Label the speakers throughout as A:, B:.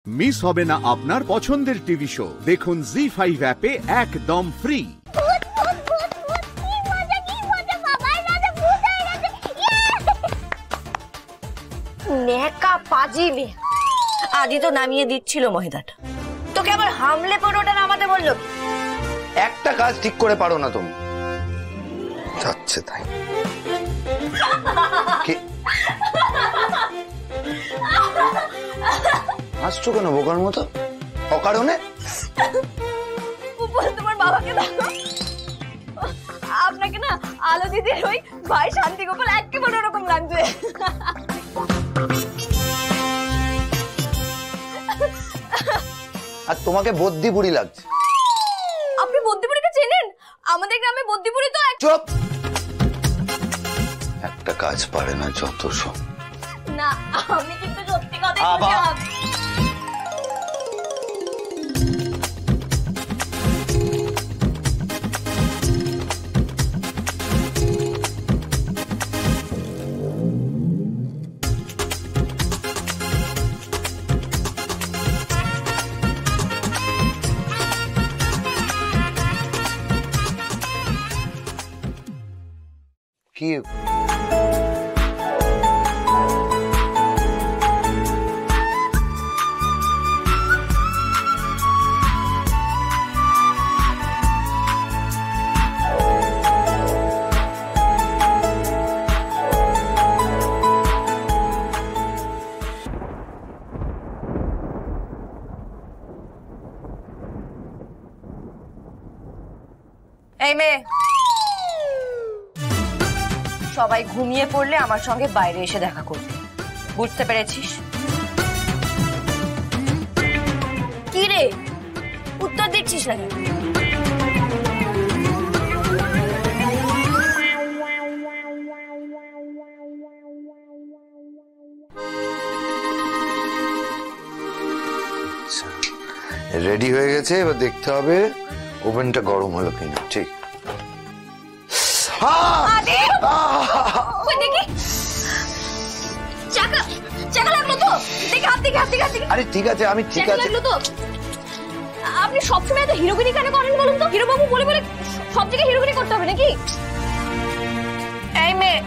A: Miss হবে না আপনার পছন্দের টিভি শো। দেখুন জি5 অ্যাপে একদম ফ্রি।
B: নেকা পাজিলে আদি তো নামিয়ে দিচ্ছিল মহিদাটা, তোকে আবার হামলে পড়োটা নামাতে বললো।
C: একটা কাজ ঠিক করে পারো না তুমি, যাচ্ছে তাই। হাসছো কেন বোকার মতো অকারণে?
B: তোমার বাবাকে দেখো, আপনাকে না আলো দিদির ওই ভাই শান্তি গোপাল একেবারে ওরকম লাগছে।
C: আর তোমাকে বদ্যি বুড়ি লাগছে।
B: আপনি বদ্যি বুড়িকে চেনেন? আমাদের গ্রামে বদ্যি বুড়ি তো
C: চুপ, একটা কাজ পারে না যত সব।
B: না, আমি কিন্তু সত্যি কথাই বললাম।
C: কি
B: এই মেয়ে, সবাই ঘুমিয়ে পড়লে আমার সঙ্গে বাইরে এসে দেখা করবে, বুঝতে পেরেছিস? কি রে উত্তর দিচ্ছিস না?
C: রেডি হয়ে গেছে, এবার দেখতে হবে ওভেনটা গরম হলো কিনা। ঠিক আরে ঠিক আছে, আমি ঠিক আছে।
B: আপনি সবসময় এত হিরোগিরি কেন করেন বলুন তো? হিরো বাবু বলে বলে সব জায়গায় হিরোগিরি করতে হবে নাকি? এই মেয়ে,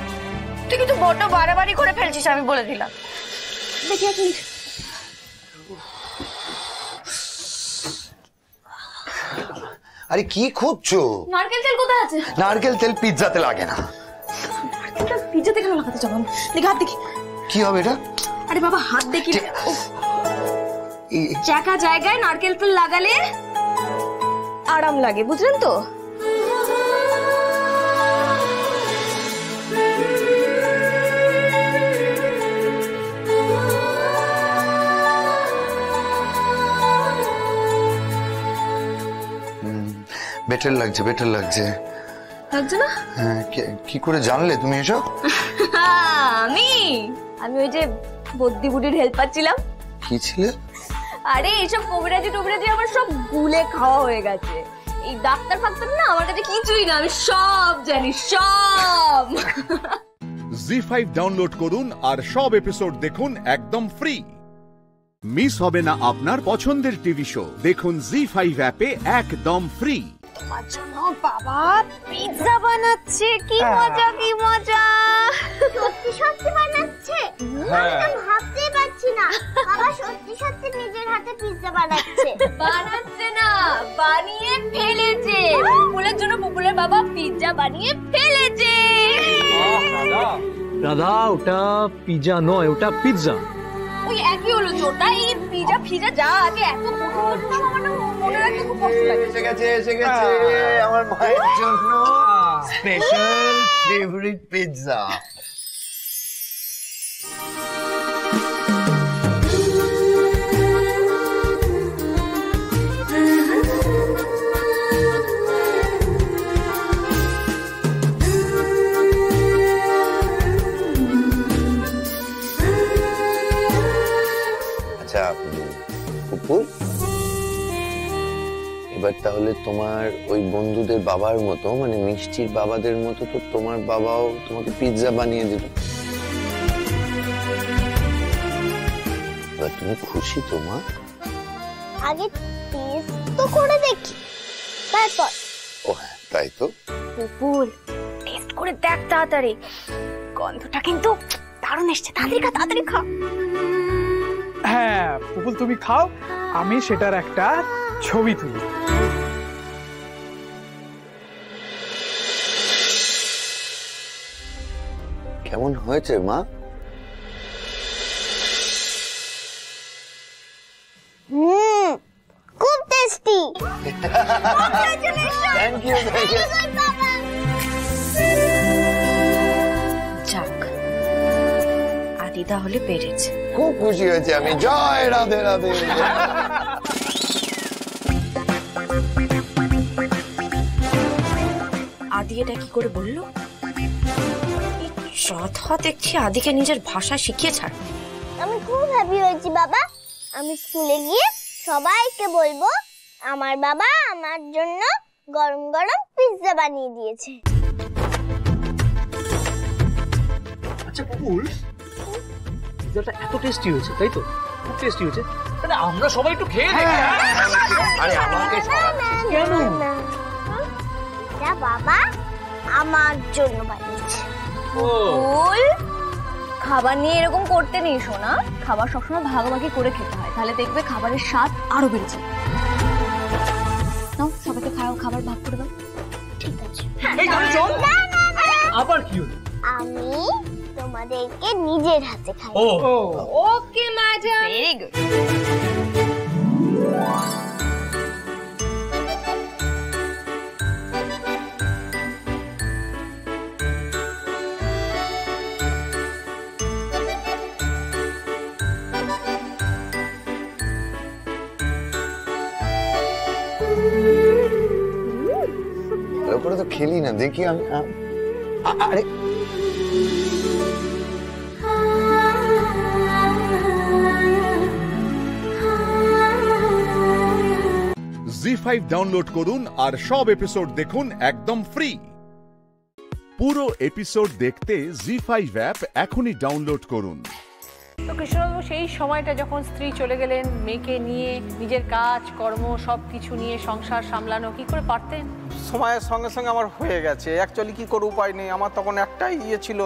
B: তুই কিন্তু বড্ড বাড়াবাড়ি করে ফেলছিস, আমি বলে দিলাম। দেখি এক মিনিট।
C: আরে কি খুঁজছো?
B: নারকেল তেল কোথায় আছে?
C: নারকেল তেল পিৎজাতে লাগে না।
B: নারকেল পিৎজাতে কেন লাগাতে যাবো? দেখি হাত দেখি।
C: কি হবে এটা?
B: আরে বাবা হাত দেখি। চাকা জায়গায় নারকেল তেল লাগালে আরাম লাগে, বুঝলেন তো?
C: বেটার লাগছে, বেটার লাগছে।
B: লাগছে না?
C: হ্যাঁ, কি করে জানলে তুমি এসব?
B: আমি ওই যে বদ্যি বুড়ির হেল্পার ছিলাম।
C: কি ছিলে?
B: আরে এইসব কবিরাজি টবিরাজি আমার সব গুলে খাওয়া হয়ে গেছে। এই ডাক্তার ফাক্তার না আমার কাছে কিছুই না, আমি সব জানি, সব।
A: জি5 ডাউনলোড করুন আর সব এপিসোড দেখুন একদম ফ্রি। মিস হবে না আপনার পছন্দের টিভি শো। দেখুন জি5 অ্যাপে একদম ফ্রি।
B: আমার জন্য বাবা পিৎজা বানাচ্ছে, কি মজা কি মজা।
D: সত্যি সত্যি বানাচ্ছে? আমি তো ভাবতেই পারছি না বাবা সত্যি সত্যি নিজের হাতে পিৎজা বানাচ্ছে।
B: বানাচ্ছে না, বানিয়ে ফেলেছে। পুপুলের জন্য পুপুলের বাবা পিৎজা বানিয়ে ফেলেছে।
E: রাধা, ওটা পিৎজা নয়, ওটা পিৎজা।
B: ওই একই হলো তো, ওটা এই পিৎজা ফিজা যা আছে এত বড় আমার মনে রাখতে খুব কষ্ট লাগে।
C: এসে গেছে, এসে গেছে আমার মায়ের জন্য স্পেশাল ফেভারিট পিৎজা। আচ্ছা পুপুল, এবার তাহলে তোমার ওই বন্ধুদের বাবার মতো, মানে মিষ্টির বাবাদের মতো, তো তোমার বাবাও তোমাকে পিৎজা বানিয়ে দিল। এবার তুমি খুশি তো মা?
D: আগে টেস্ট তো করে দেখি, তারপর।
C: ও হ্যাঁ, তাই তো।
B: পুপুল টেস্ট করে দেখ তাড়াতাড়ি, গন্ধটা কিন্তু দারুণ এসছে। তাড়াতাড়ি খা।
F: হ্যাঁ পুপুল, তুমি খাও, আমি সেটার একটা ছবি তুলি।
C: কেমন হয়েছে মা?
D: খুব টেস্টি।
C: Thank you.
B: যাক, আদি তাহলে পেরেছে।
C: খুব খুশি হয়েছে আমি। জয় রাধে রাধে।
B: আদি এটা কি করে বললো? শ্রদ্ধা দেখছি আদিকে নিজের ভাষা শিখিয়ে ছাড়।
D: আমি খুব হ্যাপি হয়েছি বাবা। আমি স্কুলে গিয়ে সবাইকে বলবো আমার বাবা আমার জন্য গরম গরম পিৎজা বানিয়ে দিয়েছে।
E: আচ্ছা পুপুল, পিৎজাটা এত টেস্টি হয়েছে তাই তো? খুব টেস্টি হয়েছে। তাহলে আমরা সবাই একটু খেয়ে দেখি।
C: আরে আমাকে
E: কেন?
D: এটা বাবা আমার জন্য বানিয়েছে।
B: ফুল খাবার নিয়ে এরকম করতে নেই সোনা, খাবার সবসময় ভাগাভাগি করে খেতে হয়, তাহলে দেখবে খাবারের স্বাদ আরো বেড়ে যায়। নাও সবাইকে খাবার ভাগ করে দাও।
D: ঠিক আছে।
E: এই গাড়ি চল। আবার কি হলো?
D: আমি তোমাদেরকে নিজের হাতে খাই।
E: ও
B: ওকে ম্যাডাম, ভেরি গুড।
C: ভালো করে তো খেলি না, দেখি আমি। আরে
A: জি5 ডাউনলোড করুন আর সব এপিসোড দেখুন একদম ফ্রি। পুরো এপিসোড দেখতে জি5 অ্যাপ এখনই ডাউনলোড করুন।
G: তো কৃষ্ণবাবু সেই সময়টা যখন স্ত্রী চলে গেলেন, মেয়েকে নিয়ে নিজের কাজ কর্ম সব কিছু নিয়ে সংসার সামলানো কি করে পারতেন?
H: সময়ের সঙ্গে সঙ্গে আমার হয়ে গেছে। অ্যাকচুয়ালি কী করে উপায় নেই, আমার তখন একটাই ইয়ে ছিল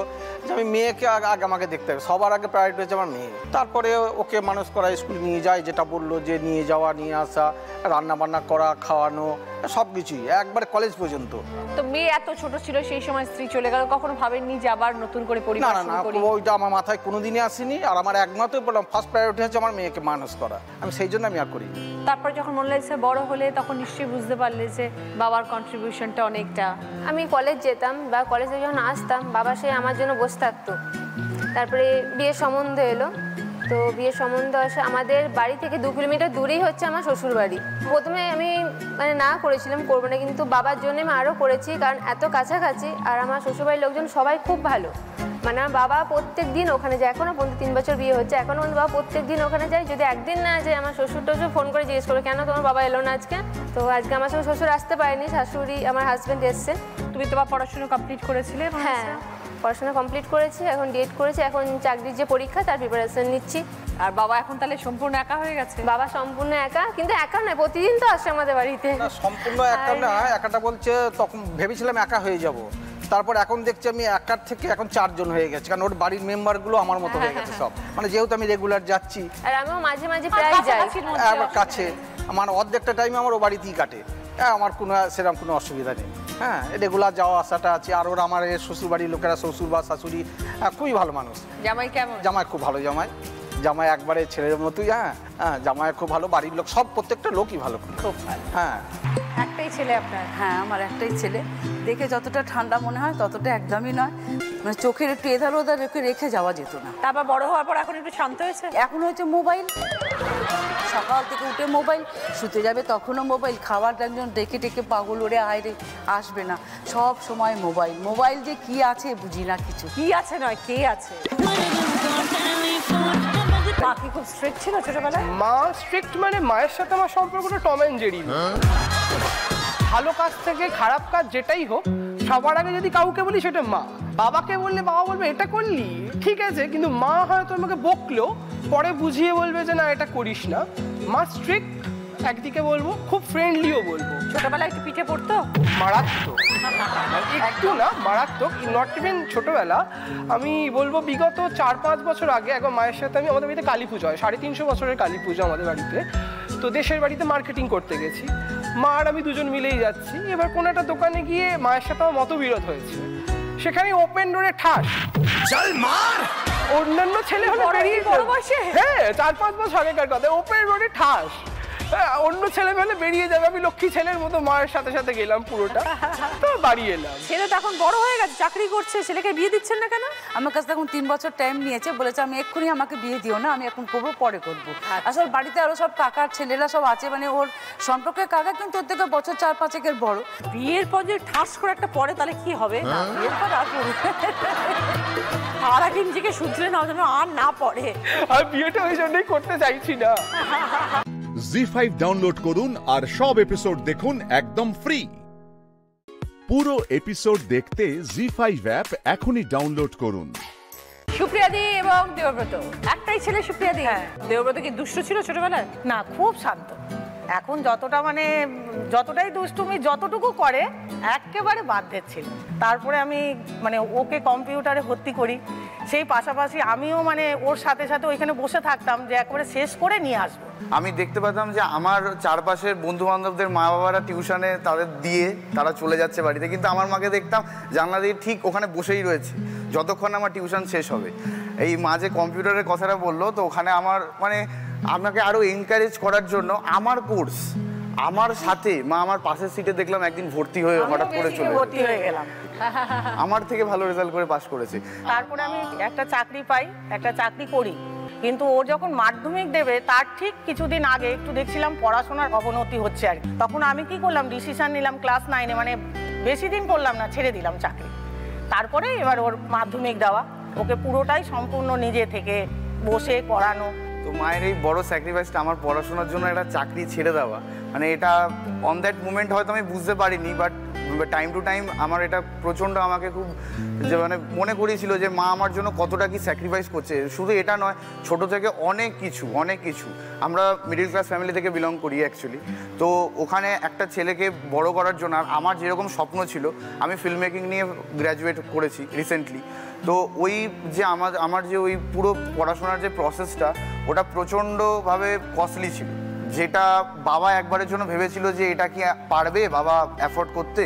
H: যে আমি মেয়েকে আগে আমাকে দেখতে হবে। সবার আগে প্রায়োরিটি হচ্ছে আমার মেয়ে, তারপরে ওকে মানুষ করা, স্কুল নিয়ে যায়, যেটা বললো যে নিয়ে যাওয়া নিয়ে আসা, রান্না বান্না করা, খাওয়ানো, সব কিছুই একবারে কলেজ পর্যন্ত।
G: তো মেয়ে এত ছোট ছিল সেই সময় স্ত্রী চলে গেল, কখনো ভাবেননি যে আবার নতুন করে
H: না
G: পরিবার
H: না না,
G: শুরু করি?
H: ওইটা আমার মাথায় কোনোদিনই আসেনি। আর আমার একমাত্র বললাম ফার্স্ট প্রায়োরিটি হচ্ছে আমার মেয়েকে মানুষ করা, আমি সেই জন্য আমি আর করি।
G: তারপর যখন মনে লাগছে বড় হলে, তখন নিশ্চয়ই বুঝতে পারলে যে বাবার কন্ট্রিবিউশনটা অনেকটা।
I: আমি কলেজ যেতাম বা কলেজে যখন আসতাম, বাবা সে আমার জন্য বসে থাকতো। তারপরে বিয়ের সম্বন্ধ এলো, তো বিয়ের সম্বন্ধ আসে আমাদের বাড়ি থেকে 2 কিলোমিটার দূরেই হচ্ছে আমার শ্বশুর বাড়ি। প্রথমে আমি না করেছিলাম, করবো না, কিন্তু বাবার জন্য আমি আরও করেছি, কারণ এত কাছাকাছি। আর আমার শ্বশুরবাড়ির লোকজন সবাই খুব ভালো, আমার বাবা প্রত্যেক দিন ওখানে যায়। এখনও পর্যন্ত 3 বছর বিয়ে হচ্ছে, এখনও পর্যন্ত বাবা প্রত্যেক দিন ওখানে যায়। যদি একদিন না যায়, আমার শ্বশুর টশুর ফোন করে জিজ্ঞেস করো কেন তোমার বাবা এলো না আজকে। তো আজকে আমার সঙ্গে শ্বশুর আসতে পারেনি, শাশুড়ি আমার হাজব্যান্ড এসছে।
G: তুমি তোমার পড়াশোনা কমপ্লিট করেছিলে?
I: হ্যাঁ, পড়াশোনা কমপ্লিট করেছি, এখন ডিএড করেছি, এখন চাকরির যে পরীক্ষা তার প্রিপারেশন নিচ্ছি।
G: আর বাবা এখন তাহলে সম্পূর্ণ একা হয়ে গেছে?
I: বাবা সম্পূর্ণ একা, কিন্তু একা নয়, প্রতিদিন তো আসে আমাদের বাড়িতে।
H: সম্পূর্ণ একা না, একাটা বলছে তখন ভেবেছিলাম একা হয়ে যাব, তারপর এখন দেখছি আমি একার থেকে এখন 4 জন হয়ে গেছে, কারণ ওর বাড়ির মেম্বারগুলো আমার মতো হয়ে গেছে সব। মানে যেহেতু আমি রেগুলার যাচ্ছি,
I: আর আমিও মাঝে মাঝে প্রায় যাই
H: আমার কাছে, আমার অর্ধেকটা টাইম আমার ও বাড়িতেই কাটে। হ্যাঁ, আমার কোনো সেরকম কোনো অসুবিধা নেই। হ্যাঁ, রেগুলার যাওয়া আসাটা আছে। আর ওর আমার শ্বশুর বাড়ির লোকেরা, শ্বশুর বা শাশুড়ি খুবই ভালো মানুষ।
G: জামাই কেমন?
H: জামাই খুব ভালো, জামাই একবারে ছেলের মতোই। হ্যাঁ, জামাই খুব ভালো, বাড়ির লোক সব প্রত্যেকটা লোকই ভালো, খুব ভালো। হ্যাঁ,
G: একটাই ছেলে আপনার?
J: হ্যাঁ, আমার একটাই ছেলে। দেখে যতটা ঠান্ডা মনে হয় ততটা একদমই নয়, মানে চোখের একটু এধার ওধার রেখে যাওয়া যেত না।
G: তারপর বড় হওয়ার পর এখন একটু শান্ত হয়েছে?
J: এখন হচ্ছে মোবাইল, সকাল থেকে উঠে মোবাইল, শুতে যাবে তখনও মোবাইল, খাবার একজন ডেকে ডেকে পাগল ওরে আয়রে আসবে না, সব সময় মোবাইল। মোবাইল যে কি আছে বুঝি না কিছু।
G: কি আছে নয়, কে আছে? মা কি খুব স্ট্রিক্ট ছিল ছোটবেলায়?
F: মা স্ট্রিক্ট মানে মায়ের সাথে আমার সম্পর্কটা টম অ্যান্ড জেরি। ভালো কাজ থেকে খারাপ কাজ যেটাই হোক, সবার আগে যদি কাউকে বলি সেটা মা। বাবাকে বললে বাবা বলবে এটা করলি ঠিক আছে, কিন্তু মা হয়তো আমাকে বকলো, পরে বুঝিয়ে বলবে যে না এটা করিস না। মা স্ট্রিক্ট, একদিকে বলবো খুব ফ্রেন্ডলিও বলবো।
G: ছোটবেলায় একটু পিঠে পড়তো?
F: মারাত্মক, একটু না মারাত্মক। নট ইভেন ছোটবেলা, আমি বলবো বিগত 4-5 বছর আগে একবার মায়ের সাথে আমি, আমাদের বাড়িতে কালী পুজো হয়, 350 বছরের কালী পুজো আমাদের বাড়িতে। তো দেশের বাড়িতে মার্কেটিং করতে গেছি, মা আর আমি দুজন মিলেই যাচ্ছি। এবার কোনো একটা দোকানে গিয়ে মায়ের সাথে আমার মতবিরোধ হয়েছে, সেখানে ওপেন ডোরে ঠাস। অন্যান্য ছেলে হলে বেরিয়ে যাবে, হ্যাঁ 4-5 বছর আগেকার কথা, ওপেন রোডে ঠাস। অন্য ছেলে মেলে বেরিয়ে যাবে, আমি লক্ষ্মী ছেলের মতো মায়ের সাথে সাথে গেলাম পুরোটা, তো বাড়ি এলাম।
G: ছেলে তো এখন বড় হয়ে গেছে, চাকরি করছে, ছেলেকে বিয়ে দিচ্ছেন না কেন?
J: আমার কাছে এখন 3 বছর টাইম নিয়েছে, বলেছে আমি এক্ষুনি আমাকে বিয়ে দিও না, আমি এখন করবো, পরে করবো। আসলে বাড়িতে আরো সব কাকার ছেলেরা সব আছে, মানে ওর সম্পর্কের কাকা কিন্তু ওর থেকে বছর 4-5 বড়।
G: বিয়ের পর যে ঠাস করে একটা পরে তাহলে কি হবে? না বিয়ের পর আর পড়বে, আর আগে নিজেকে শুধরে নাও যেন আর না পড়ে।
F: আর বিয়েটা ওই জন্যই করতে চাইছি না।
A: জি5 ডাউনলোড করুন আর সব এপিসোড দেখুন একদম ফ্রি। পুরো এপিসোড দেখতে জি5 অ্যাপ এখনই ডাউনলোড করুন।
G: সুপ্রিয়াদি এবং দেবব্রত, একটাই ছেলে সুপ্রিয়াদি। দেবব্রত কি দুষ্ট ছিল ছোটবেলায়?
K: না, খুব শান্ত। এখন যতটা মানে যতটাই দুষ্টুমি যতটুকু করে একেবারে বাধ্যের ছিল। তারপরে আমি মানে ওকে কম্পিউটারে ভর্তি করি, সেই পাশাপাশি আমিও মানে ওর সাথে সাথে ওইখানে বসে থাকতাম যে একবারে শেষ করে নিয়ে আসবো।
C: আমি দেখতে পেতাম যে আমার চারপাশের বন্ধু বান্ধবদের মা বাবারা টিউশনে তাদের দিয়ে তারা চলে যাচ্ছে বাড়িতে, কিন্তু আমার মাকে দেখতাম জানলা দিয়ে ঠিক ওখানে বসেই রয়েছে যতক্ষণ আমার টিউশন শেষ হবে। এই মা যে কম্পিউটারের কথাটা বললো, তো ওখানে আমার মানে আমাকে আরও এনকারেজ করার জন্য আমার কোর্স আমার সাথে মা আমার পাশের সিটে দেখলাম একদিন ভর্তি হয়ে হঠাৎ করে চলে
K: ভর্তি হয়ে গেলাম,
C: আমার থেকে ভালো রেজাল্ট করে পাস করেছে।
K: তারপরে আমি একটা চাকরি পাই, একটা চাকরি করি, কিন্তু ও যখন মাধ্যমিক দেবে তার ঠিক কিছুদিন আগে একটু দেখছিলাম পড়াশোনার অবনতি হচ্ছে আর কি। তখন আমি কি করলাম, ডিসিশন নিলাম ক্লাস 9-এ, মানে বেশি দিন করলাম না, ছেড়ে দিলাম চাকরি। তারপরে এবার ওর মাধ্যমিক দেওয়া, ওকে পুরোটাই সম্পূর্ণ নিজে থেকে বসে করানো।
C: তো মায়ের এই বড় স্যাক্রিফাইসটা আমার পড়াশোনার জন্য একটা চাকরি ছেড়ে দেওয়া, মানে এটা অন দ্যাট মোমেন্ট হয়তো আমি বুঝতে পারিনি, বাট টাইম টু টাইম আমার এটা প্রচণ্ড আমাকে খুব যে মানে মনে করিয়েছিল যে মা আমার জন্য কতটা কি স্যাক্রিফাইস করছে। শুধু এটা নয়, ছোট থেকে অনেক কিছু আমরা মিডল ক্লাস ফ্যামিলি থেকে বিলং করি অ্যাকচুয়ালি। তো ওখানে একটা ছেলেকে বড় করার জন্য, আর আমার যেরকম স্বপ্ন ছিল, আমি ফিল্ম মেকিং নিয়ে গ্র্যাজুয়েট করেছি রিসেন্টলি। তো ওই যে আমার যে ওই পুরো পড়াশোনার যে প্রসেসটা, ওটা প্রচণ্ডভাবে কস্টলি ছিল, যেটা বাবা একবারের জন্য ভেবেছিল যে এটা কি পারবে বাবা অ্যাফোর্ড করতে।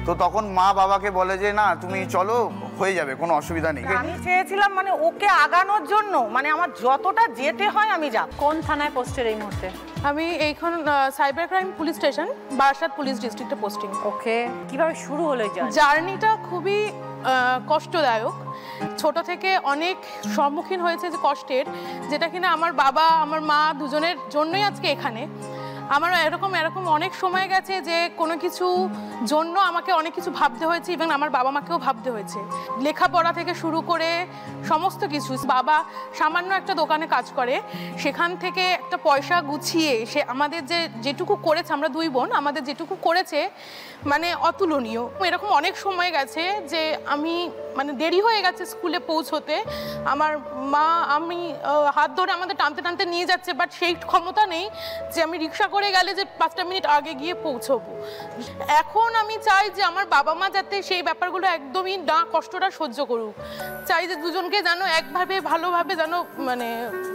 C: তো তখন মা বাবাকে বলে যে না তুমি চলো, হয়ে যাবে, কোনো অসুবিধা নেই।
K: আমি চেয়েছিলাম মানে ওকে আগানোর জন্য, মানে আমার যতটা যেতে হয় আমি যাব।
G: কোন থানায় পোস্টের এই মুহূর্তে?
L: আমি এইখান cyber crime police station, Barasat police ডিস্ট্রিক্টে পোস্টিং।
G: ওকে, কিভাবে শুরু হলো এই
L: জার্নিটা? খুবই কষ্টদায়ক। ছোট থেকে অনেক সম্মুখীন হয়েছে যে কষ্টের, যেটা কিনা আমার বাবা আমার মা দুজনের জন্যই আজকে এখানে। আমার এরকম অনেক সময় গেছে যে কোনো কিছু জন্য আমাকে অনেক কিছু ভাবতে হয়েছে, ইভেন আমার বাবা মাকেও ভাবতে হয়েছে, লেখাপড়া থেকে শুরু করে সমস্ত কিছু। বাবা সামান্য একটা দোকানে কাজ করে, সেখান থেকে একটা পয়সা গুছিয়ে সে আমাদের যেটুকু করেছে, আমরা 2 বোন, আমাদের যেটুকু করেছে মানে অতুলনীয়। এরকম অনেক সময় গেছে যে আমি মানে দেরি হয়ে গেছে স্কুলে পৌঁছতে, আমার মা আমি হাত ধরে আমাদের টানতে টানতে নিয়ে যাচ্ছে, বাট সেই ক্ষমতা নেই যে আমি রিক্সা করে গেলে যে 5টা মিনিট আগে গিয়ে পৌঁছবো। এখন আমি চাই যে আমার বাবা মা যাতে সেই ব্যাপারগুলো একদমই না কষ্টটা সহ্য করুক, চাই যে দুজনকে যেন একভাবে ভালোভাবে যেন মানে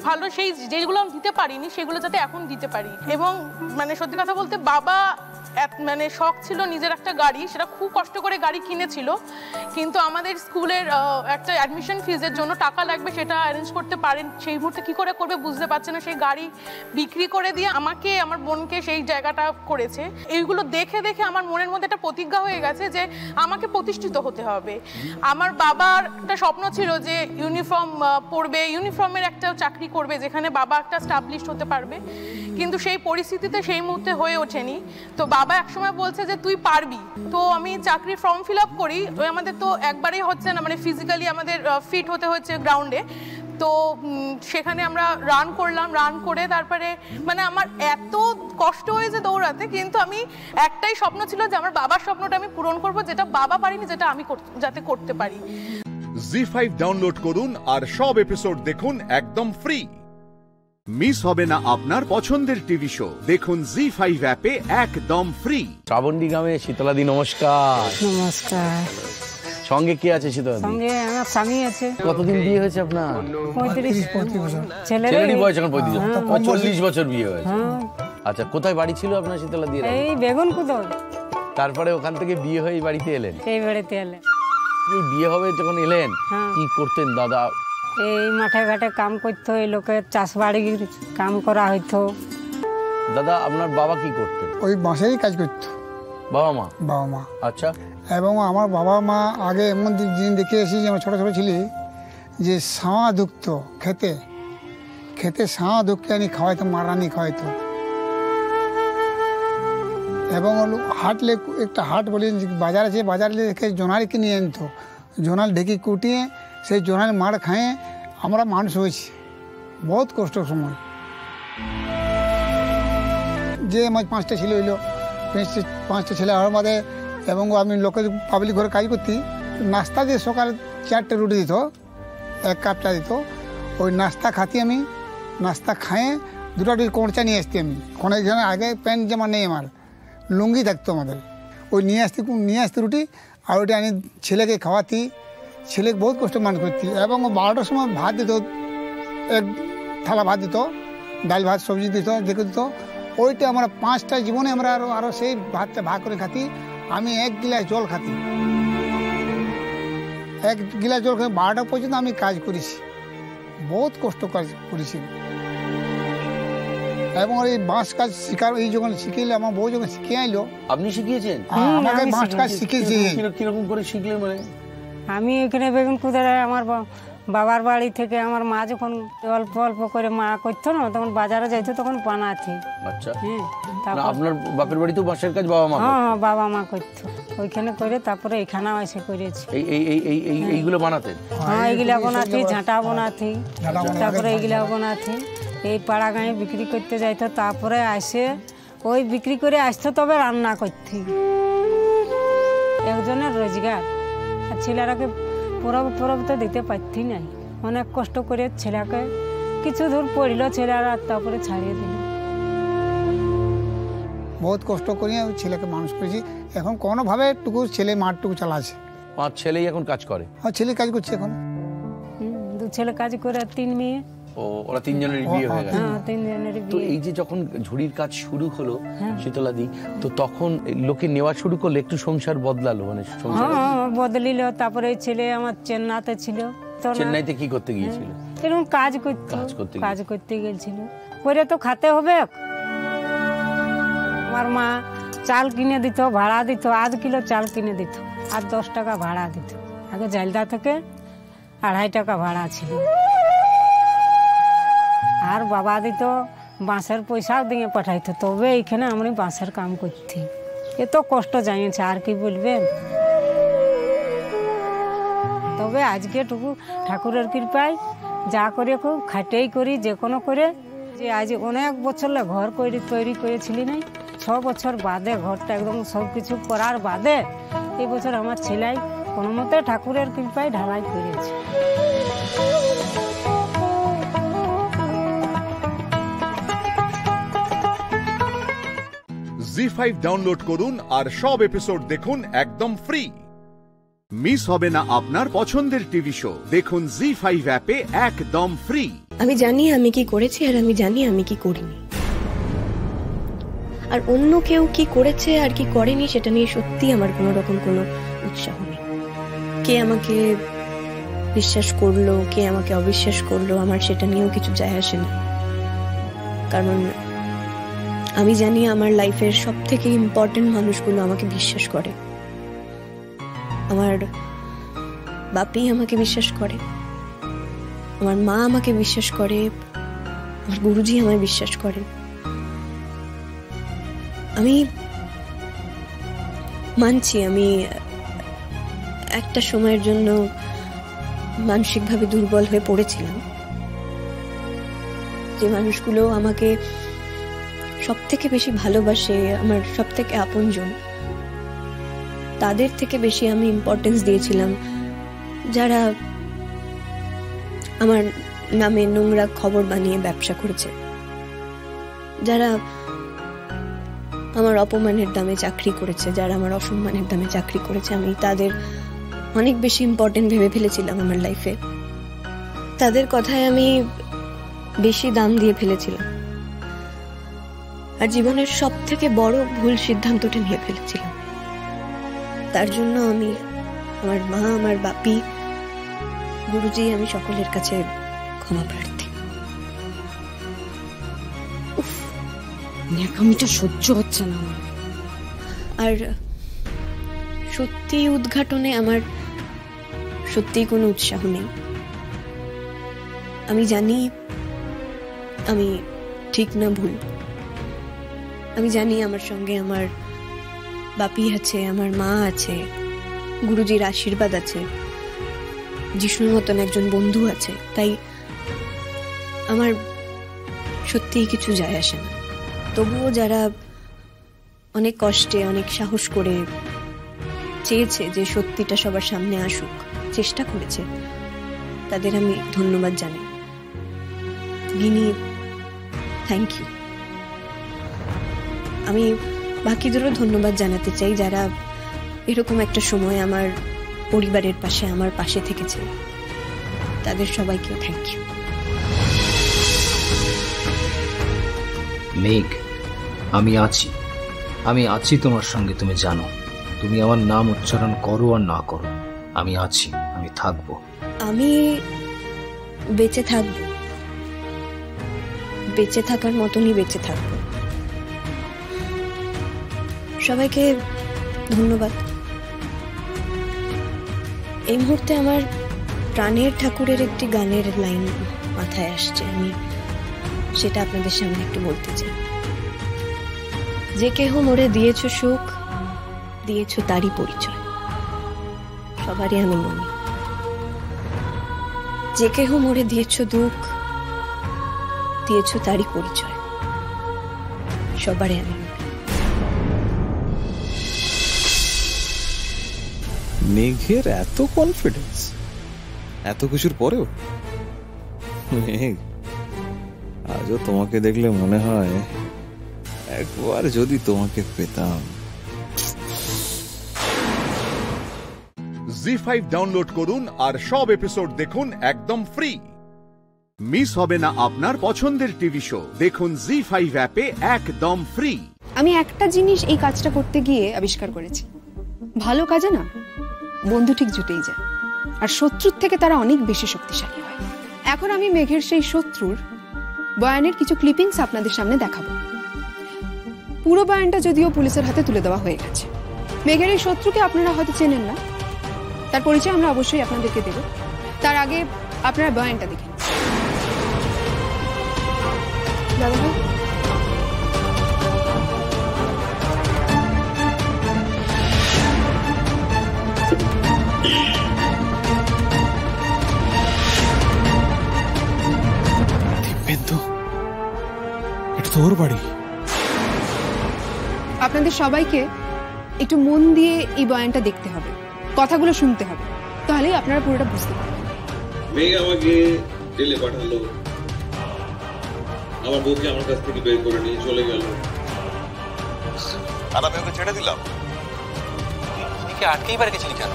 L: ভালো সেই যেগুলো আমি দিতে পারিনি সেগুলো যাতে এখন দিতে পারি। এবং মানে সত্যি কথা বলতে বাবা মানে শখ ছিল নিজের একটা গাড়ি, সেটা খুব কষ্ট করে গাড়ি কিনেছিল, কিন্তু আমাদের স্কুলের একটা অ্যাডমিশন ফিজের জন্য টাকা লাগবে, সেটা অ্যারেঞ্জ করতে পারেন সেই মুহূর্তে কী করে করবে বুঝতে পারছে না, সেই গাড়ি বিক্রি করে দিয়ে আমাকে আমার বোনকে সেই জায়গাটা করেছে। এইগুলো দেখে দেখে আমার মনের মধ্যে একটা প্রতিজ্ঞা হয়ে গেছে যে আমাকে প্রতিষ্ঠিত হতে হবে। আমার বাবার একটা স্বপ্ন ছিল যে ইউনিফর্ম পরবে, ইউনিফর্মের একটা চাকরি করবে যেখানে বাবা একটা স্টাবলিশড হতে পারবে, কিন্তু সেই পরিস্থিতিতে সেই মুহূর্তে হয়ে ওঠেনি। তো বাবা একসময় বলছে যে তুই পারবি। তো আমি চাকরির ফর্ম ফিল আপ করি, ওই আমাদের তো একবারেই হচ্ছে না, মানে ফিজিক্যালি আমাদের ফিট হতে হচ্ছে গ্রাউন্ডে। তো সেখানে আমরা রান করলাম, রান করে তারপরে মানে আমার এত কষ্ট হয়েছে দৌড়াতে, কিন্তু আমি একটাই স্বপ্ন ছিল যে আমার বাবার স্বপ্নটা আমি পূরণ করব, যেটা বাবা পারিনি, যেটা আমি যাতে করতে পারি।
A: জি5 ডাউনলোড করুন আর সব এপিসোড দেখুন একদম ফ্রি। মিস হবে না আপনার পছন্দের টিভি শো, দেখুন জি5 অ্যাপে একদম ফ্রি।
M: শ্রাবন্তী গ্রামে শীতলাদি নমস্কার।
N: নমস্কার।
M: সঙ্গে কে আছে শীতলাদি?
N: সঙ্গে আমার স্বামী আছে।
M: কতদিন বিয়ে হয়েছে আপনার?
N: 35 বছর।
M: ছেলেরই বয়স এখন 35, 40 বছর বিয়ে হয়েছে।
N: হ্যাঁ।
M: আচ্ছা, কোথায় বাড়ি ছিল আপনার শীতলাদি?
N: এই বেগুনকুদর।
M: তারপরে ওখান থেকে বিয়ে হয়ে এই বাড়িতে এলেন?
N: এই বাড়িতে এলেন।
M: এই বিয়ে হবে যখন এলেন কি করতেন দাদা?
N: এই মাঠে ঘাটে কাম করতো, এই লোকের চাষ বাড়ির কাম করা হইতো।
M: দাদা আপনার বাবা কি করতেন?
O: ওই বাঁশেরই কাজ করতো।
M: বাবা মা?
O: বাবা মা।
M: আচ্ছা।
O: এবং আমার বাবা মা আগে এমন দিন দেখে এসেছি, আমার ছোটো ছোটো ছিলি যে সাওয়া ধুকতো খেতে, খেতে সাওয়া ধুকতে আনি খাওয়াইতো, মারানি খাওয়াইতো। এবং হাটলে একটা হাট বলি বাজার আছে, বাজারে দেখে জোনাল কিনে আনতো, জোনাল ঢেকে কুটিয়ে সেই জোনাল মার খায়ে আমরা মানুষ হয়েছি। বহুত কষ্টের সময়। যে আমার 5টা ছেলে হইলো, 5টা ছেলে আমার বাদে, এবং আমি লোকের পাবলিক ঘরে কাজ করতি। নাস্তা দিয়ে সকাল 4টে রুটি দিত, 1 কাপ চা দিত। ওই নাস্তা খাতি আমি, নাস্তা খায়ে 2টা কোঁচা নিয়ে আসতি আমি। কোনো আগে প্যান্ট জামা নেই, আমার লুঙ্গি থাকতো আমাদের। ওই নিয়ে আসতে রুটি, আর ওইটা আমি ছেলেকে খাওয়াতি। ছেলেকে বহুত কষ্ট মান করতি। এবং 12টার সময় ভাত দিত, 1 থালা ভাত দিত, ডাল ভাত সবজি দিত, দেখে দিত। ওইটা আমরা 5টা জীবনে আমরা আরও সেই ভাতটা ভাগ করে খাতি। আমি 1 গিলাস জল খাতি, 1 গিলাস জল খেয়ে 12টা পর্যন্ত আমি কাজ করেছি। বহুত কষ্ট কাজ করেছি। এবং এই বাঁশ কাজ শিখার, এই যখন শিখিলে আমার বউ যখন শিখিয়ে আইলো।
M: আপনি শিখিয়েছেন?
O: আমাকে বাঁশ কাজ শিখিয়েছি।
M: কিরকম করে শিখলেন? মানে
N: আমি এখানে বেগুনকুদারে আমার বাবার বাড়ি থেকে আমার মা যখন অল্প অল্প করে মা করতো না, তখন বাজারে যাইতো, তখন বানাতি।
M: আচ্ছা। আপনার বাপের বাড়িতেও বাঁশের কাজ বাবা মা?
N: হ্যাঁ, বাবা মা করতো। ওইখানে করে তারপরে এখানেও এসে করেছি।
M: এইগুলো বানাতেন?
N: হ্যাঁ, এইগুলা বানাতি, ঝাঁটা বানাতি, তারপরে এইগুলা বানাতি। এই পাড়া গাঁয়ে বিক্রি করতে যাইতো, তারপরে আসে ওই বিক্রি করে আসতো, তবে রান্না করতে। একজনের রোজগার। আর ছেলেরাকে পরব তো দিতে পারতি নাই। অনেক কষ্ট করে ছেলেকে কিছু দূর পড়িল ছেলেরা, তারপরে ছাড়িয়ে দিল।
O: বহুত কষ্ট করিয়ে ওই ছেলেকে মানুষ করেছি। এখন কোনোভাবে টুকু ছেলে মাঠটুকু চালাচ্ছে।
M: 5 ছেলেই এখন কাজ করে?
O: হ্যাঁ, ছেলে কাজ করছে এখন।
N: 2 ছেলে কাজ করে, 3 মেয়ে।
M: ও, ওরা 3 জনের বিয়ে হয়ে গেছে?
N: হ্যাঁ, 3 জনের বিয়ে।
M: তো এই যে যখন ঝুড়ির কাজ শুরু হলো শীতলাদি, তো তখন লোকে নেওয়া শুরু করলে একটু সংসার বদলালো? মানে সংসার
N: বদলিল। তারপরে ছেলে আমার চেন্নাইতে ছিল।
M: চেন্নাইতে কি করতে গিয়েছিল?
N: এরকম কাজ করতে গেছিল। করে তো খেতে হবে। আমার মা চাল কিনে দিত, ভাড়া দিত, 1 কিলো চাল কিনে দিত, আর 10 টাকা ভাড়া দিত। আগে জালদা থেকে 2.5 টাকা ভাড়া ছিল। আর বাবা দিত বাঁশের পয়সাও দিয়ে পাঠাইতো, তবে এইখানে আমি বাঁশের কাম করছি। এত কষ্ট জানিয়েছে, আর কি বলবেন। তবে আজকে টুকু ঠাকুরের কৃপায় যা করে খুব খাটেই করি, যে কোনো করে। যে আজ অনেক বছর ঘর তৈরি করেছিলি নাই, 6 বছর বাদে ঘরটা একদম সব কিছু করার বাদে এই বছর আমার ছেলাই কোনো মতে ঠাকুরের কৃপায় ঢালাই করেছে।
A: জি5 ডাউনলোড করুন আর সব এপিসোড দেখুন একদম ফ্রি। মিস হবে না আপনার পছন্দের টিভি শো, দেখুন জি5 অ্যাপে একদম ফ্রি।
P: আমি জানি আমি কি করেছি, আর আমি জানি আমি কি করিনি। আর অন্য কেউ কি করেছে আর কি করেনি সেটা নিয়ে সত্যি আমার কোনো রকম কোনো উৎসাহ নেই। কে আমাকে বিশ্বাস করলো, কে আমাকে অবিশ্বাস করলো, আমার সেটা নিয়েও কিছু যায় আসে না। কারণ আমি জানি আমার লাইফের সব থেকে ইম্পর্টেন্ট মানুষগুলো আমাকে বিশ্বাস করে। আমার বাপি আমাকে বিশ্বাস করে, আমার মা আমাকে বিশ্বাস করে, আমার গুরুজি আমায় বিশ্বাস করে। আমি মানছি আমি একটা সময়ের জন্য মানসিকভাবে দুর্বল হয়ে পড়েছিলাম। যে মানুষগুলো আমাকে সব থেকে বেশি ভালোবাসে, আমার সব থেকে আপনজন, তাদের থেকে বেশি আমি ইম্পর্টেন্স দিয়েছিলাম যারা আমার নামে নোংরা খবর বানিয়ে ব্যবসা করেছে, যারা আমার অপমানের দামে চাকরি করেছে, যারা আমার অসম্মানের দামে চাকরি করেছে, আমি তাদের অনেক বেশি ইম্পর্টেন্ট ভেবে ফেলেছিলাম আমার লাইফে। তাদের কথায় আমি বেশি দাম দিয়ে ফেলেছিলাম, আর জীবনের সব থেকে বড় ভুল সিদ্ধান্তটা নিয়ে ফেলেছিলাম। তার জন্য আমি, আমার মা, আমার বাপি, গুরুজি, আমি সকলের কাছে ক্ষমা প্রার্থী।
N: ন্যাকামিটা সহ্য হচ্ছে না আমার।
P: আর সত্যি উদ্ঘাটনে আমার সত্যিই কোনো উৎসাহ নেই। আমি জানি আমি ঠিক না ভুল, আমি জানি আমার সঙ্গে আমার বাপি আছে, আমার মা আছে, গুরুজির আশীর্বাদ আছে, যিশুর মতন একজন বন্ধু আছে। তাই আমার সত্যিই কিছু যায় আসে না। তবুও যারা অনেক কষ্টে, অনেক সাহস করে চেয়েছে যে সত্যিটা সবার সামনে আসুক, চেষ্টা করেছে, তাদের আমি ধন্যবাদ জানাই। গিনি, থ্যাংক ইউ। আমি বাকিদেরও ধন্যবাদ জানাতে চাই যারা এরকম একটা সময় আমার পরিবারের পাশে, আমার পাশে থেকেছে। তাদের সবাইকেও থ্যাংক ইউ।
E: মেঘ, আমি আছি তোমার সঙ্গে। তুমি জানো, তুমি আমার নাম উচ্চারণ করো আর না করো, আমি আছি, আমি থাকবো।
P: আমি বেঁচে থাকবো, বেঁচে থাকার মতনই বেঁচে থাকবো। সবাইকে ধন্যবাদ। এই মুহূর্তে আমার প্রাণের ঠাকুরের একটি গানের লাইন মাথায় আসছে, আমি সেটা আপনাদের সামনে একটু বলতে চাই। যে কেহ মোরে দিয়েছ সুখ, দিয়েছ তারই পরিচয়, সবারই আমি মনে। যে কেহ মোরে দিয়েছ দুঃখ, দিয়েছ তারই পরিচয়, সবারই আমি।
Q: মেঘের এত কনফিডেন্স এত কিছুর পরেও? মেঘ, আজও তোমাকে দেখলে মনে হয় একবার যদি তোমাকে পেতাম।
A: জি5 ডাউনলোড করুন আর সব এপিসোড দেখুন একদম ফ্রি। মিস হবে না আপনার পছন্দের টিভি শো, দেখুন জি5 অ্যাপে একদম ফ্রি।
R: আমি একটা জিনিস এই কাজটা করতে গিয়ে আবিষ্কার করেছি, ভালো কাজে না বন্ধু ঠিক জুটেই যায়, আর শত্রুর থেকে তারা অনেক বেশি শক্তিশালী হয়। এখন আমি মেঘের সেই শত্রুর বয়ানের কিছু ক্লিপিংস আপনাদের সামনে দেখাবো। পুরো বয়ানটা যদিও পুলিশের হাতে তুলে দেওয়া হয়ে গেছে। মেঘের এই শত্রুকে আপনারা হয়তো চেনেন না, তার পরিচয় আমরা অবশ্যই আপনাদেরকে দেব। তার আগে আপনারা বয়ানটা দেখেন। দাদা ভাই,
Q: এটা তোর বাড়ি?
R: আপনাদের সবাইকে একটু মন দিয়ে এই বয়ানটা দেখতে হবে, কথাগুলো শুনতে হবে, তাহলেই আপনারা পুরোটা বুঝতে পারবেন।
S: মেঘ আমাকে জেলে পাঠালো, আমার বউকে আমার কাছ থেকে বের করে নিয়ে চলে গেল,
T: আর আমি ওকে ছেড়ে দিলাম।
U: ওকে আটকেই বার গেছিলি কেন?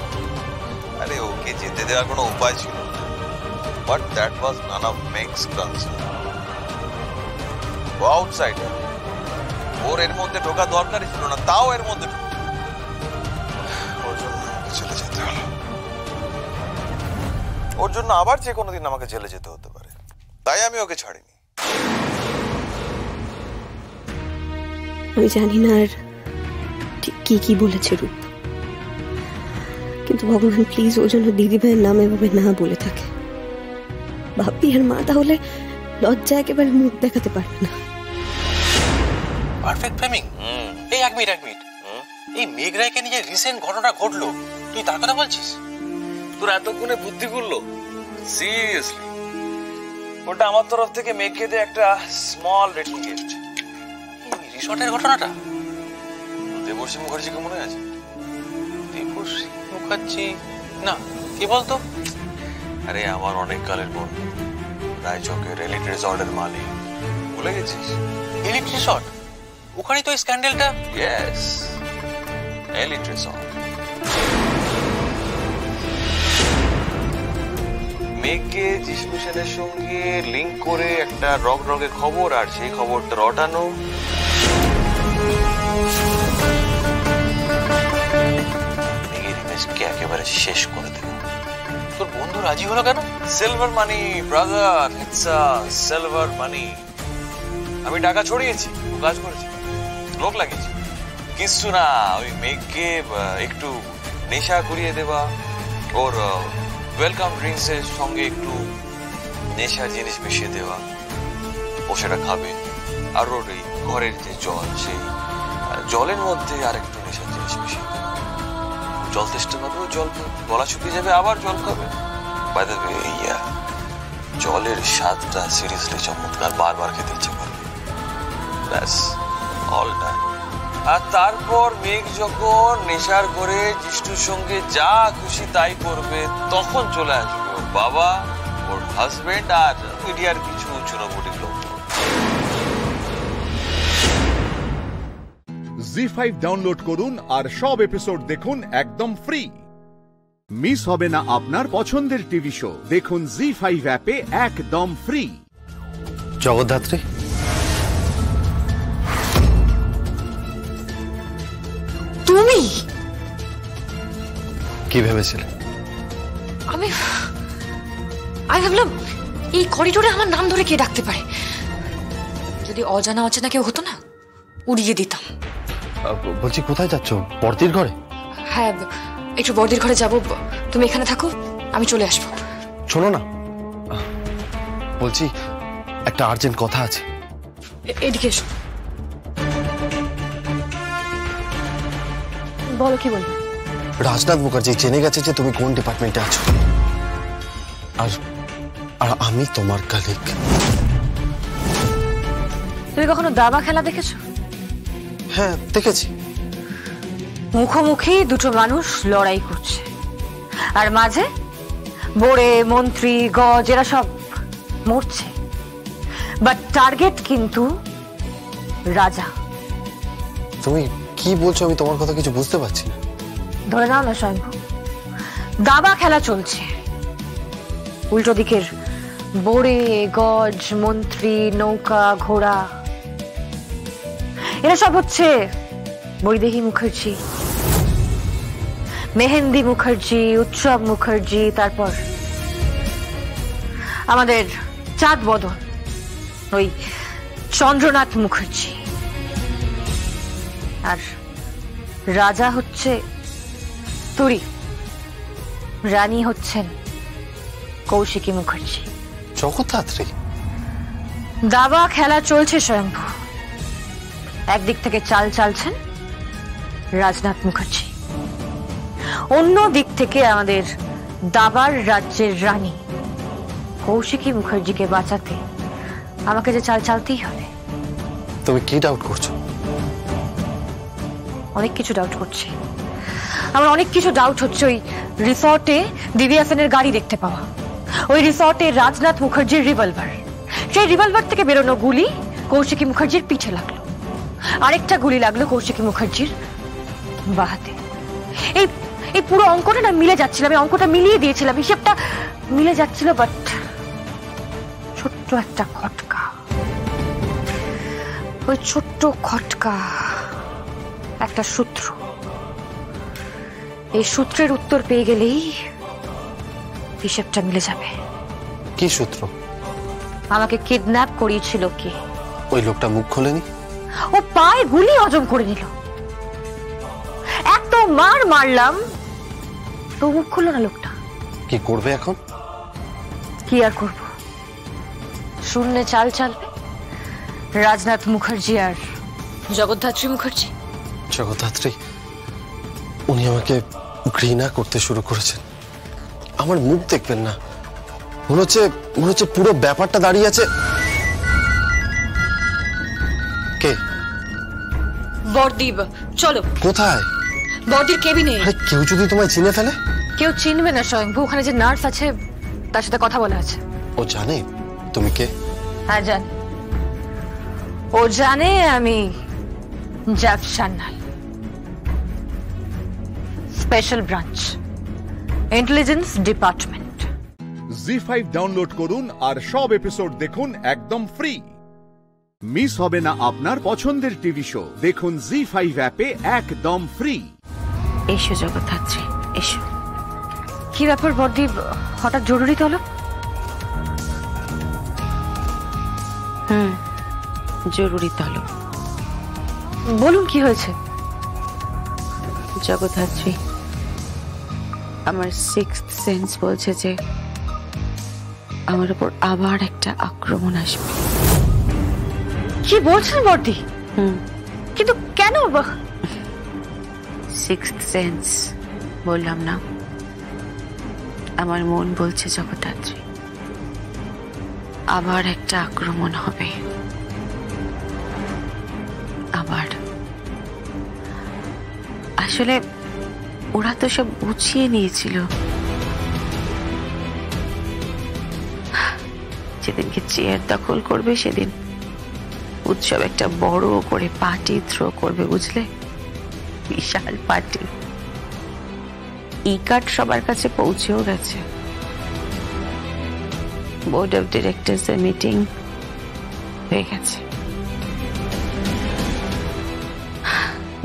T: আরে ওকে যেতে দেওয়ার কোনো উপায় ছিল না, but that was none of Megh's concern. ও আউটসাইডার, ওর এর মধ্যে ঢোকা দরকারই ছিল না, তাও এর মধ্যে ওর জন্য আমাকে চলে যেতে হলো। ওর জন্য আবার যে কোনো দিন আমাকে জেলে যেতে হতে পারে, তাই আমি ওকে ছাড়িনি।
P: আমি জানি না আর ঠিক কি কি বলেছে রূপ, কিন্তু ভগবান প্লিজ ও যেন দিদি ভাইয়ের নাম এভাবে না বলে থাকে। ভাবি আর মা তাহলে লজ্জা একেবারে মুখ দেখাতে পারবে না।
U: Perfect framing. এই এক মিনিট, এই মেঘ রায়কে নিয়ে যে রিসেন্ট ঘটনা ঘটলো, তুই তার কথা বলছিস?
T: তোর এতক্ষণে বুদ্ধি করলো? সিরিয়াসলি, ওটা আমার তরফ থেকে মেঘকে দিয়ে একটা স্মল রিটার্ন গিফট।
U: রিসর্টের ঘটনাটা
T: দেবর্ষী মুখার্জিকে মনে আছে?
U: দেবর্ষী মুখার্জি? না, কে বলতো?
T: আরে আমার অনেক কালের বন্ধু,
U: রায়চকের এলিট রিসর্টের মালিক। ভুলে গেছিস? এলিট রিসর্ট, ওখানেই তো স্ক্যান্ডেলটা। Yes, elite resort. মেয়েকে জিষ্ণু সেনের সঙ্গে লিঙ্ক করে একটা রগে খবর, আর সেই খবরটা রটানো। মেয়ের ইমেজকে একেবারে শেষ করে দেব। তোর বন্ধু রাজি হলো কেন? Silver money brother, it's a silver money. আমি টাকা ছড়িয়েছি, কাজ করেছি, লোক লাগিয়েছি, কিছু না। ওই মেয়েকে একটু নেশা করিয়ে দেওয়া, ওর ওয়েলকাম ড্রিঙ্কস এর সঙ্গে একটু নেশার জিনিস মিশিয়ে দেওয়া, ও সেটা খাবে। আর ওর এই ঘরের যে জল, সেই জলের মধ্যে আর একটু নেশার জিনিস মিশিয়ে দেওয়া। জল তেষ্টা পাবে, ও জল খাবে, গলা শুকিয়ে যাবে, আবার জল খাবে। বাই দ্য ওয়ে, জলের স্বাদটা সিরিয়াসলি চমৎকার, বারবার খেতে ইচ্ছে করবে। ব্যাস, অল ডান। আর তারপর মেঘ যখন নেশার করে জিষ্ণুর সঙ্গে যা খুশি তাই করবে, তখন চলে আসবে ওর বাবা, ওর হাজবেন্ড আর মিডিয়ার কিছু চুনোপুটির লোক।
A: জি5 ডাউনলোড করুন আর সব এপিসোড দেখুন একদম ফ্রি। মিস হবে না আপনার পছন্দের টিভি শো, দেখুন জি5 অ্যাপে একদম ফ্রি।
D: জগদ্ধাত্রী,
B: তুমি
D: কি ভেবেছিলে?
B: আমি ভাবলাম এই করিডোরে আমার নাম ধরে কে ডাকতে পারে। যদি অজানা অচেনা কেউ হতো না, উড়িয়ে দিতাম।
D: বলছি কোথায় যাচ্ছ? বর্দির ঘরে?
B: হ্যাঁ, একটু বর্দির ঘরে যাবো। তুমি এখানে থাকো, আমি চলে আসবো।
D: শোনো না, বলছি একটা আর্জেন্ট কথা আছে।
B: এদিকে এসো। বলো, কি বলবো?
D: রাজনাথ মুখার্জি জেনে গেছে যে তুমি কোন ডিপার্টমেন্টে আছো, আর আমি তোমার কলিগ।
B: তুমি কখনো দাবা খেলা দেখেছো?
D: হ্যাঁ, দেখেছি।
B: মুখোমুখি দুটো মানুষ লড়াই করছে, আর মাঝে বোড়ে, মন্ত্রী, গজ এরা সব মরছে, বাট টার্গেট কিন্তু রাজা।
D: তুমি কি বলছো? আমি তোমার কথা কিছু বুঝতে পারছি না।
B: ধরে নাও না স্বয়ংভু, দাবা খেলা চলছে। উল্টো দিকের বোড়ে, গজ, মন্ত্রী, নৌকা, ঘোড়া এরা সব হচ্ছে বৈদেহী মুখার্জি, মেহেন্দি মুখার্জি, উৎসব মুখার্জি, তারপর আমাদের চাঁদ বদন ওই চন্দ্রনাথ মুখার্জি। আর রাজা হচ্ছে তুরি, রানী হচ্ছেন কৌশিকী মুখার্জি।
D: জগদ্ধাত্রী,
B: দাবা খেলা চলছে স্বয়ংভু। একদিক থেকে চাল চালছেন রাজনাথ মুখার্জি, অন্য দিক থেকে আমাদের দাবার রাজ্যের রানী কৌশিকী মুখার্জিকে বাঁচাতে আমাকে যে চাল চালতেই হবে।
D: তুমি কি ডাউট করছো?
B: অনেক কিছু ডাউট করছে। আমার অনেক কিছু ডাউট হচ্ছে ওই রিসর্টে দিব্যা সেনের গাড়ি দেখতে পাওয়া, ওই রিসর্টে রাজনাথ মুখার্জির রিভলভার, সেই রিভলভার থেকে বেরোনো গুলি কৌশিকী মুখার্জির পিঠে লাগলো, আরেকটা গুলি লাগলো কৌশিকী মুখার্জির বাহাতে। এই পুরো অঙ্কটা না মিলে যাচ্ছিল। আমি অঙ্কটা মিলিয়ে দিয়েছিলাম, হিসেবটা মিলে যাচ্ছিল, বাট ছোট্ট একটা খটকা, ওই ছোট্ট খটকা একটা সূত্র। এই সূত্রের উত্তর পেয়ে গেলেই হিসেবটা মিলে যাবে।
D: কি সূত্র?
B: আমাকে কিডন্যাপ করিয়েছিল কে?
D: ওই লোকটা মুখ খোলেনি?
B: ও পায়ে গুলি হজম করে নিল। এত মার মারলাম তো মুখ খুলল না লোকটা।
D: কি করবে এখন?
B: কি আর করব, শূন্যে চাল চালবে রাজনাথ মুখার্জি আর জগদ্ধাত্রী মুখার্জি।
D: জগদ্ধাত্রী, উনি আমাকে ঘৃণা করতে শুরু করেছেন। আমার মুখ দেখবেন না, মনে হচ্ছে পুরো ব্যাপারটা দাঁড়িয়ে আছে। কে?
B: বরদীপ, চলো।
D: কোথায়?
B: বরদীর কেবিনে।
D: আরে কেউ যদি তোমায় চিনে ফেলে?
B: কেউ চিনবে না স্বয়ংভু, ওখানে যে নার্স আছে তার সাথে কথা বলা আছে।
D: ও জানে? তুমি কে?
G: হ্যাঁ জানি, ও জানে আমি জ্যাফ Sanyal, special branch, intelligence department.
A: জি5 ডাউনলোড করুন আর সব এপিসোড দেখুন একদম ফ্রি। মিস হবে না আপনার পছন্দের টিভি শো, দেখুন জি5 অ্যাপে একদম ফ্রি।
G: এসো জগদ্ধাত্রী, এসো। কি ব্যাপার বড়দি, হঠাৎ জরুরি তলব? জরুরি তলব, বলুন কি হয়েছে? জগদ্ধাত্রী, আমার সিক্সথ সেন্স বলছে যে আমার উপর আবার একটা আক্রমণ আসবে। কি বলছেন বড়দি? কিন্তু কেন? সিক্সথ সেন্স বললাম না, আমার মন বলছে জগদ্ধাত্রী আবার একটা আক্রমণ হবে। আবার আসলে ওরা তো সব গুছিয়ে নিয়েছিল। যেদিনকে চেয়ার দখল করবে সেদিন উৎসব একটা বড় করে পার্টি থ্রো করবে, বুঝলে? বিশাল পার্টি। ই কার্ড সবার কাছে পৌঁছেও গেছে। বোর্ড অফ ডিরেক্টরস এর মিটিং হয়ে গেছে।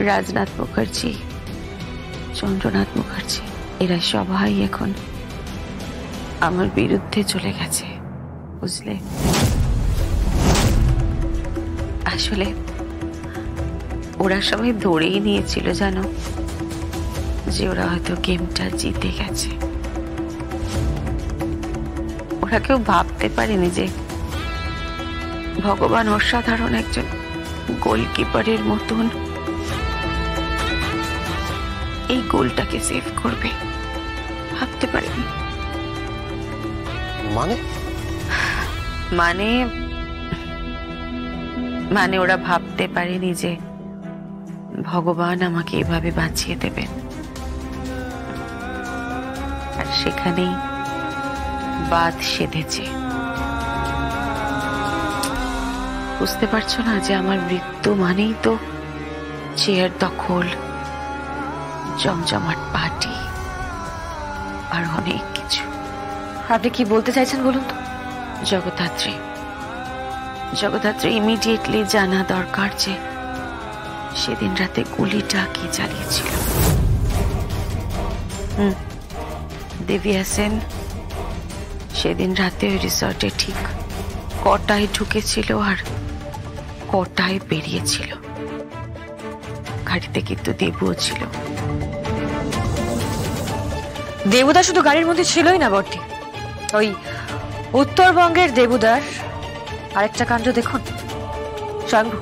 G: রাজনাথ মুখার্জি, চন্দ্রনাথ মুখার্জি, এরা সবাই এখন আমার বিরুদ্ধে চলে গেছে, বুঝলে? আসলে ওরা সবাই ধরেই নিয়েছিল জানো যে ওরা হয়তো গেমটা জিতে গেছে। ওরা কেউ ভাবতে পারেনি যে ভগবান অসাধারণ একজন গোলকিপারের মতন এই গোলটাকে সেভ করবে। ভাবতে পারেনি। মানে ওরা ভাবতে পারেনি যে ভগবান আমাকে এভাবে বাঁচিয়ে দেবেন। আর সেখানেই বাদ সেধেছে। বুঝতে পারছো না যে আমার মৃত্যু মানেই তো চেয়ার দখল, জমজমাট পার্টি আর অনেক কিছু। আপনি কি বলতে চাইছেন বলুন তো? জগদ্ধাত্রী ইমিডিয়েটলি জানা দরকার যে সেদিন রাতে গুলিটা কি চালিয়েছিল। দেবিয়া সেন সেদিন রাতে ওই রিসর্টে ঠিক কটায় ঢুকেছিল আর কটায় বেরিয়েছিল। গাড়িতে কিন্তু দেবুও ছিল। দেবুদা শুধু গাড়ির মধ্যে ছিলই না বটে, ওই উত্তরবঙ্গের দেবুদার আরেকটা কাণ্ড দেখুন। স্বয়ংভু,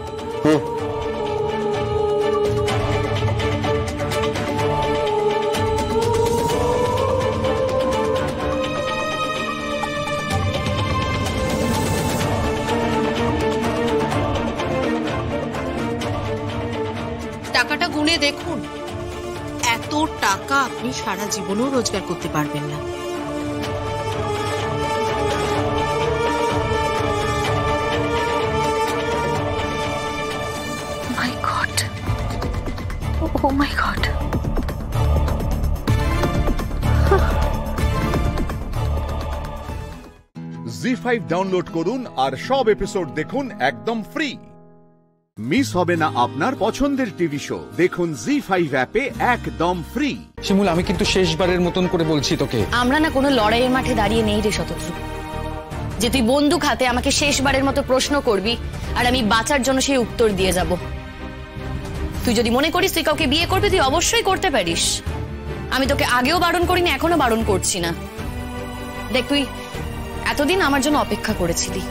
I: টাকাটা গুনে দেখুন, এত টাকা আপনি সারা জীবনেও রোজগার করতে পারবেন না।
A: Oh my God. ZEE5 download করুন আর সব এপিসোড দেখুন একদম ফ্রি। মিস হবে না আপনার পছন্দের টিভি শো, দেখুন জি5 অ্যাপে একদম ফ্রি।
V: শিমুল, আমি কিন্তু শেষবারের মতন করে বলছি তোকে,
B: আমরা না কোনো লড়াইয়ের মাঠে দাঁড়িয়ে নেই রে শতদ্রু, যে তুই বন্দুক হাতে আমাকে শেষবারের মতো প্রশ্ন করবি আর আমি বাঁচার জন্য সেই উত্তর দিয়ে যাব। তুই যদি মনে করিস তুই কাউকে বিয়ে করবি, তুই অবশ্যই করতে পারিস। আমি তোকে আগেও বারণ করিনি, এখনো বারণ করছি না। দেখ, তুই এতদিন আমার জন্য অপেক্ষা করেছিলি,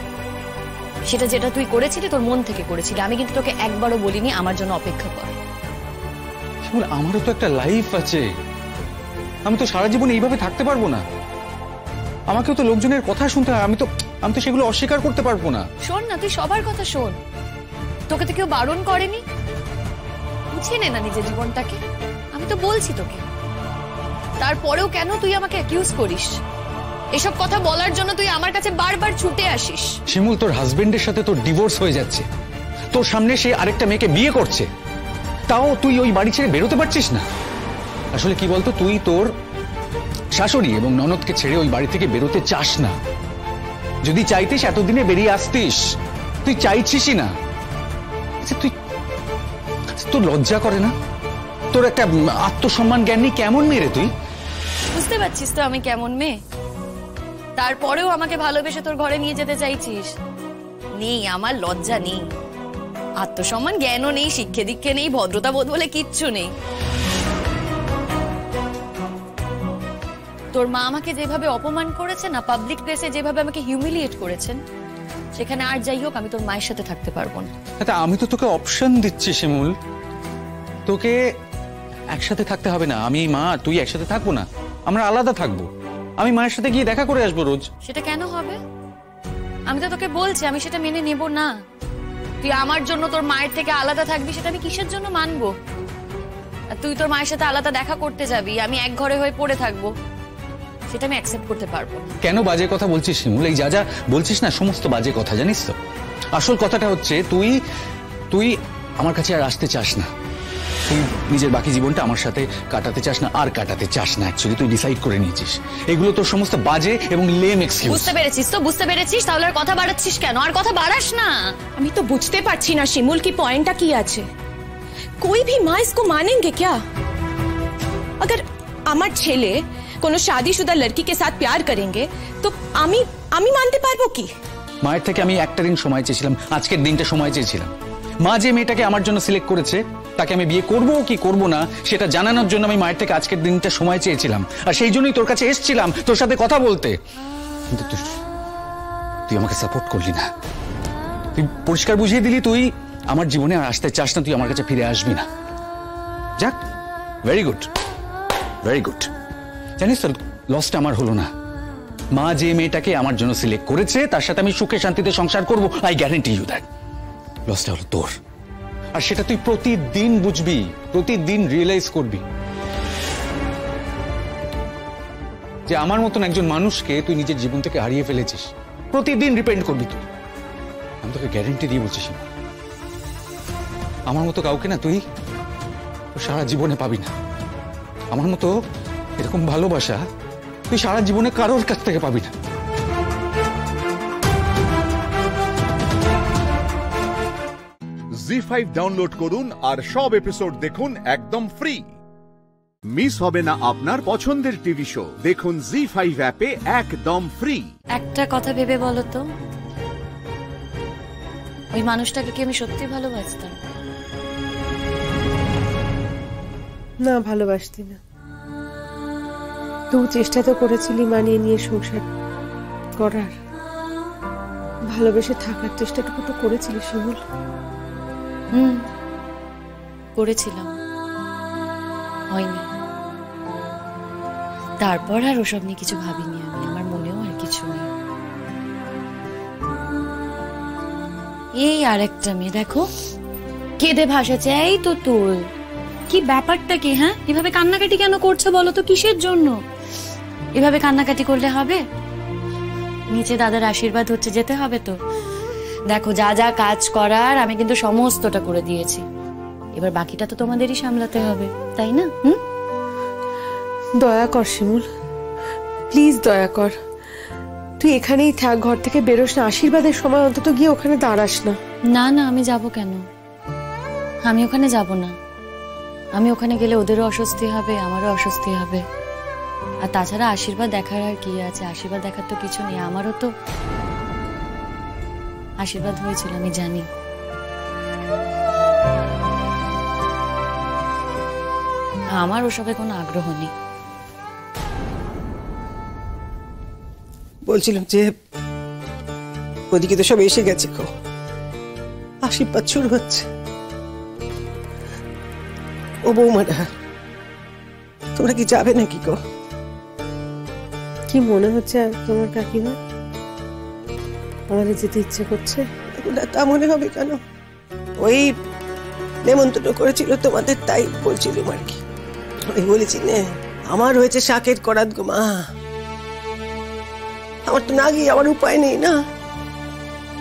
B: সেটা যেটা তুই করেছিলি তোর মন থেকে করেছিলি। আমি কিন্তু তোকে একবারও বলিনি আমার জন্য অপেক্ষা কর।
V: শিমুল, আমারও তো একটা লাইফ আছে, আমি তো সারা জীবন এইভাবে থাকতে পারবো না। আমাকেও তো লোকজনের কথা শুনতে হয়, আমি তো সেগুলো অস্বীকার করতে পারবো না।
B: শোন না, তুই সবার কথা শোন, তোকে তো কেউ বারণ করেনি। বুঝিয়ে নে না নিজের জীবনটাকে, আমি তো বলছি তোকে। তারপরেও কেন তুই আমাকে অ্যাকিউজ করিস? এসব কথা বলার জন্য তুই আমার কাছে বারবার ছুটে আসিস।
V: শিমুল, তোর হাজবেন্ডের সাথে তোর ডিভোর্স হয়ে যাচ্ছে, তোর সামনে সে আরেকটা মেয়েকে বিয়ে করছে, তাও তুই ওই বাড়ি ছেড়ে বেরোতে পারছিস না। আসলে কি বলতো, তুই তোর শাশুড়ি এবং ননদকে ছেড়ে ওই বাড়ি থেকে বেরোতে চাস না। যদি চাইতিস এতদিনে বেরিয়ে আসতিস, তুই চাইছিসই না। আচ্ছা, তোর লজ্জা করে না? তোর একটা আত্মসম্মান জ্ঞান নেই? কেমন মেয়ে রে তুই?
B: বুঝতে পারছিস তো আমি কেমন মেয়ে? তারপরেও আমাকে ভালোবেসে তোর ঘরে নিয়ে যেতে চাইছিস? নেই, আমার লজ্জা নেই, আত্মসম্মান জ্ঞানও নেই, শিক্ষে দীক্ষে নেই, ভদ্রতা বোধ বলে কিচ্ছু নেই। তোর মা আমাকে যেভাবে অপমান করেছে না, পাবলিক প্লেসে যেভাবে আমাকে হিউমিলিয়েট করেছেন, সেখানে আর যাই হোক আমি তোর মায়ের সাথে থাকতে পারবো না।
V: আমি তো তোকে অপশন দিচ্ছি শিমুল, তোকে একসাথে থাকতে হবে না। আমি মা তুই একসাথে থাকবো না, আমরা আলাদা থাকবো। আমি মায়ের সাথে গিয়ে দেখা করে আসবো রোজ।
B: সেটা কেন হবে? আমি তো তোকে বলছি আমি সেটা মেনে নেব না। তুই আমার জন্য তোর মায়ের থেকে আলাদা থাকবি, সেটা আমি কিসের জন্য মানবো? আর তুই তোর মায়ের সাথে আলাদা দেখা করতে যাবি, আমি এক ঘরে হয়ে পড়ে থাকবো, সেটা আমি অ্যাকসেপ্ট করতে পারবো না।
V: কেন বাজে কথা বলছিস শিমুল? এই যা যা বলছিস না সমস্ত বাজে কথা, জানিস তো? আসল কথাটা হচ্ছে তুই আমার কাছে আর আসতে চাস না। তুই নিজের বাকি জীবনটা আমার সাথে কাটাতে চাস না, আর কাটাতে চাস না। অ্যাকচুয়ালি তুই ডিসাইড করে নিয়েছিস। এগুলো তোর সমস্ত বাজে এবং লেম এক্সকিউজ।
B: বুঝতে পেরেছিস তো? বুঝতে পেরেছিস? তাহলে আর কথা বাড়াচ্ছিস কেন? আর কথা বাড়াস না।
P: আমি তো বুঝতে পারছি না শিমুল কি পয়েন্টটা কি আছে। कोई भी माँ इसको मानेंगे क्या? अगर আমার ছেলে কোনো শাদীशुदा लड़की के साथ प्यार करेंगे तो আমি মানতে পারবো কি?
V: মায়ের থেকে আমি একটা দিন সময় চেয়েছিলাম, আজকের দিনটা সময় চেয়েছিলাম। মা যে মেয়েটাকে আমার জন্য সিলেক্ট করেছে তাকে আমি বিয়ে করবো কি করবো না সেটা জানানোর জন্য আমি মায়ের থেকে আজকের দিনটা সময় চেয়েছিলাম, আর সেই জন্যই তোর কাছে এসেছিলাম তোর সাথে কথা বলতে। কিন্তু তুই আমাকে সাপোর্ট করলি না। তুই পরিষ্কার বুঝিয়ে দিলি তুই আমার জীবনে আর আসতে চাস না, তুই আমার কাছে ফিরে আসবি না। যাক, ভেরি গুড, ভেরি গুড। জানিস তোর লসটা আমার হলো না। মা যে মেয়েটাকে আমার জন্য সিলেক্ট করেছে তার সাথে আমি সুখে শান্তিতে সংসার করবো, আই গ্যারান্টি ইউ দ্যাট। লসটা হলো তোর, আর সেটা তুই প্রতিদিন বুঝবি, প্রতিদিন রিয়েলাইজ করবি যে আমার মতন একজন মানুষকে তুই নিজের জীবন থেকে হারিয়ে ফেলেছিস। প্রতিদিন রিপেন্ড করবি তুই। আমি তোকে গ্যারান্টি দিয়ে বলছিস, আমার মতো কাউকে না তুই সারা জীবনে পাবি না। আমার মতো এরকম ভালোবাসা তুই সারা জীবনে কারোর কাছ থেকে পাবি না।
A: জি5 ডাউনলোড করুন আর সব এপিসোড দেখুন একদম ফ্রি। মিস হবে না আপনার পছন্দের টিভি শো, দেখুন জি5 অ্যাপে একদম ফ্রি।
B: একটা কথা ভেবে বলো তো, ওই মানুষটাকে কি আমি সত্যি ভালোবাসতাম?
H: না, ভালোবাসতি না। তুই চেষ্টা তো করেছিলি মানিয়ে নিয়ে সংসার করার, ভালোবেসে থাকার চেষ্টাটুকু তো করেছিলি শিমুল।
B: করেছিলাম, হয়নি। তারপর আর ওসব নিয়ে কিছু ভাবিনি আমি, আমার মনেও আর কিছু নেই। এই আরেকটা মেয়ে দেখো কেঁদে ভাসাচ্ছে। এই তো তুল, কি ব্যাপারটা কি? হ্যাঁ, এভাবে কান্নাকাটি কেন করছো বলো তো? কিসের জন্য এভাবে কান্নাকাটি করলে হবে? নিচে দাদার আশীর্বাদ হচ্ছে, যেতে হবে তো। দেখো যা যা কাজ করার আমি কিন্তু সমস্তটা করে দিয়েছি, এবার বাকিটা তো তোমাদেরই সামলাতে হবে, তাই না?
H: দয়া কর শিমুল, প্লিজ দয়া কর। তুই এখানেই থাক, ঘর থেকে বেরোস না। আশীর্বাদের সময় অন্তত গিয়ে ওখানে দাঁড়াস না।
B: না না, আমি যাব কেন? আমি ওখানে যাব না। আমি ওখানে গেলে ওদেরও অস্বস্তি হবে, আমারও অস্বস্তি হবে। আর তাছাড়া আশীর্বাদ দেখার আর কি আছে? আশীর্বাদ দেখার তো কিছু নেই। আমারও তো আশীর্বাদ হয়েছিল, আমি জানি। আমার ওসবে কোনো আগ্রহ নেই।
H: বলছিলাম যে ওদিকে তো সব এসে গেছে, আশীর্বাদ শুরু হচ্ছে। ও বৌমারা, তোমরা কি যাবে নাকি গো? কি মনে হচ্ছে তোমার কাকিমা? আমাদের যেতে ইচ্ছে করছে? তা মনে হবে কেন? ওই নেমন্তন্ন করেছিল তোমাদের, তাই বলছিলাম আর কি। ওই বলেছি না, আমার হয়েছে শাকের করাত গো মা। আমার তো না গিয়ে আমার উপায় নেই না।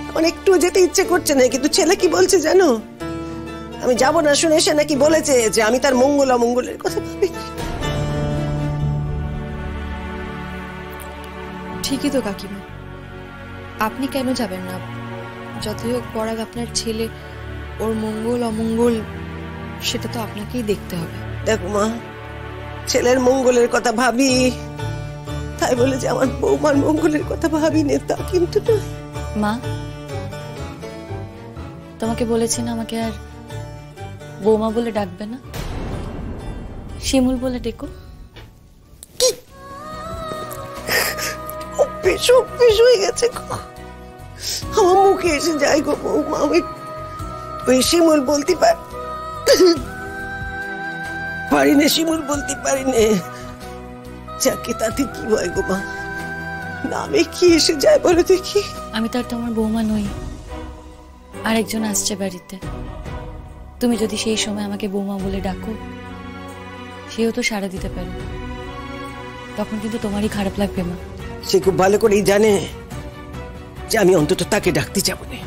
H: আমার একটু যেতে ইচ্ছে করছে না, কিন্তু ছেলে কি বলছে জানো? আমি যাব না শুনে সে নাকি বলেছে যে আমি তার মঙ্গল অমঙ্গলের কথা ভাবি।
P: ঠিকই তো কাকিমা, আপনি কেন যাবেন না? যতই হোক পরাগ আপনার ছেলে, ওর মঙ্গল অমঙ্গল সেটা তো আপনাকেই দেখতে হবে।
H: দেখো মা, ছেলের মঙ্গলের কথা ভাবি, তাই বলে যে আমার বৌমার মঙ্গলের কথা ভাবি নে তা কিন্তু নয়।
F: মা, তোমাকে বলেছি না আমাকে আর বৌমা বলে ডাকবে না, শিমুল বলে ডেকো।
H: অভ্যেস হয়ে গেছে গো, আমার মুখে এসে যাই গো বৌমা। ওই শিমুল বলতে পারি না, শিমুল বলতে পারি না। যাকে তাতে কি হয় গো মা, নামে কি এসে যায় বলো দেখি।
F: আমি তো আর তোমার বৌমা নই, আরেকজন আসছে বাড়িতে। তুমি যদি সেই সময় আমাকে বৌমা বলে ডাকো, সেও তো সাড়া দিতে পারে, তখন কিন্তু তোমারই খারাপ লাগবে মা।
H: সে খুব ভালো করেই জানে যে আমি অন্তত তাকে ডাকতে যাব না।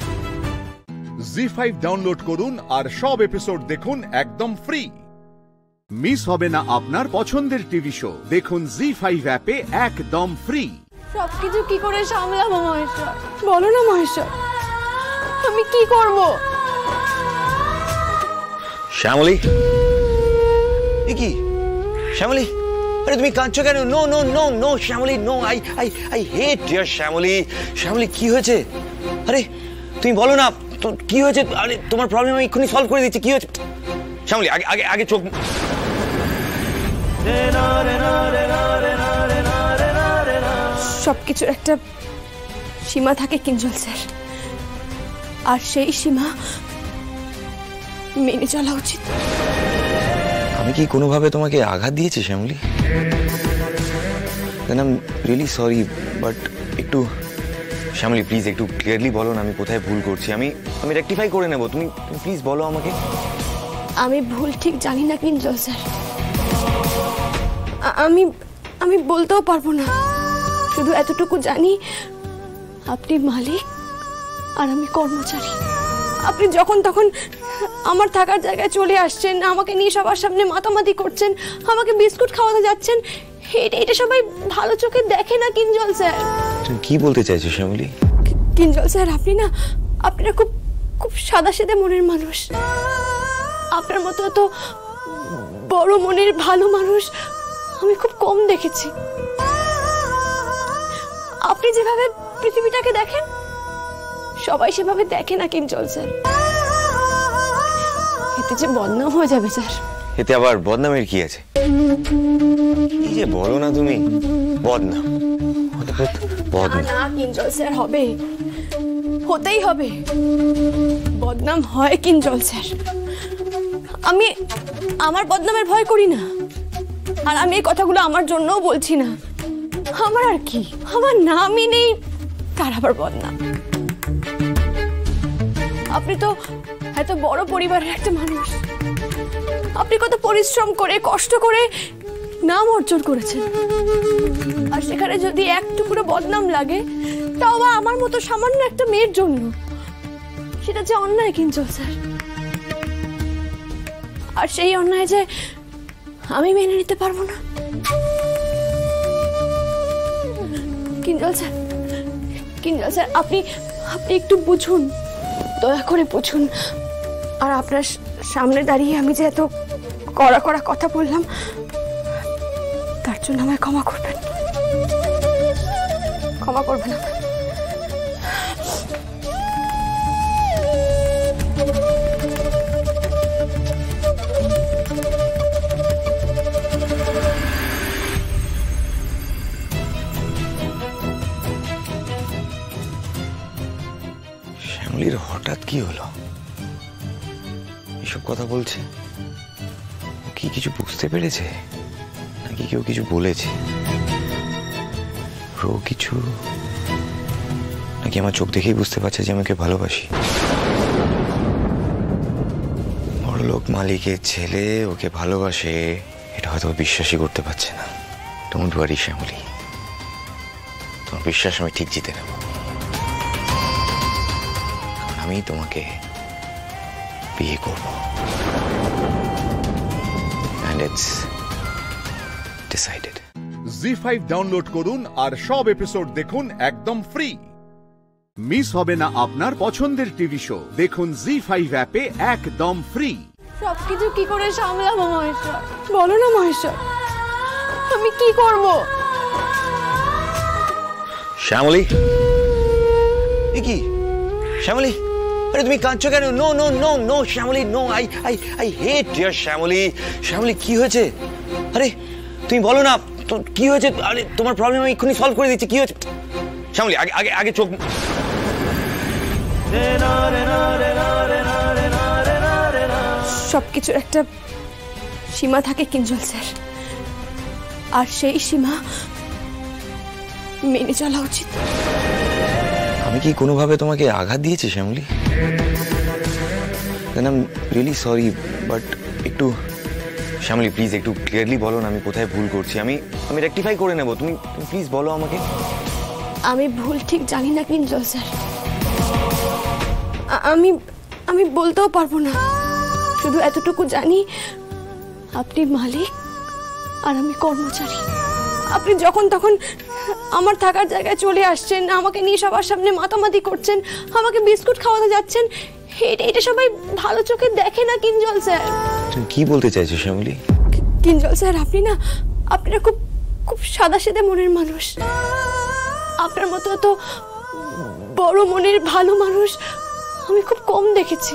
A: জি5 ডাউনলোড করুন আর সব এপিসোড দেখুন একদম ফ্রি। মিস হবে না আপনার পছন্দের টিভি শো, দেখুন জি5 অ্যাপে একদম ফ্রি।
B: সবকিছু কি করে সামলাবো মহেশ্বর? বলো না মহেশ্বর, আমি কি করব?
U: শ্যামলী, এ কি শ্যামলী? আরে তুমি কাঁদছো কেন? No no no no Shyamali, no, I hate dear Shyamali. Shyamali কি হয়েছে? আরে তুমি বলো না কি হয়েছে? আরে তোমার প্রবলেম আমি এক্ষুনি সলভ করে দিচ্ছি। কি হয়েছে শ্যামলী? আগে আগে আগে চোখ।
P: সবকিছুর একটা সীমা থাকে কিঞ্জল স্যার, আর সেই সীমা মেনে চলা উচিত।
U: আমি কি কোনোভাবে তোমাকে আঘাত দিয়েছি Shyamali? Then I am really sorry, but একটু শ্যামলী প্লিজ একটু ক্লিয়ারলি বলো না আমি কোথায় ভুল করছি। আমি রেকটিফাই করে নেব, তুমি প্লিজ বলো আমাকে।
P: আমি ভুল ঠিক জানি না কিঞ্জল স্যার, আমি বলতেও পারবো না। শুধু এতটুকু জানি আপনি মালিক আর আমি কর্মচারী। আপনি যখন তখন আমার থাকার জায়গায় চলে আসছেন, আমাকে নিয়ে সবার সামনে মাতামাতি করছেন, আমাকে বিস্কুট খাওয়াতে যাচ্ছেন, এটা সবাই ভালো চোখে দেখে না কিঞ্জল স্যার।
U: তুমি কি বলতে চাইছো শ্যামলী?
P: কিঞ্জল স্যার, আপনারা খুব খুব সাদাসিধে মনের মানুষ। আপনার মতো এত বড় মনের ভালো মানুষ আমি খুব কম দেখেছি। আপনি যেভাবে পৃথিবীটাকে দেখেন, সবাই সেভাবে দেখে না কিঞ্জল স্যার। এতে যে বদনাম হয়ে যাবে স্যার।
U: এতে আবার বদনামের কি আছে? এই যে বলো না তুমি বদনাম,
P: না কিঞ্জল স্যার, হবে, হতেই হবে। বদনাম হয় কিঞ্জল স্যার। আমি আমার বদনামের ভয় করি না, আর আমি এই কথাগুলো আমার জন্যও বলছি না। আমার আর কি, আমার নামই নেই তার আবার বদনাম। আপনি তো এত বড় পরিবারের একটা মানুষ, আপনি কত পরিশ্রম করে কষ্ট করে নাম অর্জন করেছেন, আর সেখানে যদি এক টুকরো বদনাম লাগে, তাও বা আমার মতো সামান্য একটা মেয়ের জন্য, সেটা যে অন্যায় কিঞ্জল স্যার। আর সেই অন্যায় যে আমি মেনে নিতে পারবো না কিঞ্জল স্যার। কিঞ্জল স্যার, আপনি একটু বুঝুন, দয়া করে বুঝুন। আর আপনার সামনে দাঁড়িয়ে আমি যে এত কড়া কড়া কথা বললাম, তার জন্য আমায় ক্ষমা করবেন, ক্ষমা করবেন আমায়।
U: শ্যামলীর হঠাৎ কি হলো? এসব কথা বলছে, কি কিছু বুঝতে পেরেছে নাকি কেউ কিছু বলেছে? কিছু নাকি আমার চোখ দেখেই বুঝতে পারছে যে আমাকে ভালোবাসি? বড়লোক মালিকের ছেলে ওকে ভালোবাসে, এটা হয়তো বিশ্বাসই করতে পারছে না। ডোন্ট ওয়ারি শ্যামলী, তোমার বিশ্বাস আমি ঠিক জিতে নেব। আমি তোমাকে বিয়ে করব। And it's decided.
A: ZEE5 download করুন আর সব এপিসোড দেখুন একদম ফ্রি। মিস হবে না আপনার পছন্দের টিভি শো। দেখুন জি5 অ্যাপে একদম ফ্রি।
B: সবকিছু কি করে সামলাবো মহেশ্বর? বলো না মহেশ্বর, আমি কি করব?
U: শ্যামলী, কি শ্যামলী? আরে তুমি কাঁদছো কেন? No no no no Shyamali, no. I hate dear Shyamali. Shyamali কি হয়েছে? আরে তুমি বলো না কি হয়েছে? আরে তোমার প্রবলেম আমি এক্ষুনি সলভ করে দিচ্ছি। কি হয়েছে শ্যামলী? আগে আগে আগে চোখ।
P: সবকিছুর একটা সীমা থাকে কিঞ্জল স্যার, আর সেই সীমা মেনে চলা উচিত।
U: আমি কি কোনোভাবে তোমাকে আঘাত দিয়েছি Shyamali? I am really sorry, but একটু শ্যামলী প্লিজ একটু ক্লিয়ারলি বলো না আমি কোথায় ভুল করছি। আমি রেকটিফাই করে নেব। তুমি প্লিজ বলো আমাকে।
P: আমি ভুল ঠিক জানি না কিঞ্জল স্যার, আমি বলতেও পারবো না। শুধু এতটুকু জানি আপনি মালিক আর আমি কর্মচারী। আপনি যখন তখন আমার থাকার জায়গায় চলে আসছেন, আমাকে নিয়ে সবার সামনে মাতামাতি করছেন, আমাকে বিস্কুট খাওয়াতে যাচ্ছেন। এটা সবাই ভালো চোখে দেখে না কিঞ্জল স্যার।
U: তুমি কি বলতে চাইছো শ্যামলী?
P: কিঞ্জল স্যার আপনি না খুব খুব সাদাসিধে মনের মানুষ। আপনার মতো এত বড় মনের ভালো মানুষ আমি খুব কম দেখেছি।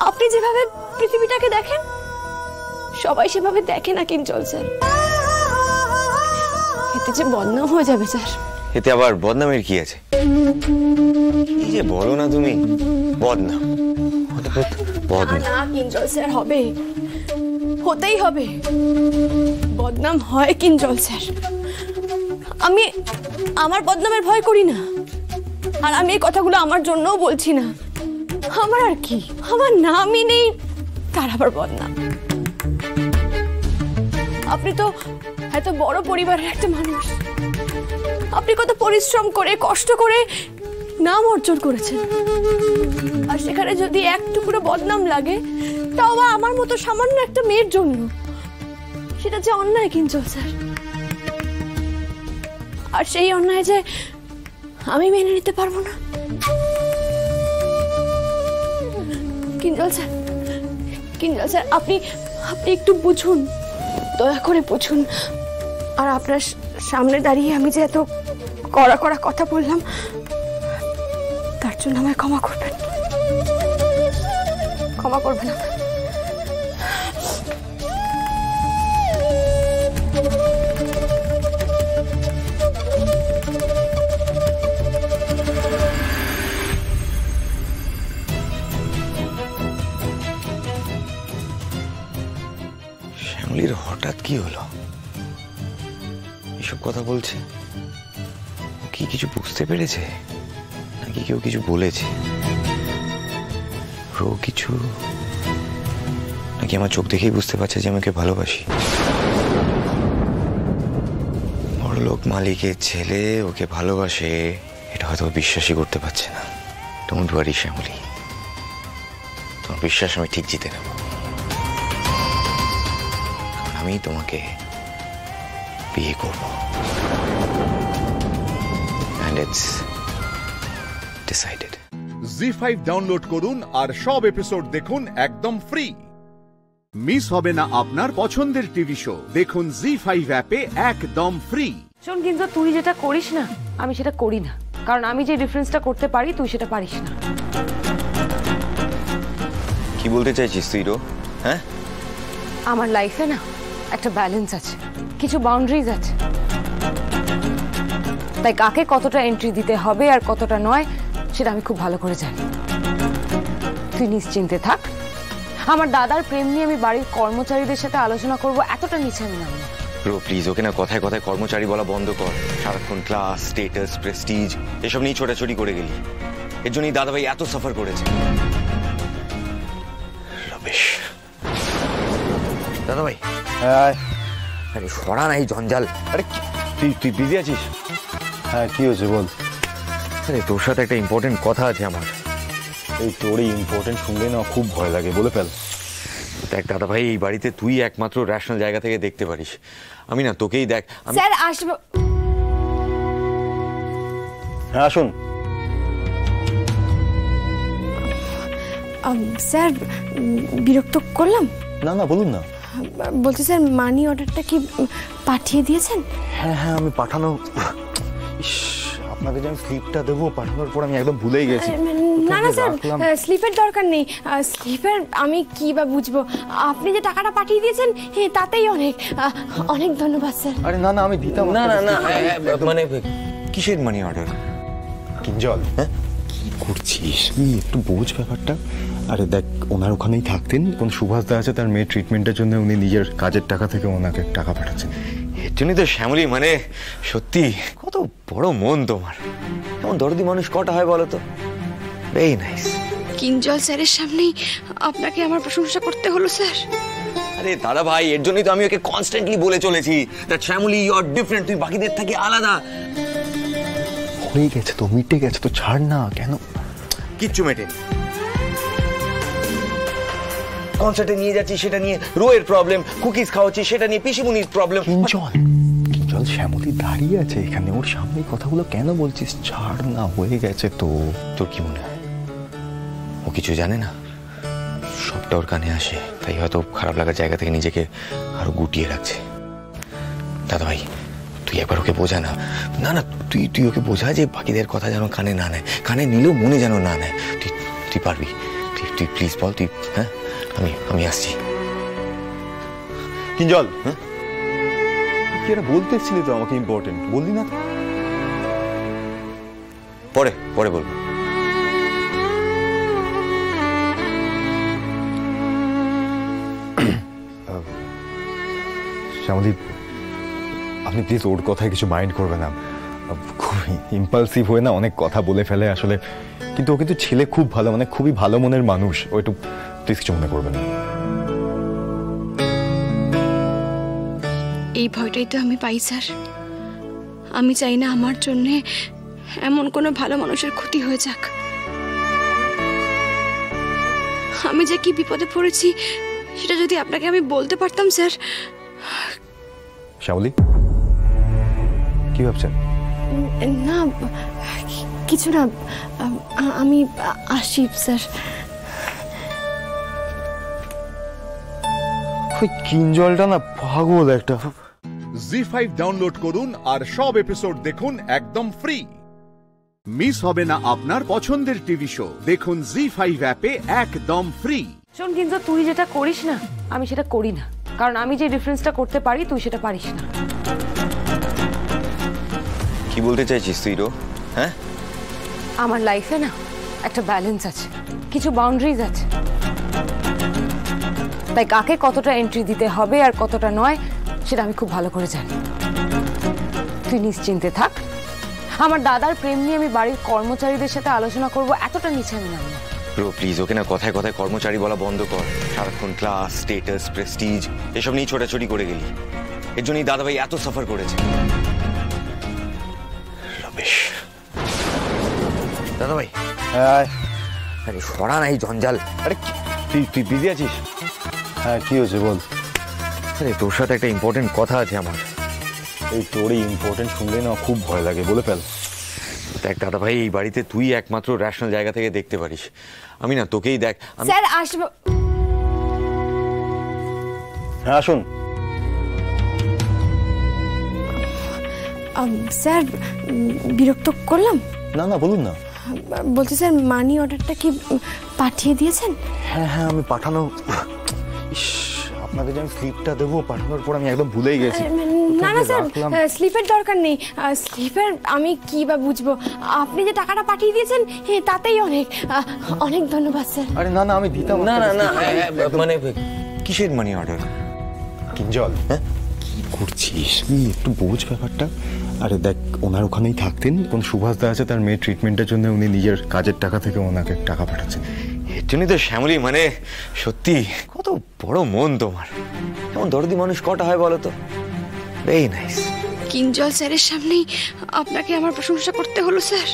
P: আপনি যেভাবে পৃথিবীটাকে দেখেন সবাই সেভাবে দেখে না কিঞ্জল স্যার। এতে যে বদনাম হয়ে যাবে স্যার।
U: এতে আবার বদনামের কি আছে? এই যে বলো না তুমি বদনাম।
P: না কিঞ্জল স্যার, হবে, হতেই হবে। বদনাম হয় কিঞ্জল স্যার। আমি আমার বদনামের ভয় করি না, আর আমি এই কথাগুলো আমার জন্যও বলছি না। আমার আর কি, আমার নামই নেই তার আবার বদনাম। আপনি তো এত বড় পরিবারের একটা মানুষ, আপনি কত পরিশ্রম করে কষ্ট করে নাম অর্জন করেছেন, আর সেখানে যদি এক টুকরো বদনাম লাগে তাও বা আমার মতো সামান্য একটা মেয়ের জন্য, সেটা যে অন্যায় কিঞ্জল স্যার। আর সেই অন্যায় যে আমি মেনে নিতে পারবো না কিঞ্জল স্যার। কিঞ্জল স্যার আপনি একটু বুঝুন, দয়া করে বুঝুন। আর আপনার সামনে দাঁড়িয়ে আমি যে এত কড়া কড়া কথা বললাম তার জন্য আমায় ক্ষমা করবেন, ক্ষমা করবেন।
U: শ্যামলীর হঠাৎ কি হলো? এসব কথা বলছে কি কিছু বুঝতে পেরেছে নাকি কেউ কিছু বলেছে? কিছু নাকি আমার চোখ দেখেই বুঝতে পারছে যে আমাকে ভালোবাসি? বড়লোক মালিকের ছেলে ওকে ভালোবাসে এটা হয়তো বিশ্বাসই করতে পারছে না। ডোন্ট ওয়ারি শ্যামলী, তোমার বিশ্বাস আমি ঠিক জিতে নেব। আমি তোমাকে বিয়ে করব। And it's decided.
A: ZEE5 download করুন আর সব এপিসোড দেখুন একদম ফ্রি। মিস হবে না আপনার পছন্দের টিভি শো। দেখুন জি5 অ্যাপে একদম ফ্রি।
G: শোন, কিন্তু তুই যেটা করিস না আমি সেটা করি না, কারণ আমি যে ডিফারেন্সটা করতে পারি তুই সেটা পারিস না।
U: কি বলতে চাইছিস তুই? হ্যাঁ,
G: আমার লাইফে না একটা ব্যালেন্স আছে, কিছু বাউন্ডারিজ আছে। তাই কাকে কতটা এন্ট্রি দিতে হবে আর কতটা নয় সেটা আমি খুব ভালো করে জানি। তুই নিশ্চিন্তে থাক, আমার দাদার প্রেম নিয়ে আমি বাড়ির কর্মচারীদের সাথে আলোচনা করব, এতটা নিচে আমি নামি না।
U: প্লিজ ওকে না কথায় কথায় কর্মচারী বলা বন্ধ কর। সারাক্ষণ ক্লাস, স্টেটাস, প্রেস্টিজ এসব নিয়ে ছোটাছুটি করে গেলি। এর জন্যই দাদাভাই এত সাফার করেছে। রমেশ, দাদাভাই আরে সরা নাই জঞ্জাল। আরে তুই বিজি আছিস?
D: হ্যাঁ, কি হয়েছে বল।
U: আরে তোর সাথে একটা ইম্পর্টেন্ট কথা আছে আমার।
D: এই তোর এই ইম্পর্টেন্ট শুনলে না খুব ভয় লাগে, বলে ফেল।
U: দেখ দাদা ভাই, এই বাড়িতে তুই একমাত্র রেশনাল জায়গা থেকে দেখতে পারিস। আমি না তোকেই দেখ।
B: স্যার আসব।
D: হ্যাঁ আসুন।
P: স্যার বিরক্ত করলাম?
D: না না, বলুন না।
P: বলছি স্যার, মানি অর্ডারটা কি পাঠিয়ে দিয়েছেন?
D: হ্যাঁ হ্যাঁ, আমি পাঠানো, আপনাকে যে আমি স্লিপটা দেবো পাঠানোর পর আমি একদম ভুলেই গেছি।
P: না না স্যার, স্লিপের দরকার নেই। স্লিপের আমি কি বা বুঝবো, আপনি যে টাকাটা পাঠিয়ে দিয়েছেন তাতেই অনেক অনেক ধন্যবাদ স্যার।
D: আরে না না, আমি দিতাম
U: না না না, মানে কিসের মানি অর্ডার?
D: কিঞ্জল, হ্যাঁ কি করছিস তুই, একটু বোঝ ব্যাপারটা। আরে দেখ, ওনার ওখানেই থাকতেন, কোন সুভাষদা আছে, তার মেয়ের ট্রিটমেন্টের জন্য উনি নিজের কাজের টাকা থেকে ওনাকে টাকা পাঠাচ্ছেন।
U: এর জন্যই তো শ্যামলী, মানে সত্যি কত বড় মন তোমার। এমন দরদি মানুষ কটা হয় বলো তো? Very nice.
P: কিঞ্জল স্যারের সামনেই আপনাকে আমার প্রশংসা করতে হলো স্যার।
U: আরে দাদা ভাই, এর জন্যই তো আমি ওকে কনস্ট্যান্টলি বলে চলেছি that Shyamali you are different, তুই বাকিদের থেকে আলাদা।
D: হয়ে গেছে তো, মিটে গেছে তো, ছাড় না। কেন?
U: কিচ্ছু মেটেনি। কনসার্টে নিয়ে যাচ্ছি সেটা নিয়ে রোয়ের প্রবলেম, কুকিজ খাওয়াচ্ছি সেটা নিয়ে পিসিমুনির প্রবলেম।
D: কিঞ্জল শ্যামলী দাঁড়িয়ে আছে এখানে, ওর সামনে কথাগুলো কেন বলছিস? ছাড় না, হয়ে গেছে তো।
U: তোর কি মনে হয় ও কিছু জানে না? সবটা ওর কানে আসে, তাই হয়তো খারাপ লাগার জায়গা থেকে নিজেকে আরো গুটিয়ে রাখছে। দাদা ভাই, তুই একবার ওকে বোঝা না। না না, তুই ওকে বোঝা যে বাকিদের কথা যেন কানে না নেয়, কানে নিলেও মনে যেন না নেয়। তুই পারবি, তুই প্লিজ বল। তুই, হ্যাঁ আমি আসছি।
D: কিঞ্জল, হ্যাঁ কি এটা বলতে এসেছিলি তো আমাকে, ইম্পর্টেন্ট বললি না?
U: পরে বলবো।
D: শ্যামলী, আপনি প্লিজ ওর কথায় কিছু মাইন্ড করবেন না। খুব ইম্পালসিভ হয়ে না অনেক কথা বলে ফেলে আসলে, কিন্তু ও কিন্তু ছেলে খুব ভালো, মানে খুবই ভালো মনের মানুষ। ও একটু প্লিজ কিছু মনে করবেন না।
P: এই ভয়টাই তো আমি পাই স্যার। আমি চাই না আমার জন্যে এমন কোনো ভালো মানুষের ক্ষতি হয়ে যাক। আমি যে কি বিপদে পড়েছি সেটা যদি আপনাকে আমি বলতে পারতাম স্যার।
D: শ্যামলী, কি ভাবছেন?
P: না কিছু না, আমি আসি স্যার।
D: ওই কিঞ্জলটা না পাগল একটা।
A: জি5 ডাউনলোড করুন আর সব এপিসোড দেখুন একদম ফ্রি। মিস হবে না আপনার পছন্দের টিভি শো, দেখুন জি5 অ্যাপে একদম ফ্রি।
B: শোন, কিন্তু তুই যেটা করিস না আমি সেটা করি না, কারণ আমি যে ডিফারেন্সটা করতে পারি তুই সেটা পারিস না।
U: কি বলতে চাইছিস তুই রো? হ্যাঁ,
B: আমার লাইফে না একটা ব্যালেন্স আছে, কিছু বাউন্ডারিজ আছে, তাই কাকে কতটা এন্ট্রি দিতে হবে আর কতটা নয় সেটা আমি খুব ভালো করে জানি। তুই নিশ্চিন্তে থাক, আমার দাদার প্রেম নিয়ে আমি বাড়ির কর্মচারীদের সাথে আলোচনা করব, এতটা নিচে আমি নামব না।
U: ব্রো প্লিজ, ওকে না কথায় কথায় কর্মচারী বলা বন্ধ কর। সারাক্ষণ ক্লাস, স্টেটাস, প্রেস্টিজ এসব নিয়ে ছোটাছুটি করে গেলি। এর জন্যই দাদাভাই এত সাফার করেছে। রমেশ, দাদাভাই, আরে সরা নাই জঞ্জাল। আরে তুই বিজি আছিস?
D: হ্যাঁ, কি হয়েছে বল।
U: আরে তোর সাথে একটা ইম্পর্টেন্ট কথা আছে আমার।
D: এই তোর এই ইম্পর্টেন্ট শুনলে না খুব ভয় লাগে, বলে ফেল।
U: দেখ দাদা ভাই, এই বাড়িতে তুই একমাত্র রেশনাল জায়গা থেকে দেখতে পারিস। আমি না তোকেই দেখ।
B: স্যার আসব।
D: হ্যাঁ আসুন।
P: স্যার বিরক্ত করলাম?
D: না না, বলুন না।
P: বলছি স্যার, মানি অর্ডারটা কি পাঠিয়ে দিয়েছেন?
D: হ্যাঁ হ্যাঁ, আমি পাঠানো, আপনাকে যে আমি স্লিপটা দেবো পাঠানোর পর আমি একদম ভুলেই গেছি।
P: না না স্যার, স্লিপের দরকার নেই। স্লিপের আমি কি বা বুঝবো, আপনি যে টাকাটা পাঠিয়ে দিয়েছেন তাতেই অনেক অনেক ধন্যবাদ স্যার।
D: আরে না না, আমি দিতাম।
U: না না না, মানে কিসের মানি অর্ডার?
D: কিঞ্জল, হ্যাঁ কি করছিস তুই, একটু বোঝ ব্যাপারটা। আরে দেখ, ওনার ওখানেই থাকতেন, কোন সুভাষদা আছে, তার মেয়ের ট্রিটমেন্টের জন্য উনি নিজের কাজের টাকা থেকে ওনাকে টাকা পাঠাচ্ছেন।
U: এর জন্যই তো শ্যামলী, মানে সত্যি কত বড় মন তোমার। এমন দরদি মানুষ কটা হয় বলো তো? Very nice.
P: কিঞ্জল স্যারের সামনেই আপনাকে আমার প্রশংসা করতে হলো স্যার।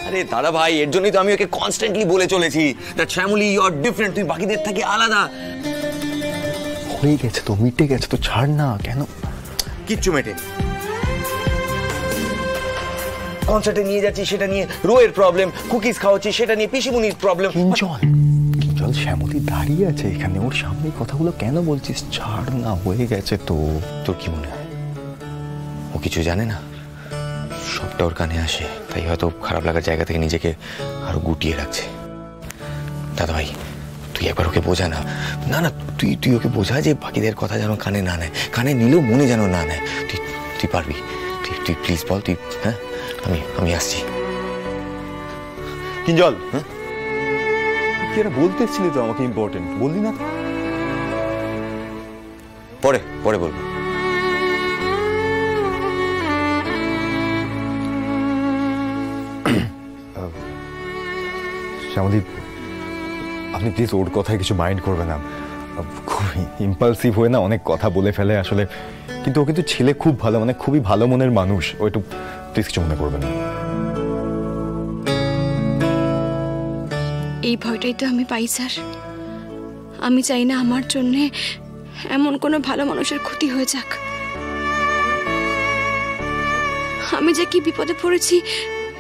C: আরে দাদা ভাই, এর জন্যই তো আমি ওকে কনস্ট্যান্টলি বলে চলেছি that Shyamali you are different, তুই বাকিদের থেকে আলাদা।
D: হয়ে গেছে তো, মিটে গেছে তো, ছাড় না। কেন?
C: কিচ্ছু মেটে। কনসার্টে নিয়ে যাচ্ছি সেটা নিয়ে রোয়ের প্রবলেম, কুকিজ খাওয়াচ্ছি সেটা নিয়ে পিসিমুনির প্রবলেম।
D: কিঞ্জল শ্যামলী দাঁড়িয়ে আছে এখানে, ওর সামনে কথাগুলো কেন বলছিস? ছাড় না, হয়ে গেছে তো।
C: তোর কি মনে হয় ও কিছু জানে না? সবটা ওর কানে আসে, তাই হয়তো খারাপ লাগার জায়গা থেকে নিজেকে আরো গুটিয়ে রাখছে। দাদা ভাই তুই একবার ওকে বোঝা না। না না, তুই ওকে বোঝা যে বাকিদের কথা যেন কানে না নেয়, কানে নিলেও মনে যেন না নেয়। তুই পারবি, তুই প্লিজ বল। তুই হ্যাঁ, আমি আসছি।
D: কিঞ্জল, হ্যাঁ কি এটা বলতেছিলি তো আমাকে, ইম্পর্টেন্ট বললি না?
C: পরে বলবো।
D: শ্যামলী, আপনি প্লিজ ওর কথায় কিছু মাইন্ড করবেন না। খুব ইম্পালসিভ হয়ে না অনেক কথা বলে ফেলে আসলে, কিন্তু ও কিন্তু ছেলে খুব ভালো, মানে খুবই ভালো মনের মানুষ। ও একটু প্লিজ কিছু মনে করবেন না।
P: এই ভয়টাই তো আমি পাই স্যার। আমি চাই না আমার জন্য এমন কোনো ভালো মানুষের ক্ষতি হয়ে যাক। আমি যে কি বিপদে পড়েছি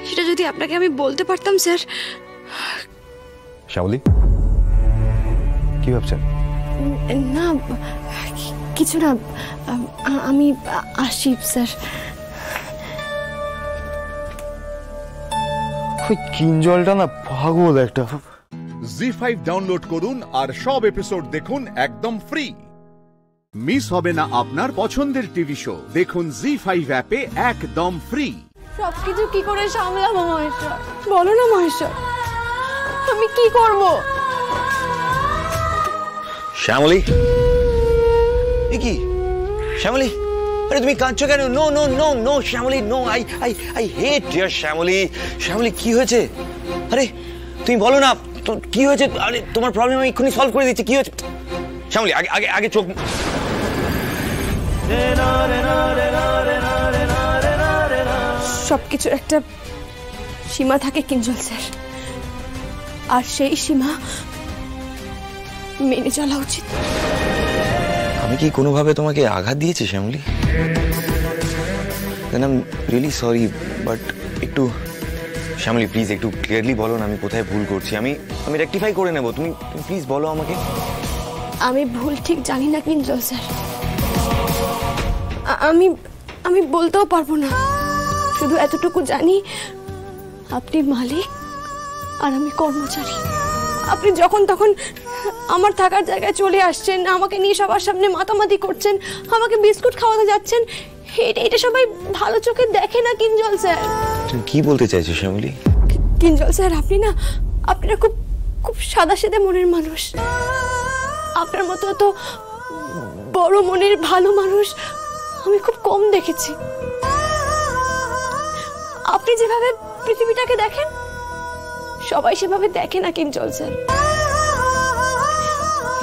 P: সেটা যদি আপনাকে আমি বলতে পারতাম স্যার।
D: শ্যামলী, কি ভাবছেন?
P: না কিছু না, আমি আসি স্যার।
D: কিঞ্জলটা না পাগল একটা।
A: জি5 ডাউনলোড করুন আর সব এপিসোড দেখুন একদম ফ্রি। মিস হবে না আপনার পছন্দের টিভি শো। দেখুন জি5 অ্যাপে একদম ফ্রি।
B: সবকিছু কি করে সামলাবো মহেশ্বর? বলো না মহেশ্বর, আমি কি করব?
C: শ্যামলী, এ কি শ্যামলী? আরে তুমি কাঁদছো কেন? No no no no Shyamali, no. I hate dear Shyamali. Shyamali কি হয়েছে? আরে তুমি বলো না কি হয়েছে? আরে তোমার প্রবলেম আমি এক্ষুনি সলভ করে দিচ্ছি। কি হয়েছে শ্যামলী? আগে চোখ।
P: সবকিছুর একটা সীমা থাকে কিঞ্জল স্যার, আর সেই সীমা মেনে চলা উচিত।
C: আমি কি কোনোভাবে তোমাকে আঘাত দিয়েছি Shyamali? Then I am really sorry, but একটু শ্যামলী প্লিজ একটু ক্লিয়ারলি বলো না আমি কোথায় ভুল করছি। আমি রেকটিফাই করে নেব। তুমি প্লিজ বলো আমাকে।
P: আমি ভুল ঠিক জানি না কিঞ্জল স্যার, আমি বলতেও পারবো না। শুধু এতটুকু জানি আপনি মালিক আর আমি কর্মচারী। আপনি যখন তখন আমার থাকার জায়গায় চলে আসছেন, আমাকে নিয়ে সবার সামনে মাতামাতি করছেন, আমাকে বিস্কুট খাওয়াতে যাচ্ছেন। এটা সবাই ভালো চোখে দেখে না কিঞ্জল স্যার।
C: তুমি কি বলতে চাইছো শ্যামলী?
P: কিঞ্জল স্যার, আপনারা খুব খুব সাদাসিধে মনের মানুষ। আপনার মতো তো বড় মনের ভালো মানুষ আমি খুব কম দেখেছি। আপনি যেভাবে পৃথিবীটাকে দেখেন সবাই সেভাবে দেখে না কিঞ্জল স্যার।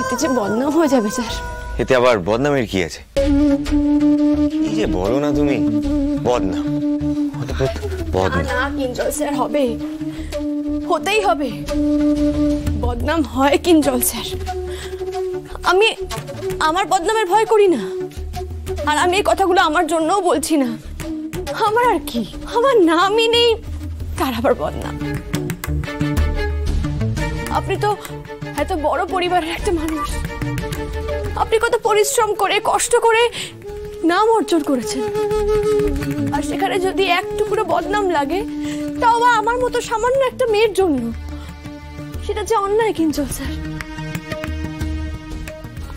P: এতে যে বদনাম হয়ে যাবে স্যার।
C: এতে আবার বদনামের কি আছে? কি যে বলো না তুমি, বদনাম
P: না কিঞ্জল স্যার, হবে, হতেই হবে। বদনাম হয় কিঞ্জল স্যার। আমি আমার বদনামের ভয় করি না, আর আমি এই কথাগুলো আমার জন্যও বলছি না। আমার আর কি, আমার নামই নেই তার আবার বদনাম। আপনি তো এত বড় পরিবারের একটা মানুষ, আপনি কত পরিশ্রম করে কষ্ট করে নাম অর্জন করেছেন, আর সেখানে যদি এক টুকরো বদনাম লাগে তাও বা আমার মতো সামান্য একটা মেয়ের জন্য, সেটা যে অন্যায় কিঞ্জল স্যার।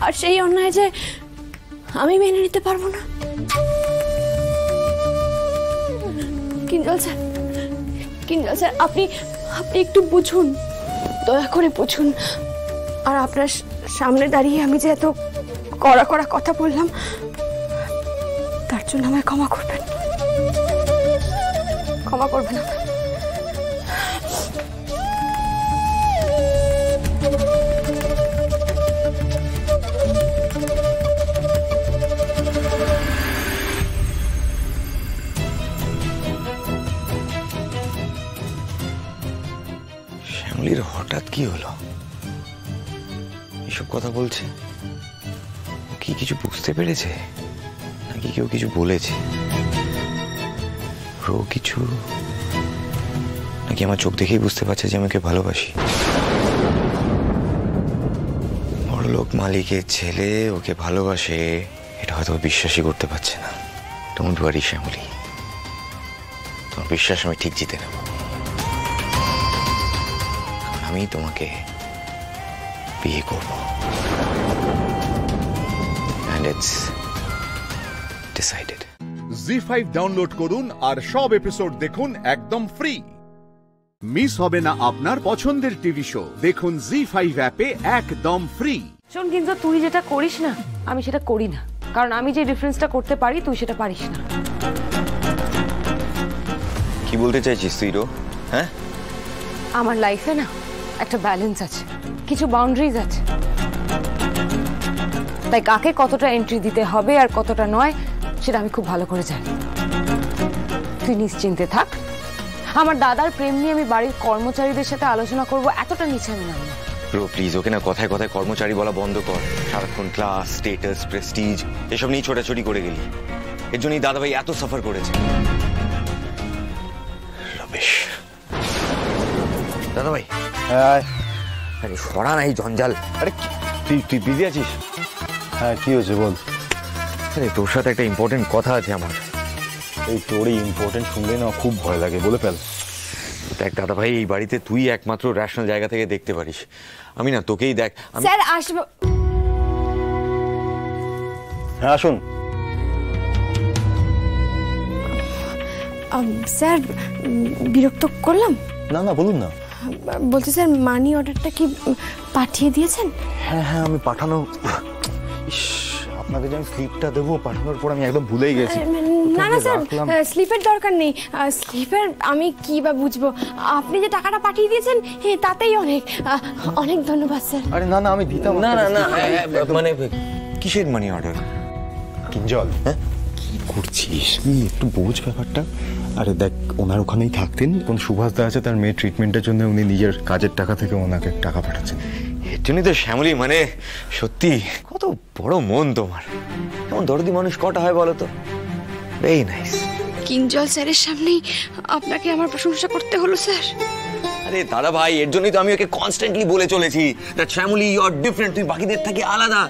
P: আর সেই অন্যায় যে আমি মেনে নিতে পারবো না কিঞ্জল স্যার। কিঞ্জল স্যার, আপনি একটু বুঝুন, দয়া করে বুঝুন। আর আপনার সামনে দাঁড়িয়ে আমি যে এত কড়া কড়া কথা বললাম তার জন্য আমায় ক্ষমা করবেন, ক্ষমা করবেন আমায়।
C: কি হলো? এসব কথা বলছে, ও কি কিছু বুঝতে পেরেছে নাকি কেউ কিছু বলেছে? ও কিছু নাকি আমার চোখ দেখেই বুঝতে পারছে যে আমি ওকে ভালোবাসি? বড়লোক মালিকের ছেলে ওকে ভালোবাসে, এটা হয়তো বিশ্বাসই করতে পারছে না। ডোন্ট ওয়ারি শ্যামলী, তোমার বিশ্বাস আমি ঠিক জিতে নেব। আমি তোমাকে বিয়ে করব, and it's decided.
A: ZEE5 download করুন আর সব এপিসোড দেখুন একদম ফ্রি। মিস হবে না আপনার পছন্দের টিভি শো, দেখুন জি5 অ্যাপে একদম ফ্রি।
B: শোন, কিন্তু তুই যেটা করিস না আমি সেটা করি না, কারণ আমি যে ডিফারেন্সটা করতে পারি তুই সেটা পারিস না।
C: কি বলতে চাইছিস তুই রো? হ্যাঁ,
B: আমার লাইফে না একটা ব্যালেন্স আছে, কিছু বাউন্ডারিজ আছে, তাই কাকে কতটা এন্ট্রি দিতে হবে আর কতটা নয় সেটা আমি খুব ভালো করে জানি। তুই নিশ্চিন্তে থাক, আমার দাদার প্রেম নিয়ে আমি বাড়ির কর্মচারীদের সাথে আলোচনা করব, এতটা নিচে আমি নামব না।
C: ব্রো প্লিজ, ওকে না কথায় কথায় কর্মচারী বলা বন্ধ কর। সারাক্ষণ ক্লাস, স্টেটাস, প্রেস্টিজ এসব নিয়ে ছোটাছুটি করে গেলি, এর জন্যই দাদাভাই এত সাফার করেছে। রমেশ দাদাভাই, আরে সরা নাই জঞ্জাল। আরে তুই বিজি আছিস?
D: হ্যাঁ, কি হয়েছে বল।
C: আরে তোর সাথে একটা ইম্পর্টেন্ট কথা আছে আমার।
D: এই তোর এই ইম্পর্টেন্ট শুনলে না খুব ভয় লাগে, বলে ফেল।
C: দেখ দাদা ভাই, এই বাড়িতে তুই একমাত্র রেশনাল জায়গা থেকে দেখতে পারিস। আমি না তোকেই দেখ।
B: স্যার আসব।
D: হ্যাঁ আসুন।
P: স্যার বিরক্ত করলাম?
D: না না, বলুন না।
P: বলছি স্যার, মানি অর্ডারটা কি পাঠিয়ে দিয়েছেন?
D: হ্যাঁ হ্যাঁ, আমি পাঠানো, আপনাকে যে আমি স্লিপটা দেবো পাঠানোর পর আমি একদম ভুলেই গেছি।
P: না না স্যার, স্লিপের দরকার নেই। স্লিপের আমি কি বা বুঝবো, আপনি যে টাকাটা পাঠিয়ে দিয়েছেন তাতেই অনেক অনেক ধন্যবাদ স্যার।
D: আরে না না, আমি দিতাম
C: না। না না, মানে কিসের মানি অর্ডার?
D: কিঞ্জল, হ্যাঁ কি করছিস একটু বোঝ ব্যাপারটা। আরে দেখ, ওনার ওখানেই থাকতেন, কোন সুভাষদা আছে, তার মেয়ে ট্রিটমেন্টের জন্য উনি নিজের কাজের টাকা থেকে ওনাকে টাকা পাঠাচ্ছেন।
C: এর জন্যই তো শ্যামলী, মানে সত্যি কত বড় মন তোমার। এমন দরদি মানুষ কটা হয় বলো তো? Very nice.
P: কিঞ্জল স্যারের সামনেই আপনাকে আমার প্রশংসা করতে হলো স্যার।
C: আরে দাদা ভাই, এর জন্যই তো আমি ওকে কনস্ট্যান্টলি বলে চলেছি that Shyamali you are different, তুই বাকিদের থেকে আলাদা।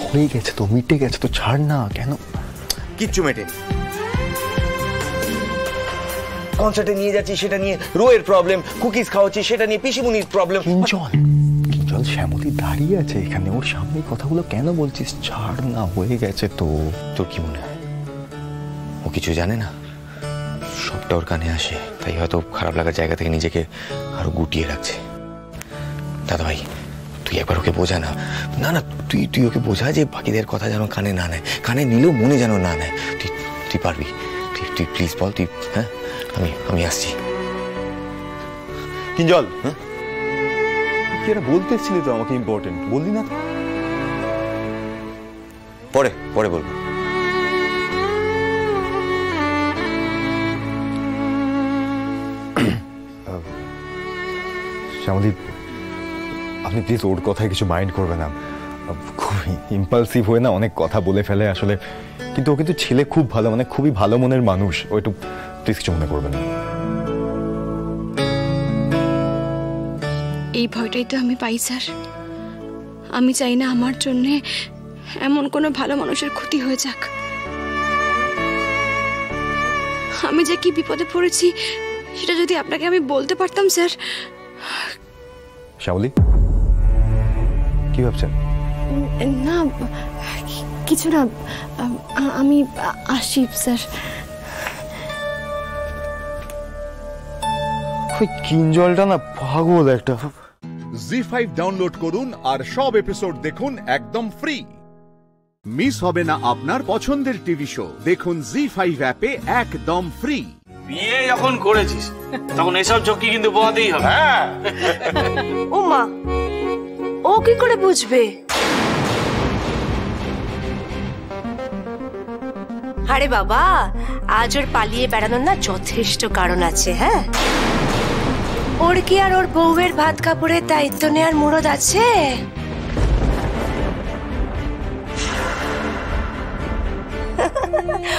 D: হয়ে গেছে তো, মিটে গেছে তো, ছাড় না। কেন
C: কিচ্ছু মেটে। কনসার্টে নিয়ে যাচ্ছি সেটা নিয়ে রোয়ের প্রবলেম, কুকিজ খাওয়াচ্ছি সেটা নিয়ে পিসিমুনির প্রবলেম।
D: কিঞ্জল শ্যামলী দাঁড়িয়ে আছে এখানে, ওর সামনে কথাগুলো কেন বলছিস? ছাড় না, হয়ে গেছে তো।
C: তোর কি মনে হয় ও কিছু জানে না? সবটা ওর কানে আসে, তাই হয়তো খারাপ লাগার জায়গা থেকে নিজেকে আরো গুটিয়ে রাখছে। দাদা ভাই, তুই একবার ওকে বোঝা না। না না, তুই ওকে বোঝা যে বাকিদের কথা যেন কানে না নেয়, কানে নিলেও মনে যেন না নেয়। তুই পারবি, তুই প্লিজ বল। তুই হ্যাঁ, আমি আসছি।
D: কিঞ্জল, হ্যাঁ কি এটা বলতে এসেছিলি তো আমাকে, ইম্পর্টেন্ট বললি না?
C: পরে বলবো।
D: শ্যামলী, আপনি প্লিজ ওর কথায় কিছু মাইন্ড করবেন না। খুব ইম্পালসিভ হয়ে না অনেক কথা বলে ফেলে আসলে, কিন্তু ও কিন্তু ছেলে খুব ভালো, মানে খুবই ভালো মনের মানুষ। ও একটু প্লিজ কিছু মনে করবেন না।
P: এই ভয়টাই তো আমি পাই স্যার। আমি চাই না আমার জন্য এমন কোনো ভালো মানুষের ক্ষতি হয়ে যাক। আমি যে কি বিপদে পড়েছি সেটা যদি আপনাকে আমি বলতে পারতাম স্যার।
D: শ্যামলী, কি ভাবছেন?
P: না কিছু না, আমি আসি স্যার।
D: কিঞ্জলটা না পাগল একটা।
A: জি5 ডাউনলোড করুন আর সব এপিসোড দেখুন একদম ফ্রি। মিস হবে না আপনার পছন্দের টিভি শো, দেখুন জি5 অ্যাপে একদম ফ্রি।
T: বিয়ে যখন করেছিস তখন এসব ঝক্কি কিন্তু বোয়াতেই হবে।
B: ও মা, ও কি করে বুঝবে? আরে বাবা, আজ ওর পালিয়ে বেড়ানোর না যথেষ্ট কারণ আছে। হ্যাঁ,
G: ওর কি আর ওর বউয়ের ভাত কাপড়ের দায়িত্ব নেওয়ার মুরদ আছে?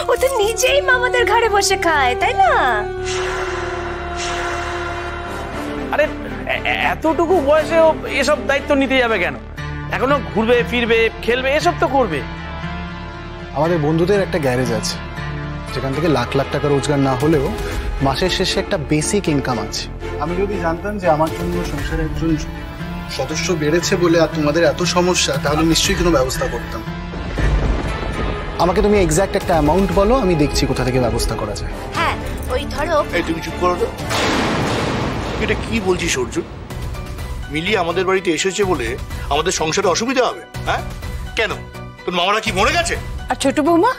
G: ও তো নিজেই মামাদের ঘরে বসে খায়, তাই না?
T: আরে এতটুকু বয়সে ও এসব দায়িত্ব নিতে যাবে কেন? এখনো ঘুরবে ফিরবে খেলবে এসব তো করবে।
J: আমাদের বন্ধুদের একটা গ্যারেজ আছে যেখান থেকে লাখ লাখ টাকা রোজগার না হলেও মাসের শেষে একটা বেসিক ইনকাম আছে। আমি যদি জানতাম যে আমার জন্য সংসারে একজন সদস্য বেড়েছে বলে আর তোমাদের এত সমস্যা, তাহলে নিশ্চয়ই কোনো ব্যবস্থা করতাম। আমাকে তুমি এক্স্যাক্ট একটা অ্যামাউন্ট বলো, আমি দেখছি কোথা থেকে ব্যবস্থা করা যায়।
G: হ্যাঁ, ওই ধরো।
K: এই তুমি চুপ করো তো। এটা কি বলছিস অর্জুন? মিলি আমাদের বাড়িতে এসেছে বলে আমাদের সংসারে অসুবিধা হবে? হ্যাঁ কেন? তোর মামারা কি মরে গেছে?
W: আর ছোট বৌমা,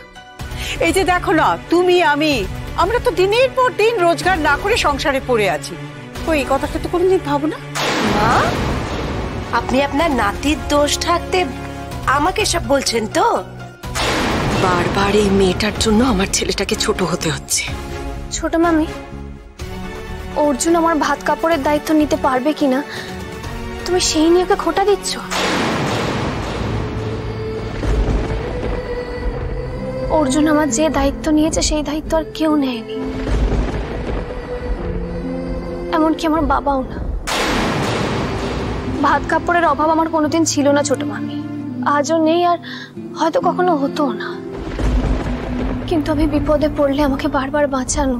W: এই যে দেখো না, তুমি আমরা তো দিনের পর দিন রোজগার না করে সংসারে পড়ে আছি। তো এই কথাটা তো কোনোদিন ভাবো না?
G: মা, আপনি আপনার নাতির দোষ থাকতে আমাকে সব বলছেন তো? বারবার এই মেয়েটার জন্য আমার ছেলেটাকে ছোট হতে হচ্ছে।
B: ছোট মামি, অর্জুন আমার ভাত কাপড়ের দায়িত্ব নিতে পারবে কিনা তুমি সেই নিয়ে ওকে খোঁটা দিচ্ছ। অর্জুন আমার যে দায়িত্ব নিয়েছে সেই দায়িত্ব আর কেউ নেয়নি, এমনকি আমার বাবাও না। ভাত কাপড়ের অভাব আমার কোনোদিন ছিল না ছোট মামি, আজও নেই, আর হয়তো কখনো হতো না। কিন্তু আমি বিপদে পড়লে আমাকে বারবার বাঁচানো,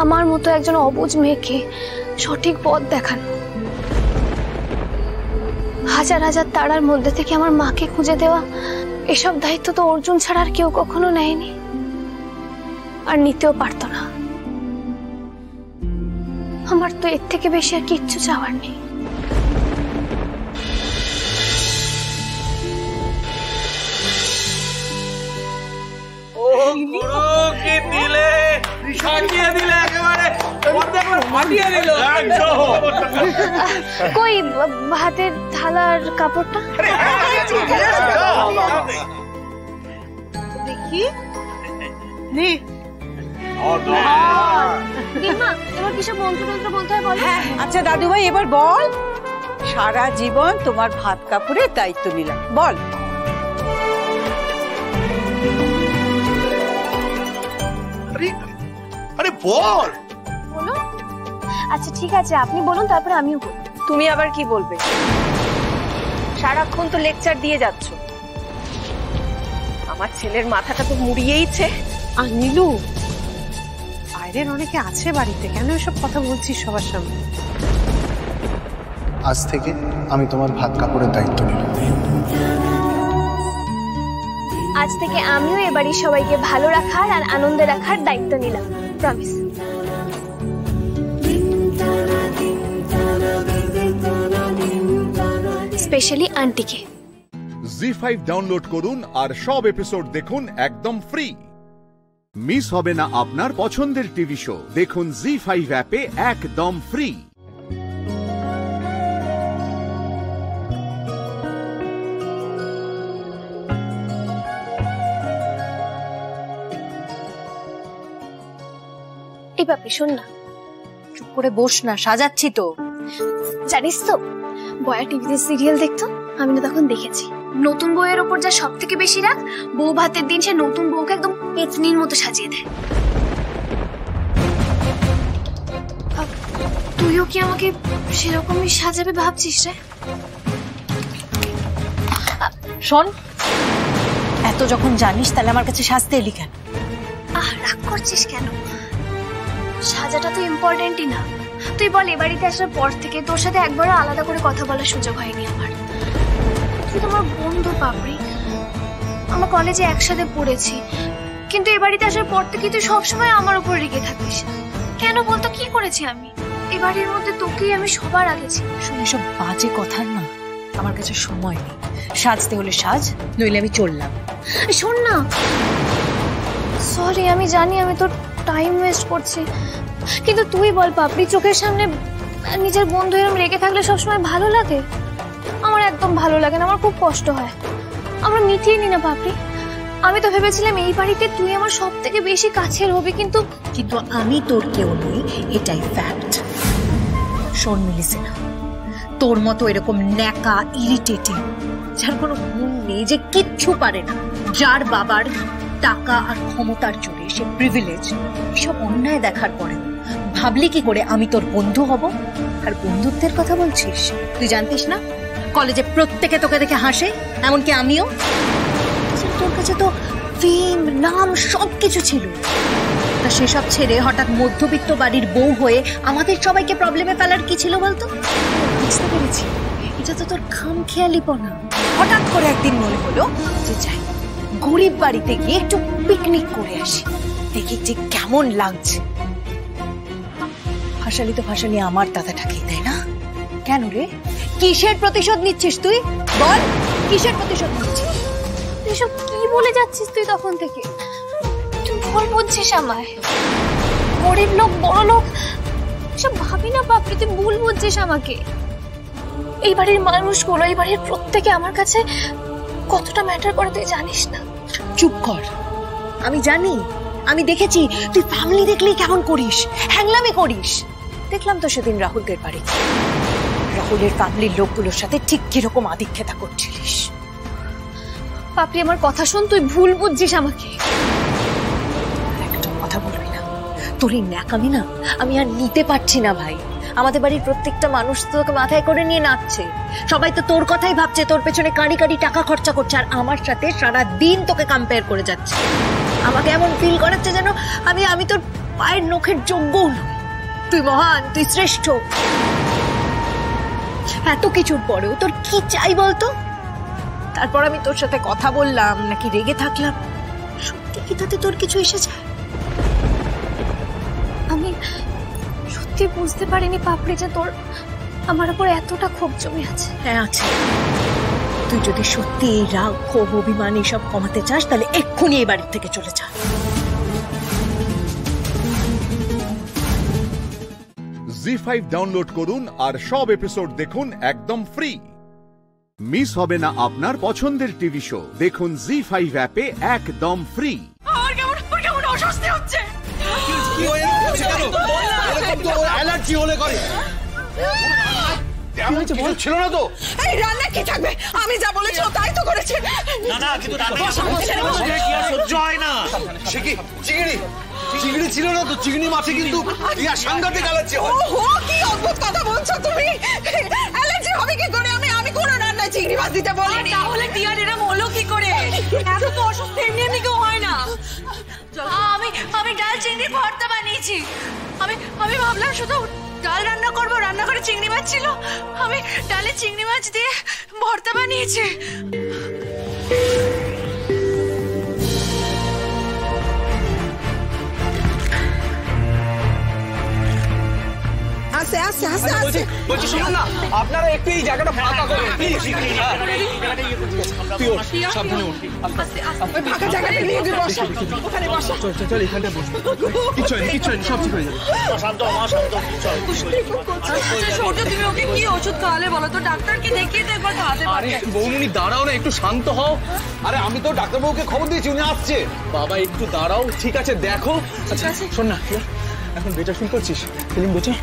B: আমার মতো একজন অবুঝ মেয়েকে সঠিক পথ দেখানো, হাজার হাজার তারার মধ্যে থেকে আমার মাকে খুঁজে দেওয়া, এসব দায়িত্ব তো অর্জুন ছাড়া আর কেউ কখনো নেয়নি, আর নিতেও পারতো না। আমার তো এর থেকে বেশি আর কিচ্ছু চাওয়ার নেই। কই ভাতের থালার কাপড়টা
W: দেখি। নে
B: এবার কিসব মন্ত্র মন্ত্র বলতে হয় বলো।
W: আচ্ছা দাদু ভাই, এবার বল। সারা জীবন তোমার ভাত কাপড়ের দায়িত্ব নিলাম, বল।
K: আরে বল।
B: বলো। আচ্ছা ঠিক আছে, আপনি বলুন, তারপরে আমিও বলবো।
G: তুমি আবার কি বলবে? সারাক্ষণ তো লেকচার দিয়ে যাচ্ছ। আমার ছেলের মাথাটা তো মুড়িয়েইছে।
W: আর নীলু, বাইরের অনেকে আছে বাড়িতে, কেন এসব কথা বলছিস সবার সামনে?
J: আজ থেকে আমি তোমার ভাত কাপড়ের দায়িত্ব নিলাম।
B: আজ থেকে আমিও এ বাড়ির সবাইকে ভালো রাখার আর আনন্দে রাখার দায়িত্ব নিলাম, প্রমিস। স্পেশালি আন্টিকে।
A: জি5 ডাউনলোড করুন আর সব এপিসোড দেখুন একদম ফ্রি। মিস হবে না আপনার পছন্দের টিভি শো। দেখুন জি5 অ্যাপে একদম ফ্রি।
B: এই বাপি শোন না।
R: চুপ করে বস না, সাজাচ্ছি তো।
B: জানিস তো, বয়া টিভিতে সিরিয়াল দেখতো, আমি না তখন দেখেছি। নতুন বউয়ের ওপর যা সব থেকে বেশি রাগ, বউ ভাতের দিন সে নতুন বউকে একদম পেতনির মতো সাজিয়ে দেয়। তুইও কি আমাকে সেরকমই সাজাবে ভাবছিস রে?
R: শোন, এত যখন জানিস তাহলে আমার কাছে সাজতে এলি কেন?
B: রাগ করছিস কেন? সাজাটা তো ইম্পর্টেন্টই না। তুই বল, এ বাড়িতে আসার পর থেকে তোর সাথে একবারও আলাদা করে কথা বলার সুযোগ হয়নি আমার। তুই তো আমার বন্ধু পাপড়ি, আমরা কলেজে একসাথে পড়েছি, কিন্তু এ বাড়িতে আসার পর থেকে তুই সবসময় আমার উপর রেগে থাকিস। কেন বলতো? কি করেছি আমি? এ বাড়ির মধ্যে তোকেই আমি সবার আগে ছিলাম।
R: শুনে সব বাজে কথার না আমার কাছে সময় নেই। সাজতে হলে সাজ, নইলে আমি চললাম।
B: শোন না, সরি, আমি জানি আমি তোর টাইম ওয়েস্ট করছি, কিন্তু তুই বল পাপড়ি, চোখের সামনে নিজের বন্ধু এরকম রেগে থাকলে সবসময় ভালো লাগে? আমার একদম ভালো লাগে না, আমার খুব কষ্ট হয়। আমরা মিটিয়ে নি না পাপড়ি। আমি তো ভেবেছিলাম এই বাড়িতে তুই আমার সব থেকে বেশি কাছের হবি, কিন্তু
R: আমি তোর কেউ নই, এটাই ফ্যাক্ট।
L: শোন মিলিসিনা, তোর মতো এরকম ন্যাকা ইরিটেটিং, যার কোনো গুণ নেই, যে কিচ্ছু পারে না, যার বাবার টাকা আর ক্ষমতার জোরে সে প্রিভিলেজ, এসব অন্যায় দেখার পরে ভাবলি কি করে আমি তোর বন্ধু হব? আর বন্ধুত্বের কথা বলছিস, তুই জানতিস না কলেজে প্রত্যেকে তোকে দেখে হাসে, এমনকি আমিও। তোর কাছে তো ফেম, নাম সবকিছু ছিল, তা সেসব ছেড়ে হঠাৎ মধ্যবিত্ত বাড়ির বউ হয়ে আমাদের সবাইকে প্রবলেমে ফেলার কি ছিল বলতো? বুঝতে পেরেছি, এটা তো তোর খামখেয়ালিপনা। হঠাৎ করে একদিন মনে হলো যে যাই গরিব বাড়িতে গিয়ে একটু পিকনিক করে আসি, দেখি যে কেমন লাগছে। ফাঁসালি তো ফাঁসালি আমার দাদাটাকেই, তাই না? কেন রে, কিসের প্রতিশোধ নিচ্ছিস তুই? বল, কিসের প্রতিশোধ নিচ্ছিস?
B: এসব কি বলে যাচ্ছিস তুই তখন থেকে? তুই ভুল বুঝছিস আমায়। গরিব লোক, বড় লোক এসব ভাবি না বাপরে, তুই ভুল বুঝছিস আমাকে। এই বাড়ির মানুষগুলো, এই বাড়ির প্রত্যেকে আমার কাছে কতটা ম্যাটার করে তুই জানিস না।
L: চুপ কর, আমি জানি, আমি দেখেছি তুই ফ্যামিলি দেখলেই কেমন করিস, হ্যাংলামি করিস। দেখলাম তো সেদিন রাহুলদের বাড়িতে, রাহুলের ফ্যামিলির লোকগুলোর সাথে ঠিক কিরকম আদিক্ষেতা করছিলিস।
B: পাপড়ি আমার কথা শোন, তুই ভুল বুঝছিস আমাকে।
L: একটা কথা বলবি না, তোর এই ন্যাকামি না আমি আর নিতে পারছি না ভাই। আমাদের বাড়ির প্রত্যেকটা মানুষ তো তোকে মাথায় করে নিয়ে নাচছে, সবাই তো তোর কথাই ভাবছে, তোর পেছনে কাঁড়ি কাঁড়ি টাকা খরচা করছে, আর আমার সাথে সারা দিন তোকে কম্পেয়ার করে যাচ্ছে। আমাকে এমন ফিল করাচ্ছে যেন আমি তোর পায়ের নখের যোগ্যও নই। তুই মহান, তুই শ্রেষ্ঠ। এত কিছুর পরেও তোর কি চাই বলতো? তারপর আমি তোর সাথে কথা বললাম নাকি রেগে থাকলাম, সত্যি কি তাতে তোর কিছু এসে যায়?
B: আমি সত্যি বুঝতে পারিনি পাপড়ি যে তোর আমার উপর এতটা ক্ষোভ জমে আছে।
L: হ্যাঁ আছে। তুই যদি সত্যি এই রাগ, ক্ষোভ, অভিমান এসব কমাতে চাস তাহলে এক্ষুনি এই বাড়ির থেকে চলে যা।
A: জি5 ডাউনলোড করুন আর সব এপিসোড দেখুন একদম ফ্রি। মিস হবে না আপনার পছন্দের টিভি শো, দেখুন জি5 অ্যাপে একদম ফ্রি।
B: আমার কেমন অস্বস্তি হচ্ছে।
K: অ্যালার্জি হলে করে ছিল না তো।
W: এই রান্না কি থাকবে? আমি যা বলেছি তাই তো করেছে।
K: না না, কিন্তু কি আর সহ্য হয় না। সে কি চিংড়ি ছিল না তো? চিংড়ি মাছে কিন্তু সাংঘাতিক অ্যালার্জি হয়।
W: ওহো, কি অদ্ভুত কথা বলছো তুমি। অ্যালার্জি হবে কি করে? আমি কোনো রান্নায় চিংড়ি মাছ দিতে বলিনি।
B: তাহলে টিয়ার এরকম হলো কি করে? এত তো অসুস্থ এমনি কেউ হয় না। আমি ডাল চিংড়ি ভর্তা বানিয়েছি। আমি ভাবলাম শুধু ডাল রান্না করবো, রান্নাঘরে চিংড়ি মাছ ছিল, আমি ডালে চিংড়ি মাছ দিয়ে ভর্তা বানিয়েছি।
W: আস্তে আস্তে আস্তে আস্তে
K: বলছি শুনুন না, আপনারা একটু এই জায়গাটা ফাঁকা করুন প্লিজ। সাবধানে উঠ,
W: ওই ফাঁকা জায়গাটা নিয়ে গিয়ে বসো, ওখানে বসো।
K: চল এখানটা বসো, কিছু হয়নি, সব ঠিক হয়ে যাবে। শান্ত মা, শান্ত।
B: ছোট, তুমি ওকে কি ওষুধ খাওয়ালে বলো তো? ডাক্তারকে দেখিয়ে তো একবার খাওয়াতে পারবে।
K: আরে বৌমনি দাঁড়াও না, একটু শান্ত হও। আরে আমি তো ডাক্তারবাবুকে খবর দিয়েছি, উনি আসছে। বাবা একটু দাঁড়াও, ঠিক আছে দেখো। আচ্ছা শোন না, এখন বেটার ফিল করছিস? Feeling better?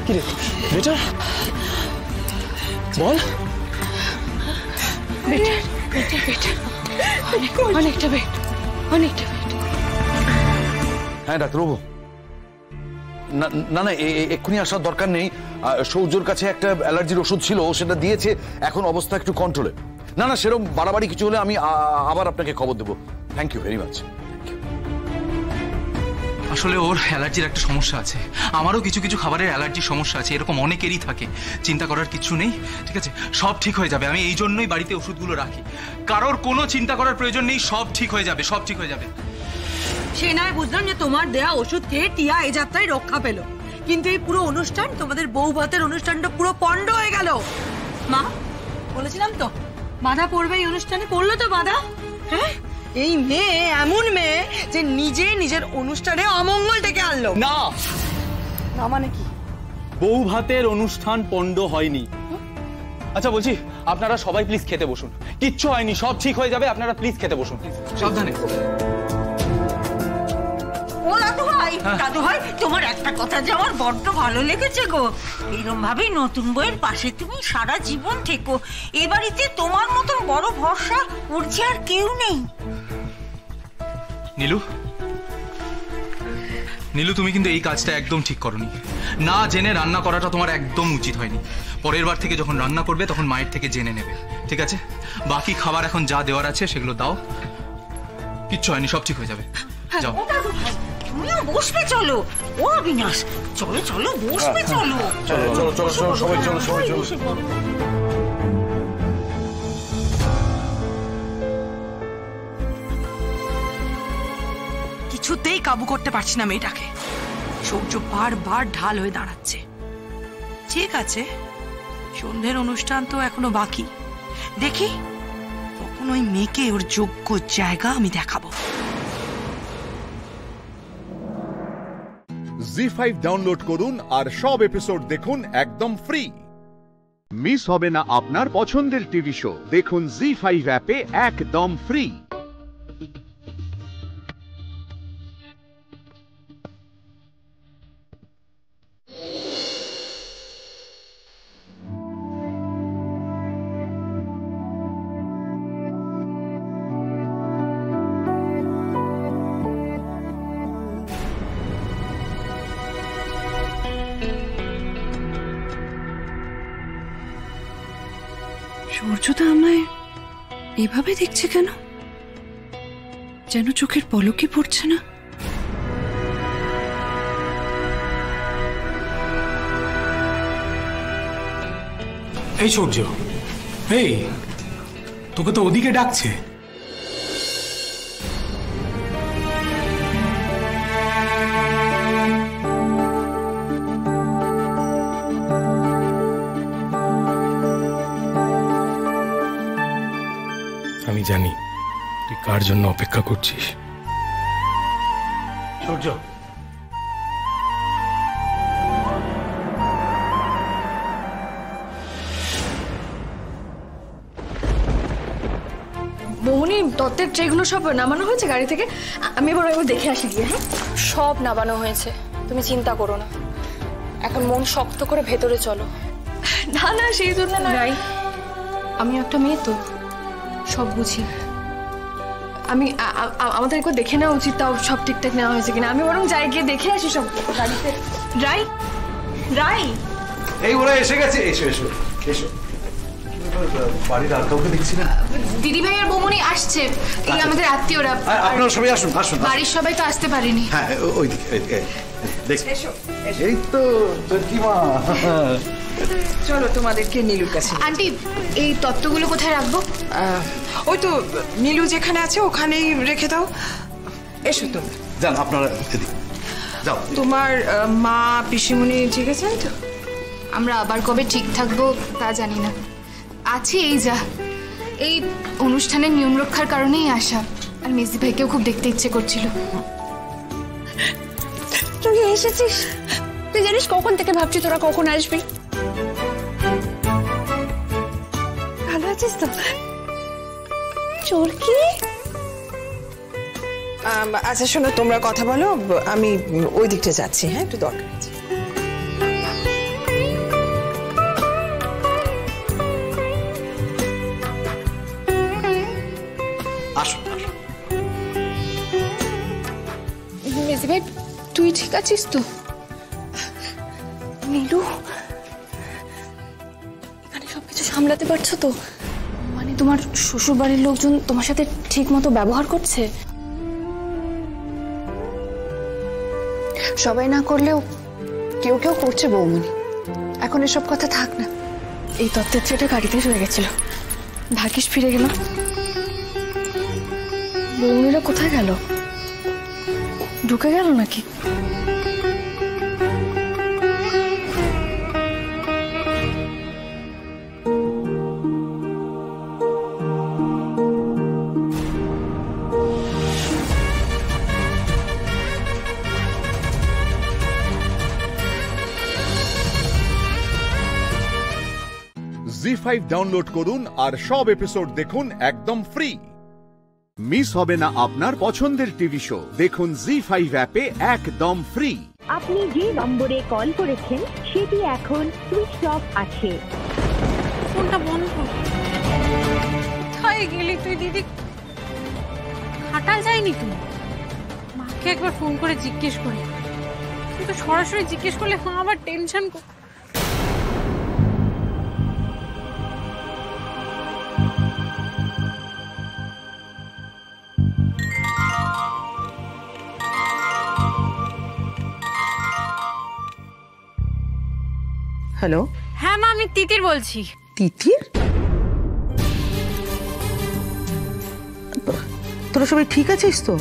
K: কি রে বেটার বল।
B: অনেকটা বেটার।
M: হ্যাঁ ডাক্তারবাবু, না না এক্ষুনি আসার দরকার নেই। সৌর্যর কাছে একটা অ্যালার্জির ওষুধ ছিল, সেটা দিয়েছে, এখন অবস্থা একটু কন্ট্রোলে। না না, সেরকম বাড়াবাড়ি কিছু হলে আমি আবার আপনাকে খবর দেবো। Thank you very much.
V: আসলে ওর অ্যালার্জির একটা সমস্যা আছে, আমারও কিছু কিছু খাবারের অ্যালার্জির সমস্যা আছে, এরকম অনেকেরই থাকে। চিন্তা করার কিছু নেই, ঠিক আছে, সব ঠিক হয়ে যাবে। আমি এই জন্যই বাড়িতে ওষুধগুলো রাখি, কারোর কোনো চিন্তা করার প্রয়োজন নেই, সব ঠিক হয়ে যাবে, সব ঠিক হয়ে যাবে।
I: সে নয় বুঝলাম যে তোমার দেয়া ওষুধ খেয়ে টিয়া এই যাত্রায় রক্ষা পেল, কিন্তু এই পুরো অনুষ্ঠান, তোমাদের বউ ভাতের অনুষ্ঠানটা পুরো পণ্ড হয়ে গেল। মা বলেছিলাম তো বাধা পড়বে এই অনুষ্ঠানে, পড়লো তো বাধা। হ্যাঁ, এই মেয়ে এমন মেয়ে যে নিজের অনুষ্ঠানে অমঙ্গল ডেকে আনলো।
K: না
I: না মানে কি?
K: বউ ভাতের অনুষ্ঠান পণ্ড হয়নি। আচ্ছা বলছি, আপনারা সবাই প্লিজ খেতে বসুন, কিচ্ছু হয়নি, সব ঠিক হয়ে যাবে, আপনারা প্লিজ খেতে বসুন, সাবধানে।
W: ওরা তো ভাই
L: দাদু ভাই তোমার একটা কথা যে আমার বড্ড ভালো লেগেছে গো। এরকম ভাবে নতুন বইয়ের পাশে তুমি সারা জীবন থেকো। এ বাড়িতে তোমার মতন বড় ভরসা উঠছে আর কেউ নেই।
E: নীলু, নীলু, তুমি কিন্তু এই কাজটা একদম ঠিক করনি। না জেনে রান্না করাটা তোমার একদম উচিত হয়নি। পরের বার থেকে যখন রান্না করবে তখন মায়ের থেকে জেনে নেবে, ঠিক আছে? বাকি খাবার এখন যা দেওয়ার আছে সেগুলো দাও, কিচ্ছু হয়নি, সব ঠিক হয়ে যাবে। যাও।
L: তুমিও বসবে, চলো। ও অবিনাশ, চলো চলো বসবে, চলো
M: চলো চলো চলো চলো সবাই চলো সবাই চলো।
I: কিছুতেই কাবু করতে পারছি না মেয়েটাকে। সূর্য বারবার ঢাল হয়ে দাঁড়াচ্ছে। ঠিক আছে, সন্ধ্যের অনুষ্ঠান তো এখনো বাকি, দেখি তখন ওই মেয়েকে ওর যোগ্য জায়গা আমি দেখাবো।
A: জি5 ডাউনলোড করুন আর সব এপিসোড দেখুন একদম ফ্রি। মিস হবে না আপনার পছন্দের টিভি শো, দেখুন জি5 অ্যাপে একদম ফ্রি।
R: সূর্যদা আমায় এভাবে দেখছে কেন? যেন চোখের পলকে পড়ছে না।
Q: এই সূর্য, এই তোকে তো ওদিকে ডাকছে। আমি জানি তুই কার জন্য অপেক্ষা করছিস। সূর্য,
B: বৌনি, তত্ত্বের ট্রেগুলো সব নামানো হয়েছে গাড়ি থেকে? আমি এবার দেখে আসি গিয়ে। হ্যাঁ, সব নামানো হয়েছে, তুমি চিন্তা করো না। এখন মন শক্ত করে ভেতরে চলো। না না, সেই জন্য না, আমি একটা মেয়ে তো, সব বুঝি। আমাদের একবার দেখে নেওয়া উচিত, তাও সব ঠিকঠাক নেওয়া হয়েছে কিনা। আমি বরং যাই গিয়ে দেখে আসি সব গাড়িতে। রাই, রাই,
K: এই ওরা এসে গেছে। এসো এসো এসো। বাড়ির আর কাউকে দেখছি না।
B: দিদি ভাই আর বৌমনি আসছে, এই আমাদের আত্মীয়রা।
K: আপনারা সবাই আসুন আসুন।
B: বাড়ির সবাই তো আসতে পারেনি।
K: হ্যাঁ, ওইদিকে এই তো জকিমা।
I: চলো তোমাদেরকে নীলুর কাছে।
B: আন্টি, এই তত্ত্বগুলো কোথায় রাখবো?
I: ওই তো নীলু যেখানে আছে ওখানেই রেখে দাও। এসো তোমরা
K: যান, আপনারা যাও।
B: তোমার মা পিসিমণি ঠিক আছেন তো? আমরা আবার কবে ঠিক থাকবো তা জানি না, আছি এই যা। এই অনুষ্ঠানের নিয়ম রক্ষার কারণেই আসা, আর মেসি ভাইকেও খুব দেখতে ইচ্ছে করছিল।
R: তুই এসেছিস? তুই জানিস কখন থেকে ভাবছি তোরা কখন আসবি? ভালো আছিস তো? চোরকি।
I: আচ্ছা শোনো, তোমরা কথা বলো, আমি ওই দিকটা যাচ্ছি। হ্যাঁ, একটু দরকার আছে।
K: আসুন।
B: মেসি ভাই, তুই ঠিক আছিস তো? নীলু, এখানে সবকিছু সামলাতে পারছো তো? মানে তোমার শ্বশুর বাড়ির লোকজন তোমার সাথে ঠিক মতো ব্যবহার করছে? সবাই না করলেও কেউ কেউ করছে বৌমনি। এখন এসব কথা থাক না। এই তত্ত্বের ট্রেটা গাড়িতে রয়ে গেছিল, ভাগ্যিস ফিরে গেল। বৌমনিরা কোথায় গেল? ঢুকে গেল নাকি?
A: জি5 ডাউনলোড করুন আর সব এপিসোড দেখুন একদম ফ্রি। মিস হবে না আপনার পছন্দের টিভি শো। দেখুন জি5 অ্যাপে একদম ফ্রি।
N: আপনি যে নম্বরে কল করেছেন সেটি এখন সুইচ অফ আছে।
B: ফোনটা বন্ধ। কোথায় গেলি তুই দিদি? ঘাটাল যায়নি তুই? মাকে একবার ফোন করে জিজ্ঞেস করি। তুই তো সরাসরি জিজ্ঞেস করলে মা আবার টেনশন।
W: হ্যালো,
B: হ্যাঁ মা, আমি তিতির বলছি।
W: তিতির? তোরা সবাই ঠিক আছিস তো?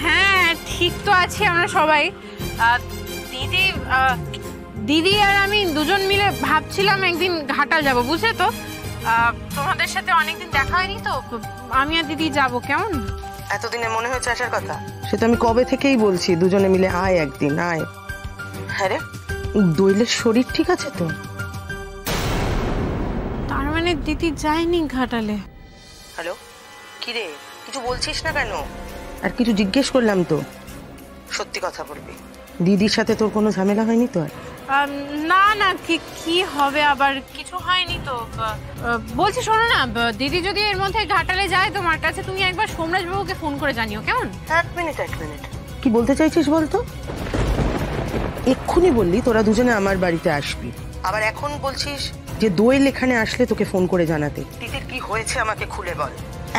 B: হ্যাঁ ঠিক তো আছি আমরা সবাই। দিদি দিদি আর আমি দুজন মিলে ভাবছিলাম একদিন ঘাটাল যাব, বুঝলে তো? তোমাদের সাথে অনেকদিন দেখা হয়নি তো, আমি আর দিদি যাব। কেমন?
W: এতদিনে মনে হয়েছে আসার কথা? সে তো আমি কবে থেকেই বলছি দুজনে মিলে আয়, একদিন আয়। হ্যাঁ রে, দোয়েলের শরীর ঠিক আছে তো?
B: তার মানে দিদি যায়নি ঘাটালে?
W: হ্যালো, কি রে, কিছু বলছিস না কেন? আর কিছু জিজ্ঞেস করলাম তো, সত্যি কথা বলবি। দিদির সাথে তোর কোনো ঝামেলা হয়নি তো? আর
B: না না, কি হবে, আবার কিছু হয়নি তো। বলছি শোনো না, দিদি যদি এর মধ্যে ঘাটালে যায় তোমার কাছে, তুমি একবার সোমরাজ বাবুকে ফোন করে জানিও, কেমন?
W: এক মিনিট, কি বলতে চাইছিস বলতো? এক্ষুনি বললি তোরা দুজনে আমার বাড়িতে আসবি, আবার এখন বলছিস যে দোয়েল এখানে আসলে তোকে ফোন করে জানাতে। দিদির কি হয়েছে আমাকে খুলে বল।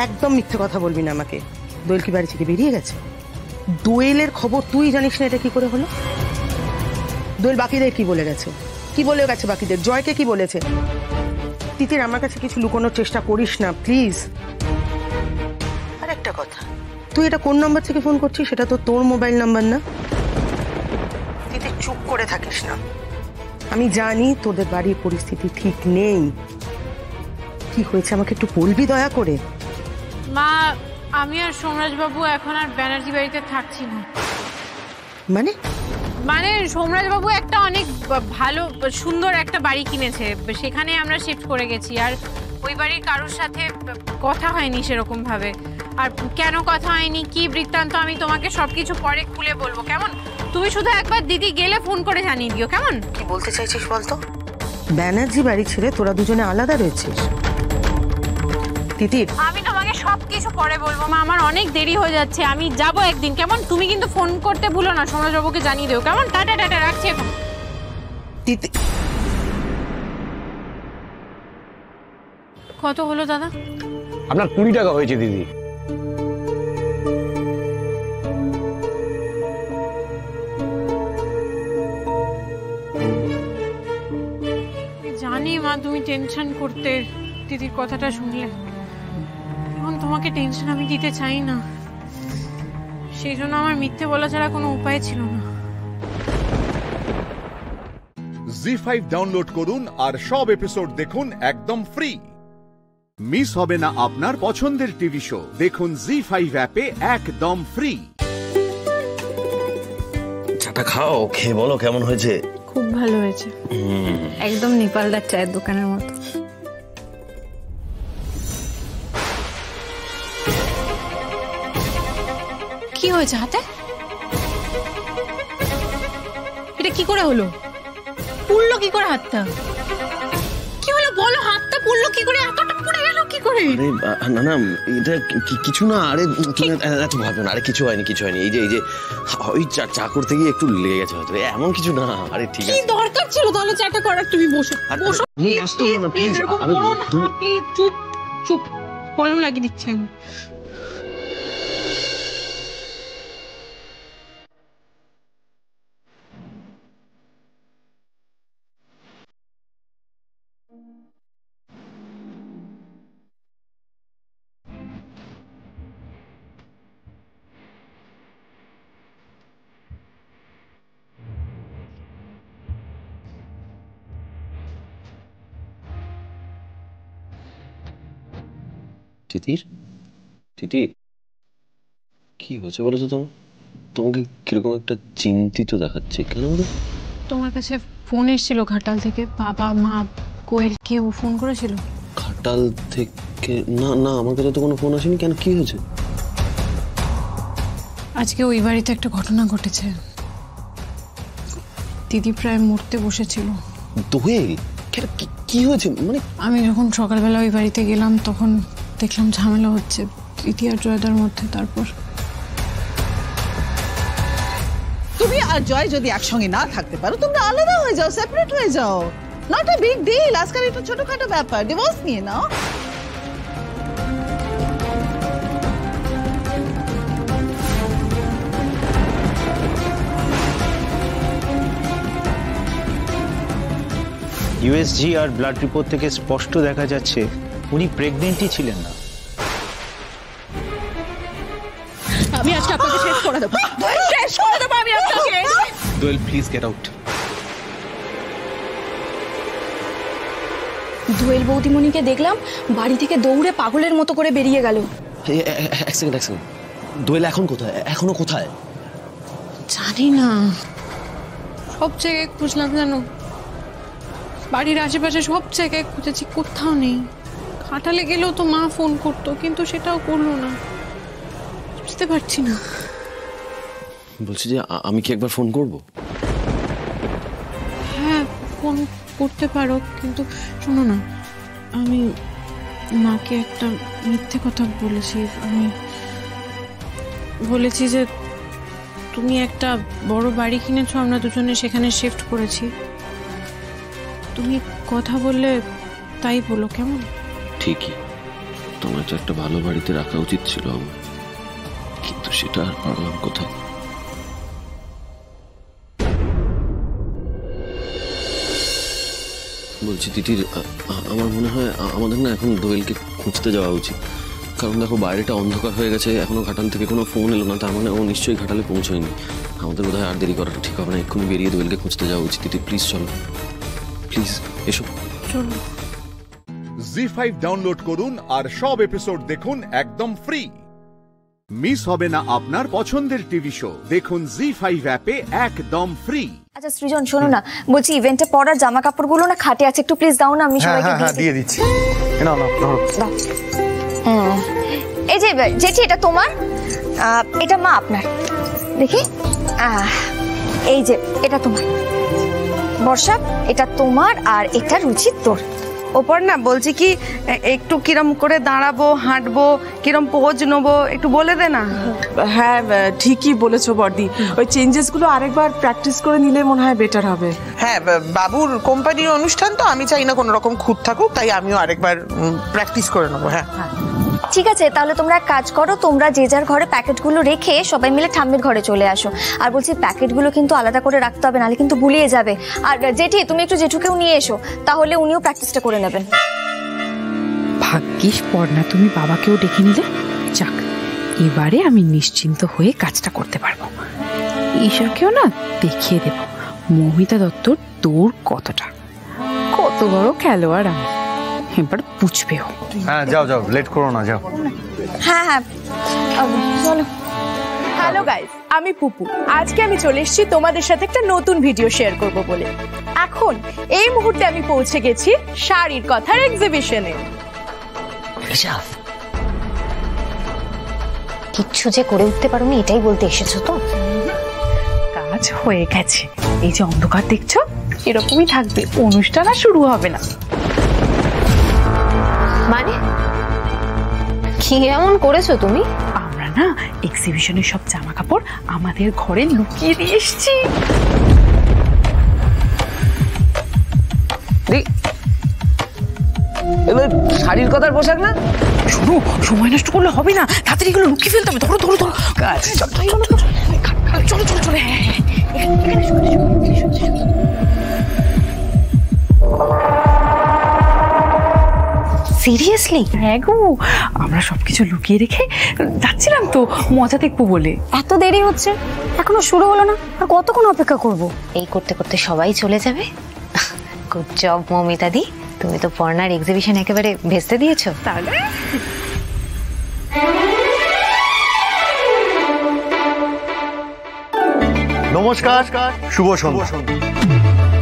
W: একদম মিথ্যে কথা বলবি না আমাকে। দোয়েল কি বাড়ি থেকে বেরিয়ে গেছে? দোয়েলের খবর তুই জানিস না, এটা কি করে হলো? দোয়েল বাকিদের কি বলে গেছে? কি বলে গেছে বাকিদের? জয়কে কি বলেছে? তিতির, আমার কাছে কিছু লুকোনোর চেষ্টা করিস না প্লিজ। আর একটা কথা, তুই এটা কোন নাম্বার থেকে ফোন করছিস? সেটা তো তোর মোবাইল নাম্বার না। তিতির, চুপ করে থাকিস না। আমি জানি তোদের বাড়ির পরিস্থিতি ঠিক নেই। কি হয়েছে আমাকে একটু বলবি দয়া করে?
B: মা, আমি আর সোমরাজ বাবু এখন আর ব্যানার্জি বাড়িতে থাকছি না। মানে সোমরাজ বাবু একটা অনেক ভালো সুন্দর একটা বাড়ি কিনেছে, সেখানে আমরা শিফট করে গেছি। আর ওই বাড়ির কারোর সাথে কথা হয়নি সেরকম ভাবে। আর কেন কথা হয়নি, কি বৃত্তান্ত, আমি তোমাকে সবকিছু পরে খুলে বলবো, কেমন? তুমি শুধু একবার দিদি গেলে ফোন করে জানিয়ে দিও, কেমন?
W: কি বলতে চাইছিস বলতো? ব্যানার্জি বাড়ি ছেড়ে তোরা দুজনে আলাদা রয়েছিস? তিতির,
B: আমি তোমাকে সবকিছু পরে বলবো মা, আমার অনেক দেরি হয়ে যাচ্ছে, আমি যাব একদিন, কেমন? তুমি কিন্তু ফোন করতে ভুলো না, সোমরাজ বাবুকে জানিয়ে দিও, কেমন? টাটা টাটা, রাখছি এখন।
W: তিতির,
B: কত হলো দাদা?
M: আপনার 20 টাকা হয়েছে দিদি।
B: জানি মা, তুমি টেনশন করতে দিদির কথাটা শুনলে। এখন তোমাকে টেনশন আমি দিতে চাই না, সেই জন্য আমার মিথ্যে বলা ছাড়া কোনো উপায় ছিল না।
A: জি5 ডাউনলোড করুন আর সব এপিসোড দেখুন একদম ফ্রি। মিস হবে না আপনার পছন্দের টিভি শো। দেখুন জি5 অ্যাপে একদম ফ্রি।
U: চাটা খাও, খেয়ে বলো কেমন হয়েছে।
B: খুব ভালো হয়েছে, একদম নেপালদার চায়ের দোকানের মতো। কি হয়েছে হাতে? এটা কি করে হলো? পুড়লো কি করে হাতটা? কি হলো বলো, হাতটা পুড়লো কি করে? এতটা পুড়ে গেল কি করে?
U: আরে না না, এটা কিছু না। আরে তুমি এত ভাবো না। আরে কিছু হয়নি, কিছু হয়নি। এই যে ওই চা করতে গিয়ে একটু লেগে গেছে হয়তো, এমন কিছু না। আরে ঠিক আছে।
B: কি দরকার ছিল তাহলে চাটা করার? তুমি বসো বসো, চুপ চুপ, মলম লাগিয়ে দিচ্ছি আমি।
U: তিতির, তিতির, কি হয়েছে বলো তো? তোমাকে কিরকম একটা চিন্তিত দেখাচ্ছে, কেন বলো?
B: তোমার কাছে ফোন এসেছিল ঘাটাল থেকে, বাবা মা কোয়েল, কেউ ফোন করেছিল।
F: ঘাটাল থেকে? না না, আমার কাছে তো কোনো ফোন আসেনি। কেন, কি হয়েছে?
R: আজকে ওই বাড়িতে একটা ঘটনা ঘটেছে। দিদি প্রায় মরতে বসেছিল।
F: দোয়েল, কি হয়েছে? মানে
R: আমি যখন সকালবেলা ওই বাড়িতে গেলাম তখন দেখলাম ঝামেলা হচ্ছে দিদি আর জয়দার মধ্যে। তারপর
O: তুমি আর জয় যদি একসঙ্গে না থাকতে পারো, তোমরা আলাদা হয়ে যাও, সেপারেট হয়ে যাও। নট আ বিগ ডিল, আজকাল এটা ছোটখাটো ব্যাপার, ডিভোর্স নিয়ে নাও।
S: ইউএসজি আর ব্লাড রিপোর্ট থেকে স্পষ্ট দেখা যাচ্ছে উনি প্রেগনেন্টই ছিলেন না।
O: আমি আজকে আপনাকে শেষ করে দেবো, শেষ করে দেবো আমি আপনাকে।
E: দোয়েল, প্লিজ গেট আউট।
B: দোয়েল বৌদিমণিকে দেখলাম বাড়ি থেকে দৌড়ে পাগলের মতো করে বেরিয়ে গেল।
F: এক সেকেন্ড। দোয়েল এখন কোথায়? এখনো কোথায়?
R: জানি না, সব জায়গায় খুঁজলাম জানো, বাড়ির আশেপাশে সব জায়গায় খুঁজেছি, কোথাও নেই। ঘাটালে গেলেও তো মা ফোন করতো, কিন্তু সেটাও করলো না। বুঝতে পারছি না।
F: বলছি যে আমি কি একবার ফোন করব?
R: হ্যাঁ, ফোন করতে পারো, কিন্তু শোনো না, আমি মাকে একটা মিথ্যে কথা বলেছি। আমি বলেছি যে তুমি একটা বড় বাড়ি কিনেছো, আমরা দুজনে সেখানে শিফট করেছি। তুমি কথা বললে তাই বলো, কেমন?
F: ঠিকই, তোমার তো একটা ভালো বাড়িতে রাখা উচিত ছিল আমার, কিন্তু সেটা আর পারলাম কোথায়? বলছি তিতির, আমার মনে হয় আমাদের না এখন দোয়েলকে খুঁজতে যাওয়া উচিত। কারণ দেখো, বাইরেটা অন্ধকার হয়ে গেছে, এখনো ঘাটাল থেকে কোনো ফোন এলো না, তার মানে ও নিশ্চয়ই ঘাটালে পৌঁছয়নি। আমাদের বোধহয় আর দেরি করাটা ঠিক হবে না, এক্ষুনি বেরিয়ে দোয়েলকে খুঁজতে যাওয়া উচিত। তিতির প্লিজ চলো, প্লিজ এসো।
R: চলো।
A: জি5 ডাউনলোড করুন আর সব এপিসোড দেখুন একদম ফ্রি। মিস হবে না আপনার পছন্দের টিভি শো, দেখুন জি5 অ্যাপে একদম ফ্রি।
B: আচ্ছা সৃজন, শোনো না, বলছি ইভেন্টে পরার জামা কাপড়গুলো না খাটে আছে, একটু প্লিজ দাও না, আমি সবাইকে
D: দিয়ে দিচ্ছি। নাও নাও ধরো।
B: এই যে জেঠি, এটা তোমার, এটা মা আপনার। দেখি, এই যে এটা তোমার। বর্ষা, এটা তোমার, আর এটা রুচি তোর।
W: ওপর না বলছি কি, একটু কিরম করে দাঁড়াবো, হাঁটবো, কিরম পোজ নেবো, একটু বলে দে না।
X: হ্যাঁ ঠিকই বলেছো বর্দি, ওই চেঞ্জেস গুলো আরেকবার প্র্যাকটিস করে নিলে মনে হয় বেটার হবে।
W: হ্যাঁ, বাবুর কোম্পানির অনুষ্ঠান তো, আমি চাই না কোনো রকম খুঁত থাকুক, তাই আমিও আরেকবার প্র্যাকটিস করে নেবো। হ্যাঁ
B: ঠিক আছে, তাহলে তোমরা এক কাজ করো, তোমরা যে যার ঘরে প্যাকেটগুলো রেখে সবাই মিলে ঠাম্মির ঘরে চলে আসো। আর বলছি প্যাকেটগুলো কিন্তু আলাদা করে রাখতে হবে, নাহলে কিন্তু ভুলিয়ে যাবে। আর জেঠি, তুমি একটু জেঠুকেও নিয়ে এসো, তাহলে উনিও প্র্যাকটিসটা করে নেবেন।
Y: ভাগ্যিস পড়না তুমি বাবাকেও ডেকে নিলে। যাক, এবারে আমি নিশ্চিন্ত হয়ে কাজটা করতে পারবো। ঈশাকেও না দেখিয়ে দেব মৌমিতা দত্তর তোর কতটা, কত বড় খেলোয়াড় আমি, এবার বুঝবেও।
D: হ্যাঁ যাও যাও, লেট করো না, যাও।
B: হ্যাঁ হ্যাঁ চলো।
X: হ্যালো গাইস, আমি পুপু। আজকে আমি চলে এসেছি তোমাদের সাথে একটা নতুন ভিডিও শেয়ার করব বলে। এখন এই মুহূর্তে আমি পৌঁছে গেছি শাড়ির কথার এক্সিবিশনে।
B: কিচ্ছু যে করে উঠতে পারোনি, এটাই বলতে এসেছো তো?
Y: কাজ হয়ে গেছে, এই যে অন্ধকার দেখছো এরকমই থাকবে, অনুষ্ঠান আর শুরু হবে না।
B: মানে কি এমন করেছো তুমি?
Y: আমরা না এক্সিবিশনের সব জামা কাপড় আমাদের ঘরে লুকিয়ে দিয়ে এসেছি।
W: শাড়ির কথার পোশাক না?
Y: শুনো, সময় নষ্ট করলে হবে না, তাড়াতাড়ি এগুলো লুকিয়ে ফেলতে হবে। ধরো ধরো ধরো, কাজ চলো চলো চলো।
B: সিরিয়াসলি?
Y: হ্যাঁ গো, আমরা সবকিছু লুকিয়ে রেখে যাচ্ছিলাম তো মজা দেখবো বলে।
B: এত দেরি হচ্ছে, এখনো শুরু হলো না, আর কতক্ষণ অপেক্ষা করব? এই করতে করতে সবাই চলে যাবে। গুড জব মৌমিতা দি, তুমি তো পর্নার এক্সিবিশন একেবারে ভেস্তে দিয়েছো।
Y: তাহলে
D: নমস্কার, শুভ সন্ধ্যা।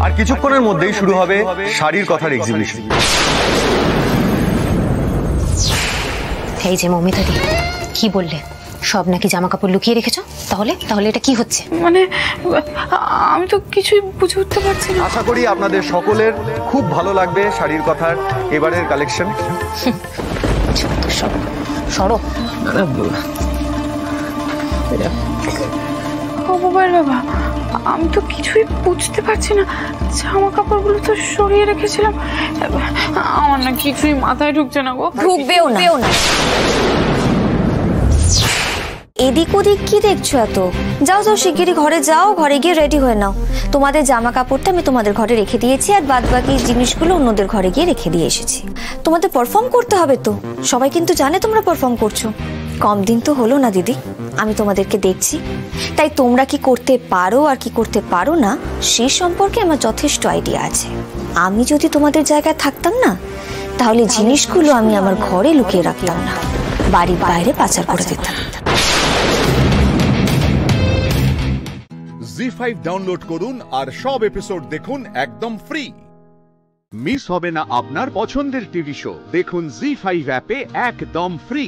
D: আর কিছুক্ষণের মধ্যেই শুরু হবে শাড়ির কথার এক্সিবিশন।
C: এই যে মৌমিতা দি, কি বললে? সব নাকি জামা কাপড় লুকিয়ে রেখেছো? তাহলে তাহলে এটা কি হচ্ছে?
Y: মানে আমি তো কিছুই বুঝে উঠতে পারছি না।
D: আশা করি আপনাদের সকলের খুব ভালো লাগবে শাড়ির কথার এবারের কালেকশন।
C: সরো।
Y: ও মোবাইল বাবা, আমি তো কিছুই বুঝতে পারছি না। জামা কাপড়গুলো তো সরিয়ে রেখেছিলাম। আমার না কিছুই মাথায় ঢুকছে না গো।
B: ঢুকবেও না। এদিক ওদিক কি দেখছো এত? যাও যাও শিগগিরই ঘরে যাও, ঘরে গিয়ে রেডি হয়ে নাও। তোমাদের জামা কাপড়টা আমি তোমাদের ঘরে রেখে দিয়েছি, আর বাদ বাকি জিনিসগুলো অন্যদের ঘরে গিয়ে রেখে দিয়ে এসেছি। তোমাদের পারফর্ম করতে হবে তো, সবাই কিন্তু জানে তোমরা পারফর্ম করছো। কম দিন তো হলো না দিদি, আমি তোমাদেরকে দেখছি, তাই তোমরা কি করতে পারো আর কি করতে পারো না সেই সম্পর্কে আমার যথেষ্ট আইডিয়া আছে। আমি যদি তোমাদের জায়গায় থাকতাম না, তাহলে জিনিসগুলো আমি আমার ঘরে লুকিয়ে রাখতাম না, বাড়ির বাইরে পাচার করে দিতাম।
A: জি5 ডাউনলোড করুন আর সব এপিসোড দেখুন একদম ফ্রি। মিস হবে না আপনার পছন্দের টিভি শো, দেখুন জি5 অ্যাপে একদম ফ্রি।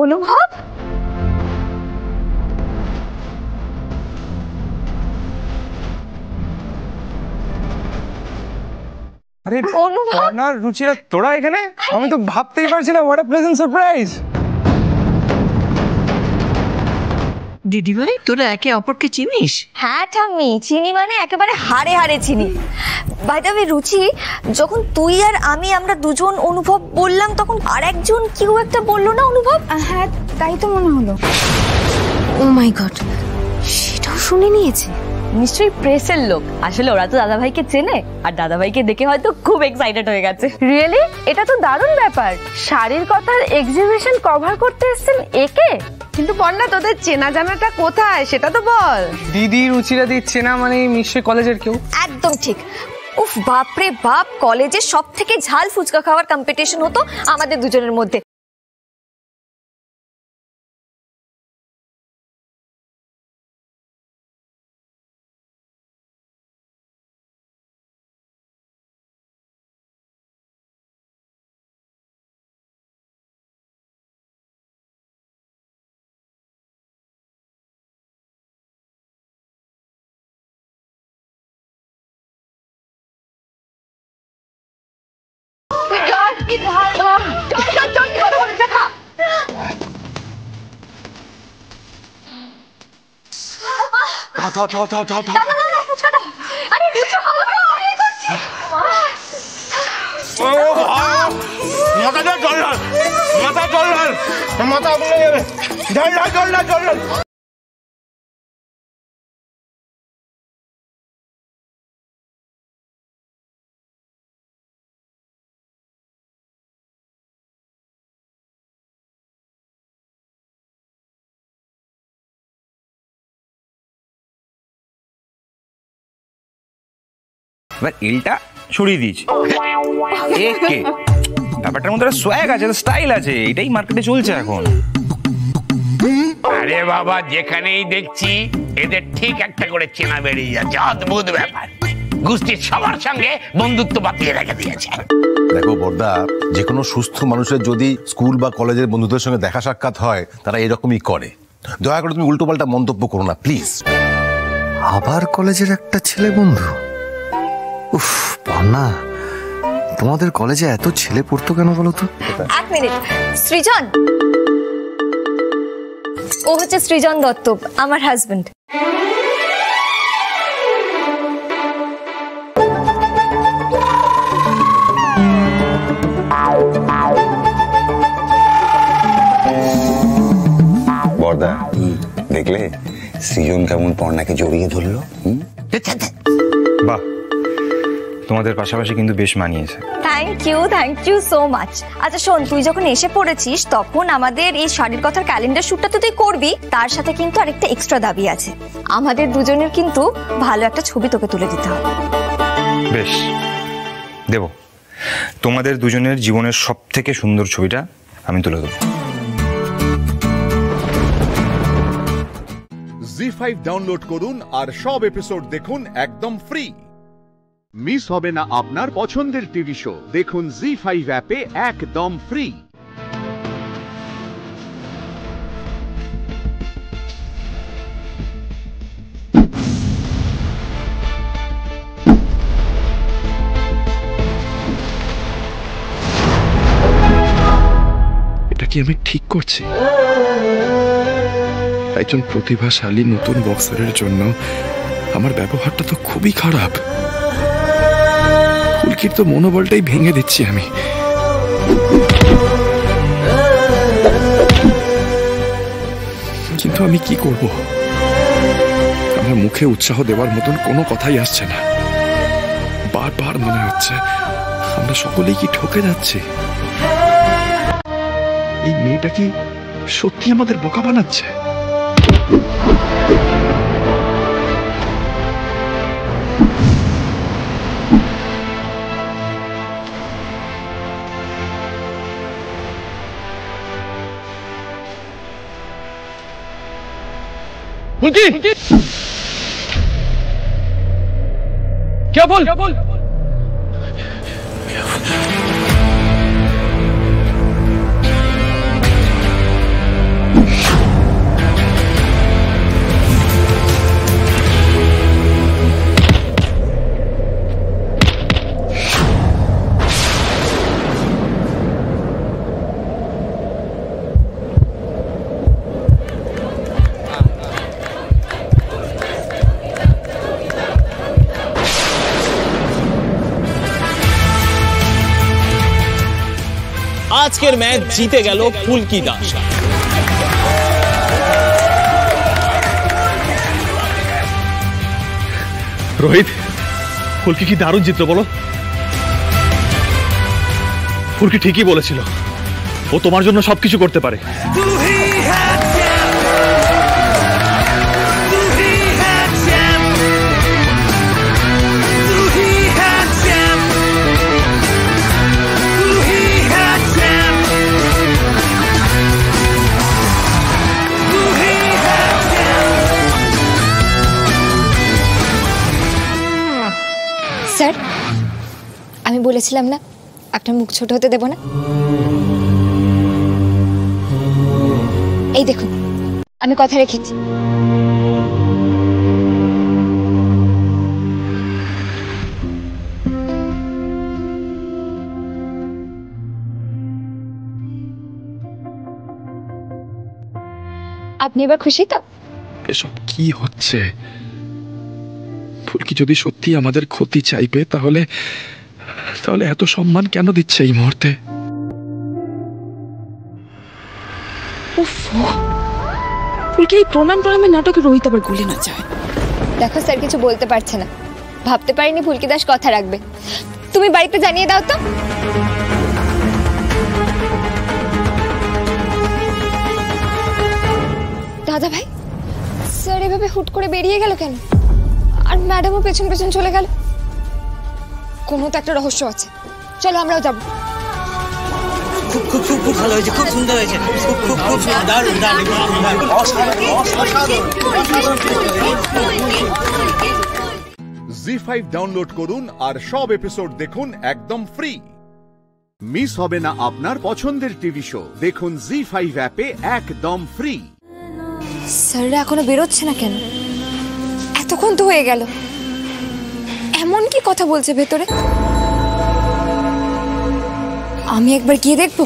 B: অনুভব
K: আরে কর্নার রুচিরা, তোরা এখানে? আমি তো ভাবতেই পারছি না। What a pleasant surprise.
I: দিদি ভাই, তোরা একে অপরকে চিনিস?
B: হ্যাঁ ঠাম্মি, চিনি মানে একেবারে হাড়ে হাড়ে চিনি। বাই দ্য ওয়ে রুচি, যখন তুই আর আমরা দুজন অনুভব বললাম, তখন আর একজন কেউ একটা বললো না অনুভব?
R: হ্যাঁ তাই তো মনে হলো।
B: ও মাই গড, সেটাও শুনে নিয়েছে। নিশ্চয়ই প্রেসের লোক। আসলে ওরা তো দাদাভাইকে চেনে, আর দাদাভাইকে দেখে হয়তো খুব এক্সাইটেড হয়ে গেছে।
X: রিয়েলি? এটা তো দারুণ ব্যাপার। শাড়ির কথার এক্সিবিশন কভার করতে এসেছেন একে। কিন্তু পর্ণা, তোদের চেনা জানাটা কোথায় সেটা তো বল।
K: দিদি রুচিরা দিচ্ছে না মানে নিশ্চয়ই কলেজের কেউ।
B: একদম ঠিক। উফ বাপরে বাপ, কলেজে সব থেকে ঝাল ফুচকা খাওয়ার কম্পিটিশন হতো আমাদের দুজনের মধ্যে।
G: এবার এলটা সরিয়ে দিয়েছি। ব্যাপারটার মধ্যে সোয়াগ আছে, স্টাইল আছে, এটাই মার্কেটে চলছে এখন।
H: আরে বাবা, যেখানেই দেখছি এদের ঠিক একটা করে চেনা বেরিয়ে যাচ্ছে। অদ্ভুত ব্যাপার, গোষ্ঠীর সবার সঙ্গে বন্ধুত্ব বাতিয়ে রেখে দিয়েছে।
M: দেখো বর্দা, যে কোনো সুস্থ মানুষের যদি স্কুল বা কলেজের বন্ধুদের সঙ্গে দেখা সাক্ষাৎ হয়, তারা এরকমই করে। দয়া করে তুমি উল্টোপাল্টা মন্তব্য করো না প্লিজ।
P: আবার কলেজের একটা ছেলে বন্ধু? উফ বন্যা, তোমাদের কলেজে এত ছেলে পড়তো কেন বলো তো?
B: এক মিনিট, সৃজন। ও হচ্ছে সৃজন দত্ত, আমার হাজবেন্ড।
T: বর্দা, দেখলে সৃজন কেমন পর্ণাকে জড়িয়ে ধরলো?
G: বাহ, তোমাদের পাশাপাশি কিন্তু বেশ মানিয়েছে।
B: Thank you so much. আচ্ছা শোন, তুই যখন এসে পড়েছিস তখন আমাদের এই শাড়ির কথার ক্যালেন্ডার শুটটা তো তুই করবি, তার সাথে কিন্তু আরেকটা এক্সট্রা দাবি আছে। আমাদের দুজনের কিন্তু ভালো একটা ছবি তোকে তুলে দিতে হবে।
G: বেশ, দেব। তোমাদের দুজনের জীবনের সব থেকে সুন্দর ছবিটা আমি তুলে দেবো।
A: জি5 ডাউনলোড করুন আর সব এপিসোড দেখুন একদম ফ্রি। মিস হবে না আপনার পছন্দের টিভি শো, দেখুন জি5 অ্যাপে একদম ফ্রি।
J: এটা কি আমি ঠিক করছি? একজন প্রতিভাশালী নতুন বক্সারের জন্য আমার ব্যবহারটা তো খুবই খারাপ। ফুলকির তো মনোবলটাই ভেঙে দিচ্ছি আমি। কিন্তু আমি কি করব? আমার মুখে উৎসাহ দেওয়ার মতন কোনো কথাই আসছে না। বারবার মনে হচ্ছে আমরা সকলেই কি ঠকে যাচ্ছি। এই মেয়েটা কি সত্যি আমাদের বোকা বানাচ্ছে?
K: क्या बोल
L: আজকের ম্যাচ জিতে গেল ফুলকি দাস।
K: রোহিত, ফুলকি কি দারুণ জিতলো বলো। ফুলকি ঠিকই বলেছিল, ও তোমার জন্য সবকিছু করতে পারে।
B: স্যার, আমি বলেছিলাম না আপনার মুখ ছোট হতে দেব না। এই দেখুন, আমি কথা রেখেছি। আপনি এবার খুশি তো?
J: এসব কি হচ্ছে? ফুলকি যদি সত্যি আমাদের ক্ষতি চাইবে তাহলে তাহলে এত সম্মান কেন দিচ্ছে এই মুহূর্তে?
Y: ফুলকি এই প্রণামের নাটকে রোহিত আবার গলে না যায়।
B: দেখো স্যার কিছু বলতে পারছে না, ভাবতে পারিনি ফুলকি দাস কথা রাখবে। তুমি বাড়িতে জানিয়ে দাও তো। দাদা ভাই, স্যার এভাবে হুট করে বেরিয়ে গেল কেন? আর ম্যাডামও পেছন পেছন চলে গেল। কোনো তো একটা রহস্য আছে, চলো আমরাও যাবো।
N: খুব খুব খুব খুব ভালো হয়েছে, খুব সুন্দর হয়েছে, খুব খুব খুব দারুণ
A: জি5 ডাউনলোড করুন আর সব এপিসোড দেখুন একদম ফ্রি। মিস হবে না আপনার পছন্দের টিভি শো, দেখুন জি5 অ্যাপে একদম ফ্রি।
B: স্যাররা এখনো বেরোচ্ছে না কেন? এতক্ষণ তো হয়ে গেল। এমন কি কথা বলছে ভেতরে? আমি একবার গিয়ে দেখবো।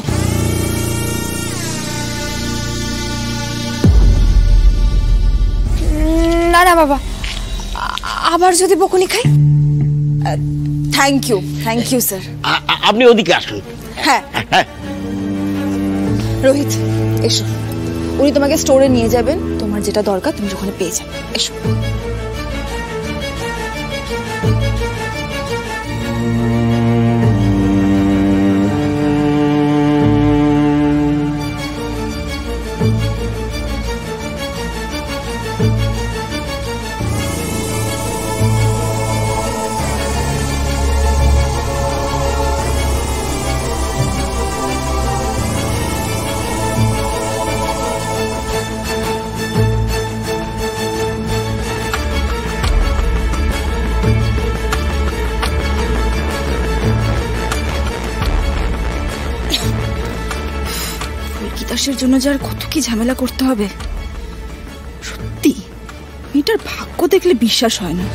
B: না না বাবা, আবার যদি বকুনি খাই।
I: Thank you sir.
H: আপনি ওদিকে আসুন।
I: হ্যাঁ রোহিত, এসো। উনি তোমাকে স্টোরে নিয়ে যাবেন, তোমার যেটা দরকার তুমি ওখানে পেয়ে যাবে। এসো।
Y: বিকাশের জন্য যার কত কি ঝামেলা করতে হবে। সত্যি মেয়েটার ভাগ্য দেখলে বিশ্বাস হয় না।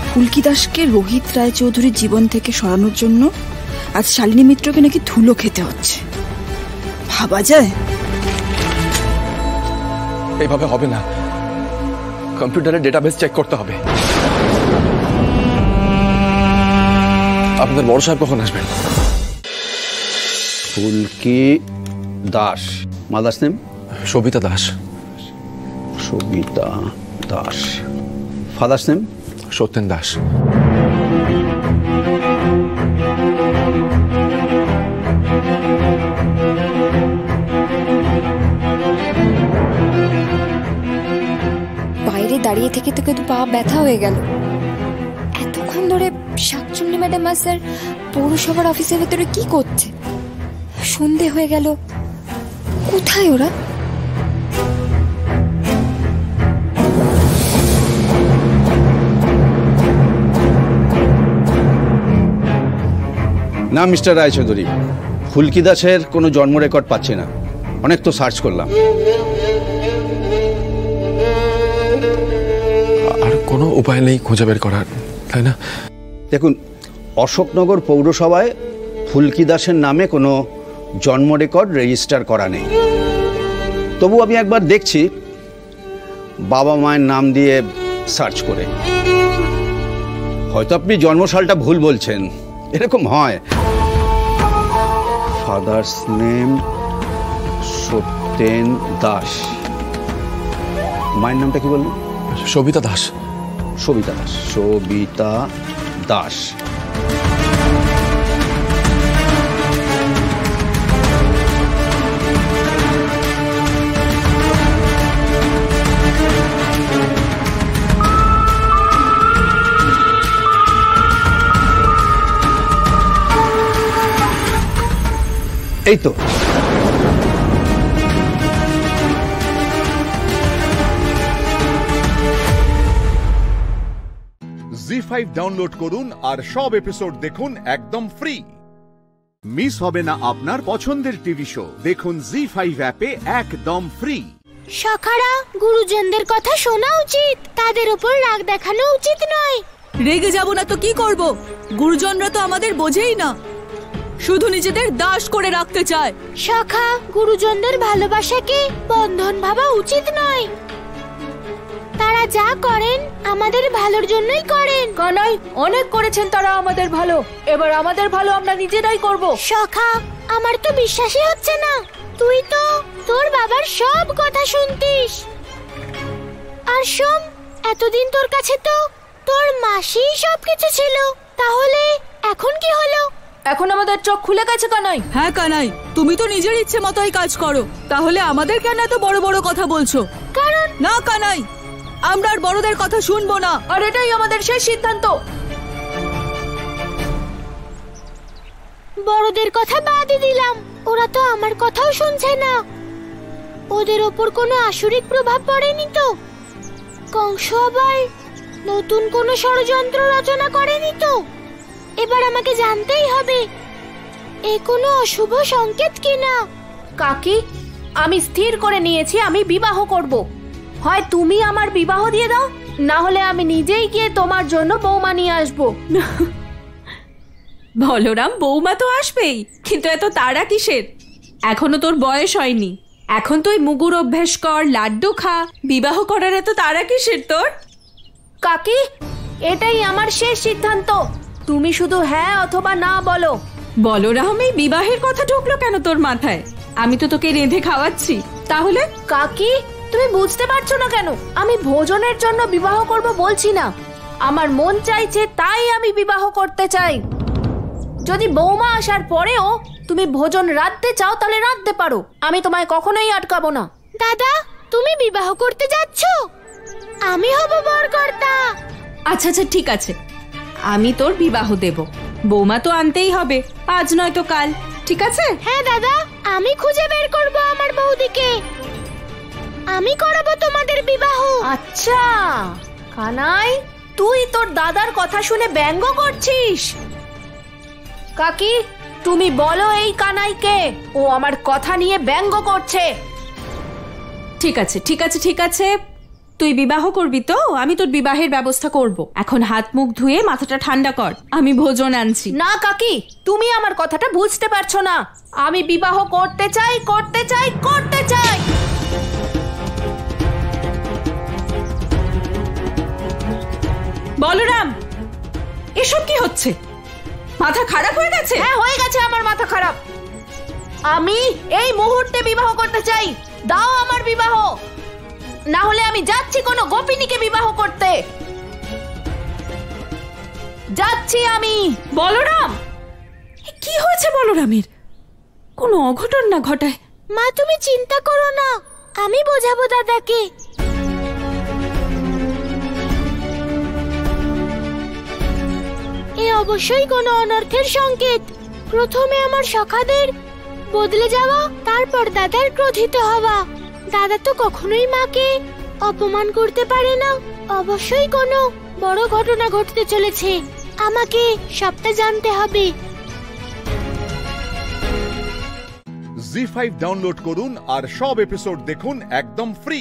Y: ফুলকি দাসকে রোহিত রায়চৌধুরীর জীবন থেকে সরানোর জন্য আজ শালিনী মিত্রকে নাকি ধুলো খেতে হচ্ছে। ভাবা যায়?
J: এইভাবে হবে না, কম্পিউটারে ডেটাবেস চেক করতে হবে। আপনাদের বড় সাহেব কখন আসবেন?
O: Phulki Das, mother's name?
J: Sabita Das.
O: Sabita Das. Father's name?
J: Satyen Das.
B: বাইরে দাঁড়িয়ে থেকে থেকে তো পা ব্যথা হয়ে গেল। এতক্ষণ ধরে শাকচুন্নি ম্যাডাম আর স্যার পৌরসভার অফিসের ভেতরে কি করছে? সন্ধে হয়ে গেল, কোথায় ওরা?
O: না মিস্টার রায়চৌধুরী, ফুলকি দাসের কোনো জন্ম রেকর্ড পাচ্ছি না। অনেক তো সার্চ করলাম।
J: আর কোনো উপায় নেই খুঁজে বের করার, তাই না?
O: দেখুন, অশোকনগর পৌরসভায় ফুলকি দাসের নামে কোনো জন্ম রেকর্ড রেজিস্টার করা নেই। তবু আমি একবার দেখছি বাবা মায়ের নাম দিয়ে সার্চ করে। হয়তো আপনি জন্মসালটা ভুল বলছেন, এরকম হয়। Father's name Satyen Das. মায়ের নামটা কি বললেন?
J: সবিতা দাস।
O: সবিতা দাস। সবিতা দাস। এই তো।
A: জি5 ডাউনলোড করুন আর সব এপিসোড দেখুন একদম ফ্রি। মিস হবে না আপনার পছন্দের টিভি শো। দেখুন জি5 অ্যাপে একদম ফ্রি।
B: সখারা, গুরুজনদের কথা শোনা উচিত, তাদের উপর রাগ দেখানো উচিত নয়।
I: রেগে যাব না তো কি করব? গুরুজনরা তো আমাদের বোঝেই না, শুধু নিজেদের দাস করে রাখতে চায়।
B: সখা, গুরুজনদের ভালোবাসাকে বন্ধন ভাবা উচিত নয়। তারা যা করেন আমাদের ভালোর জন্যই করেন।
X: কানাই, অনেক করেছেন তারা আমাদের ভালো, এবার আমাদের ভালো আমরা নিজেরাই করব।
B: সখা, আমার তো বিশ্বাসই হচ্ছে না। তুই তো তোর বাবার সব কথা শুনতিস। আর শোন, এতদিন তোর কাছে তো তোর মাসি সবকিছু ছিল, তাহলে এখন কি হলো?
X: এখন আমাদের চোখ খুলে গেছে কানাই।
I: হ্যাঁ কানাই, তুমি তো নিজের ইচ্ছে মতোই কাজ করো, তাহলে আমাদের কেন এত বড় বড় কথা বলছো?
B: কারণ
I: না কানাই, আমরা আর বড়দের কথা শুনবো না,
X: আর এটাই আমাদের শেষ সিদ্ধান্ত।
B: বড়দের কথা বাদই দিলাম, ওরা তো আমার কথাও শুনছে না। ওদের ওপর কোনো আসুরিক প্রভাব পড়েনি তো? কংস আবার নতুন কোনো ষড়যন্ত্র রচনা করেনি তো? এবার আমাকে জানতেই হবে এ কোনো অশুভ সংকেত কিনা।
X: কাকি, আমি স্থির করে নিয়েছি আমি বিবাহ করব। হয় তুমি আমার বিবাহ দিয়ে দাও, না হলে আমি নিজেই গিয়ে তোমার জন্য বৌমা নিয়ে আসবো।
Y: বলরাম, বৌমা তো আসবেই, কিন্তু এত তাড়া কিসের? এখনো তোর বয়স হয়নি, এখন তুই মুগুর অভ্যেস কর, লাড্ডু খা, বিবাহ করার এত তাড়া কিসের তোর?
X: কাকি, এটাই আমার শেষ সিদ্ধান্ত, তুমি শুধু হ্যাঁ অথবা না বলো।
Y: বলরাম, এই বিবাহের কথা ঢুকলো কেন তোর মাথায়? আমি তো তোকে রেঁধে খাওয়াচ্ছি। তাহলে?
X: কাকি, তুমি বুঝতে পারছো না কেন? আমি ভোজনের জন্য বিবাহ করব বলছি না, আমার মন চাইছে তাই আমি বিবাহ করতে চাই। যদি বৌমা আসার পরেও তুমি ভোজন রাঁধতে চাও তাহলে রাঁধতে পারো, আমি তোমায় কখনোই আটকাবো না।
B: দাদা, তুমি বিবাহ করতে যাচ্ছ? আমি হব বরকর্তা।
Y: আচ্ছা আচ্ছা, ঠিক আছে, আমি তোর বিবাহ দেব। বৌমা তো আনতেই হবে, আজ নয় তো কাল, ঠিক আছে?
B: হ্যাঁ দাদা, আমি খুঁজে বের করব আমার বৌদিকে, আমি করাবো তোমাদের বিবাহ।
X: আচ্ছা কানাই, তুই তোর দাদার কথা শুনে ব্যঙ্গ করছিস? কাকি, তুমি বলো এই কানাইকে, ও আমার কথা নিয়ে ব্যঙ্গ করছে।
E: ঠিক আছে ঠিক আছে ঠিক আছে, তুই বিবাহ করবি তো? আমি তোর বিবাহের ব্যবস্থা করব। এখন হাত মুখ ধুয়ে মাথাটা ঠান্ডা কর, আমি ভোজন আনছি।
X: না কাকি, তুমি আমার কথাটা বুঝতে পারছো না। আমি বিবাহ করতে চাই করতে চাই করতে চাই।
E: বলরাম, এসব কি হচ্ছে? মাথা খারাপ হয়ে গেছে?
X: হ্যাঁ, হয়ে গেছে আমার মাথা খারাপ। আমি এই মুহূর্তে বিবাহ করতে চাই। দাও আমার বিবাহ, না হলে আমি যাচ্ছি কোনো গোপিনীকে বিবাহ করতে। যাচ্ছি আমি।
E: বলরাম, কি হয়েছে বলরামের? কোনো অঘটন না ঘটায়?
X: মা, তুমি চিন্তা করো না, আমি বোঝাবো দাদাকে। এ অবশ্যই কোনো অনর্থের সংকেত। প্রথমে আমার সখাদের বদলে যাওয়া, তারপর দাদার ক্রোধিত হওয়া। দাদা তো কখনোই মাকে অপমান করতে পারে না। অবশ্যই কোনো বড় ঘটনা ঘটতে চলেছে, আমাকে সবটা জানতে হবে।
A: জি5 ডাউনলোড করুন আর সব এপিসোড দেখুন একদম ফ্রি।